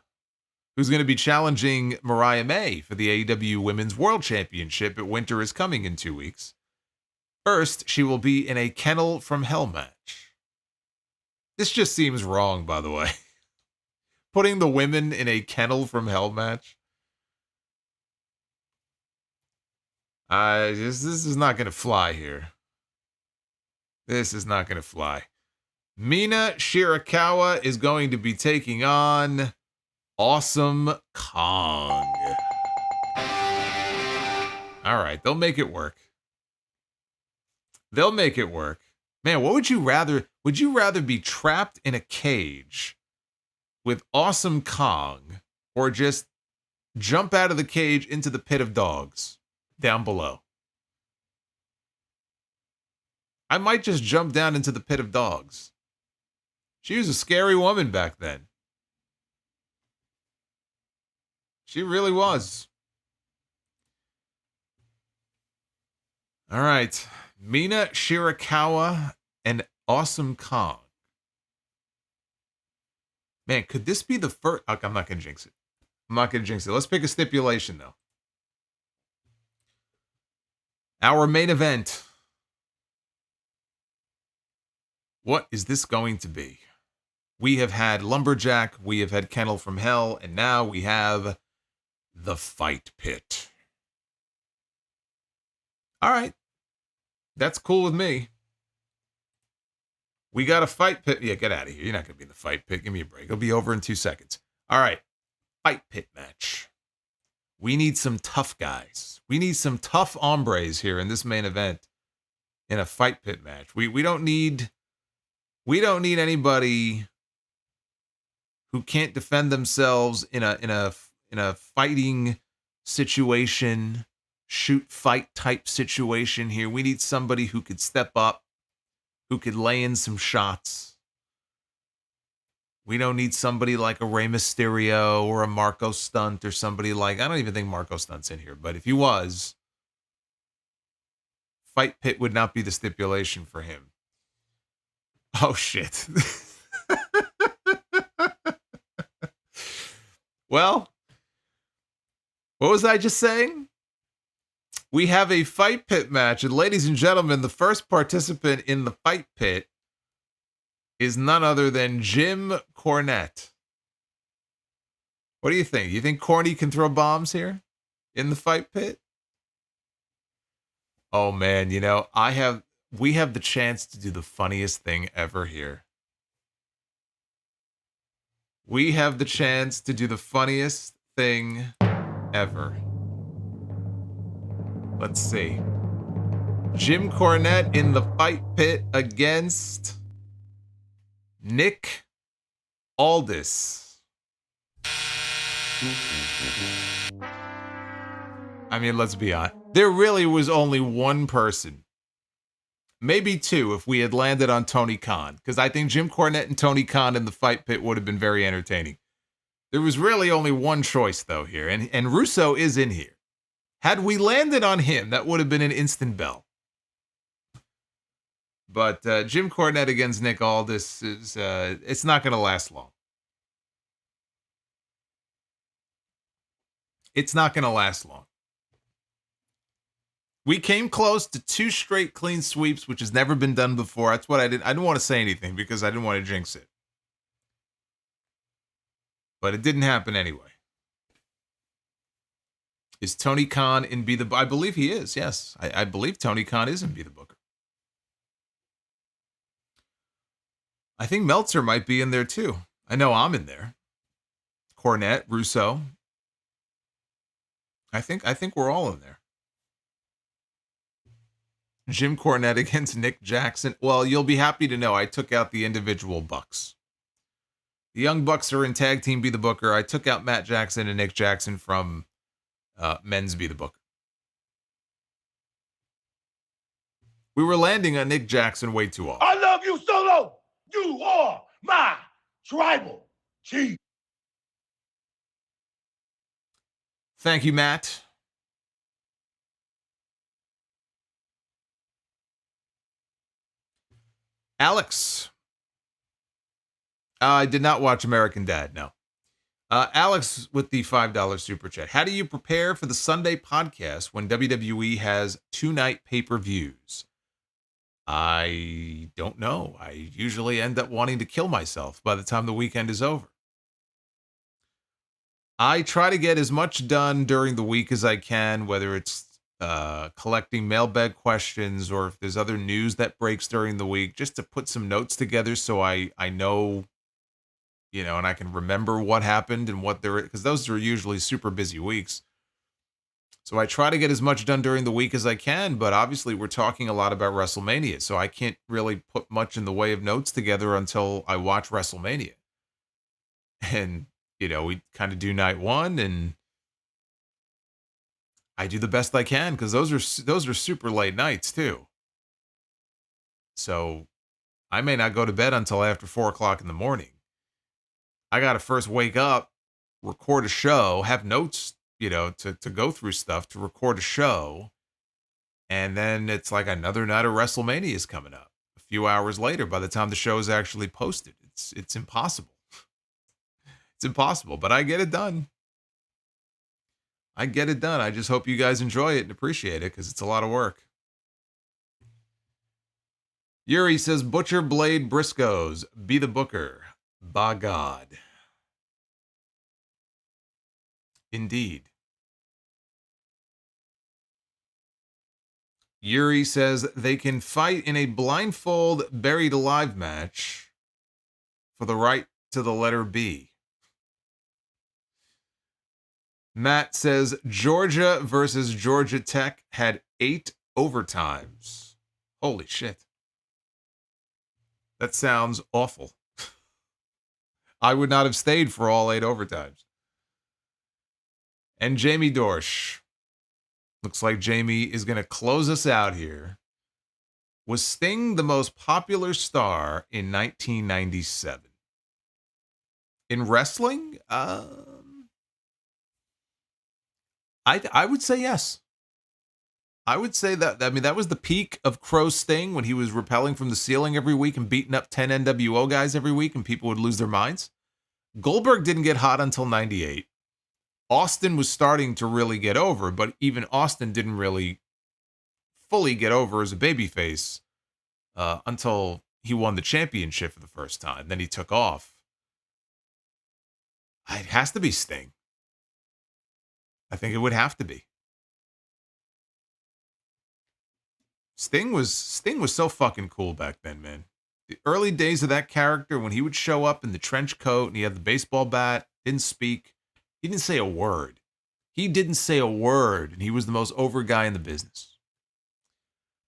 who's going to be challenging Mariah May for the AEW Women's World Championship at Winter is Coming in 2 weeks. First, she will be in a Kennel from Hell match. This just seems wrong, by the way. Putting the women in a Kennel from Hell match. This is not going to fly here. This is not going to fly. Mina Shirakawa is going to be taking on Awesome Kong. All right, they'll make it work. They'll make it work. Man, what would you rather? Would you rather be trapped in a cage with Awesome Kong or just jump out of the cage into the pit of dogs down below? I might just jump down into the pit of dogs. She was a scary woman back then. She really was. All right. Mina Shirakawa and Awesome Kong. Man, could this be the first? Okay, I'm not going to jinx it. Let's pick a stipulation, though. Our main event. What is this going to be? We have had Lumberjack, we have had Kennel from Hell, and now we have the Fight Pit. All right. That's cool with me. We got a Fight Pit. Yeah, get out of here. You're not going to be in the Fight Pit. Give me a break. It'll be over in 2 seconds. All right. Fight Pit match. We need some tough guys. We need some tough hombres here in this main event in a Fight Pit match. We don't need anybody who can't defend themselves in a fighting situation, shoot fight type situation here. We need somebody who could step up, who could lay in some shots. We don't need somebody like a Rey Mysterio or a Marco Stunt or somebody like, I don't even think Marco Stunt's in here, but if he was, Fight Pit would not be the stipulation for him. Oh, shit. Well, what was I just saying? We have a Fight Pit match, and ladies and gentlemen, the first participant in the Fight Pit is none other than Jim Cornette. What do you think? You think Corny can throw bombs here in the Fight Pit? Oh man, we have the chance to do the funniest thing ever here. We have the chance to do the funniest thing ever. Let's see. Jim Cornette in the Fight Pit against Nick Aldis. I mean, let's be honest. There really was only one person. Maybe two if we had landed on Tony Khan. Because I think Jim Cornette and Tony Khan in the Fight Pit would have been very entertaining. There was really only one choice, though, here. And Russo is in here. Had we landed on him, that would have been an instant bell. But Jim Cornette against Nick Aldis is it's not going to last long. It's not going to last long. We came close to 2 straight clean sweeps, which has never been done before. That's what I didn't want to say anything because I didn't want to jinx it. But it didn't happen anyway. Is Tony Khan in Be the Booker? I believe he is, yes. I believe Tony Khan is in Be the Booker. I think Meltzer might be in there too. I know I'm in there. Cornette, Russo. I think we're all in there. Jim Cornette against Nick Jackson. Well, you'll be happy to know I took out the individual Bucks. The Young Bucks are in Tag Team Be the Booker. I took out Matt Jackson and Nick Jackson from Men's Be the Booker. We were landing on Nick Jackson way too often. I love you, Solo. You are my tribal chief. Thank you, Matt. Alex. I did not watch American Dad, no. Alex with the $5 super chat. How do you prepare for the Sunday podcast when WWE has 2-night pay-per-views? I don't know. I usually end up wanting to kill myself by the time the weekend is over. I try to get as much done during the week as I can, whether it's collecting mailbag questions or if there's other news that breaks during the week, just to put some notes together so I know, you know, and I can remember what happened and what there, because those are usually super busy weeks. So I try to get as much done during the week as I can, but obviously we're talking a lot about WrestleMania, so I can't really put much in the way of notes together until I watch WrestleMania. And, you know, we kind of do night one, and I do the best I can because those are super late nights too. So I may not go to bed until after 4:00 in the morning. I got to first wake up, record a show, have notes, you know, to go through stuff, to record a show. And then it's like another night of WrestleMania is coming up a few hours later by the time the show is actually posted. It's impossible. It's impossible, but I get it done. I get it done. I just hope you guys enjoy it and appreciate it because it's a lot of work. Yuri says, Butcher Blade Briscoes, be the booker. By God. Indeed. Yuri says they can fight in a blindfold buried alive match for the right to the letter B. Matt says Georgia versus Georgia Tech had 8 overtimes. Holy shit. That sounds awful. I would not have stayed for all 8 overtimes. And Jamie Dorsch. Looks like Jamie is going to close us out here. Was Sting the most popular star in 1997? In wrestling? I would say yes. I would say that, I mean, that was the peak of Crow Sting when he was rappelling from the ceiling every week and beating up 10 NWO guys every week and people would lose their minds. Goldberg didn't get hot until 98. Austin was starting to really get over, but even Austin didn't really fully get over as a babyface until he won the championship for the first time. Then he took off. It has to be Sting. I think it would have to be. Sting was so fucking cool back then, man. The early days of that character, when he would show up in the trench coat and he had the baseball bat, didn't speak. He didn't say a word. He didn't say a word, and he was the most over guy in the business.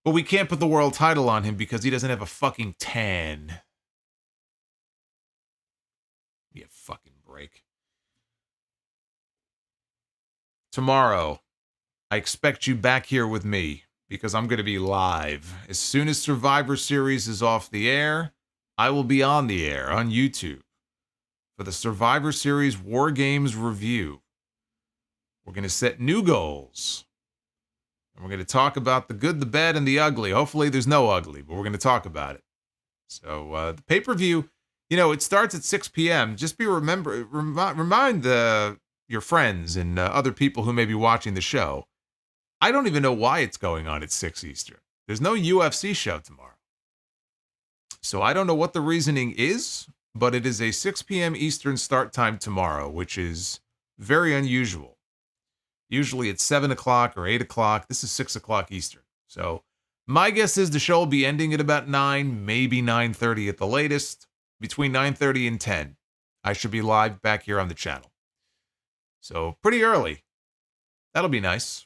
But we can't put the world title on him because he doesn't have a fucking tan. Give me a fucking break. Tomorrow, I expect you back here with me because I'm going to be live. As soon as Survivor Series is off the air, I will be on the air on YouTube for the Survivor Series War Games review. We're going to set new goals. And we're going to talk about the good, the bad, and the ugly. Hopefully there's no ugly, but we're going to talk about it. So the pay-per-view, you know, it starts at 6 p.m. Just remind your friends and other people who may be watching the show. I don't even know why it's going on at 6 Eastern. There's no UFC show tomorrow. So I don't know what the reasoning is, but it is a 6 p.m. Eastern start time tomorrow, which is very unusual. Usually it's 7 o'clock or 8 o'clock. This is 6 o'clock Eastern. So my guess is the show will be ending at about 9, maybe 9:30 at the latest. Between 9:30 and 10, I should be live back here on the channel. So pretty early. That'll be nice.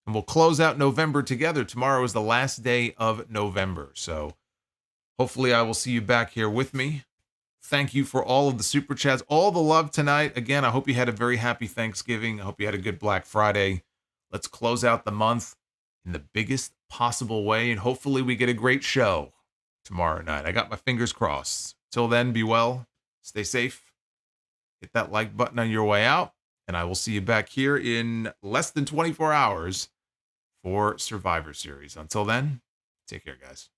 And we'll close out November together. Tomorrow is the last day of November. So hopefully I will see you back here with me. Thank you for all of the super chats, all the love tonight. Again, I hope you had a very happy Thanksgiving. I hope you had a good Black Friday. Let's close out the month in the biggest possible way. And hopefully we get a great show tomorrow night. I got my fingers crossed. Till then, be well. Stay safe. Hit that like button on your way out. And I will see you back here in less than 24 hours for Survivor Series. Until then, take care, guys.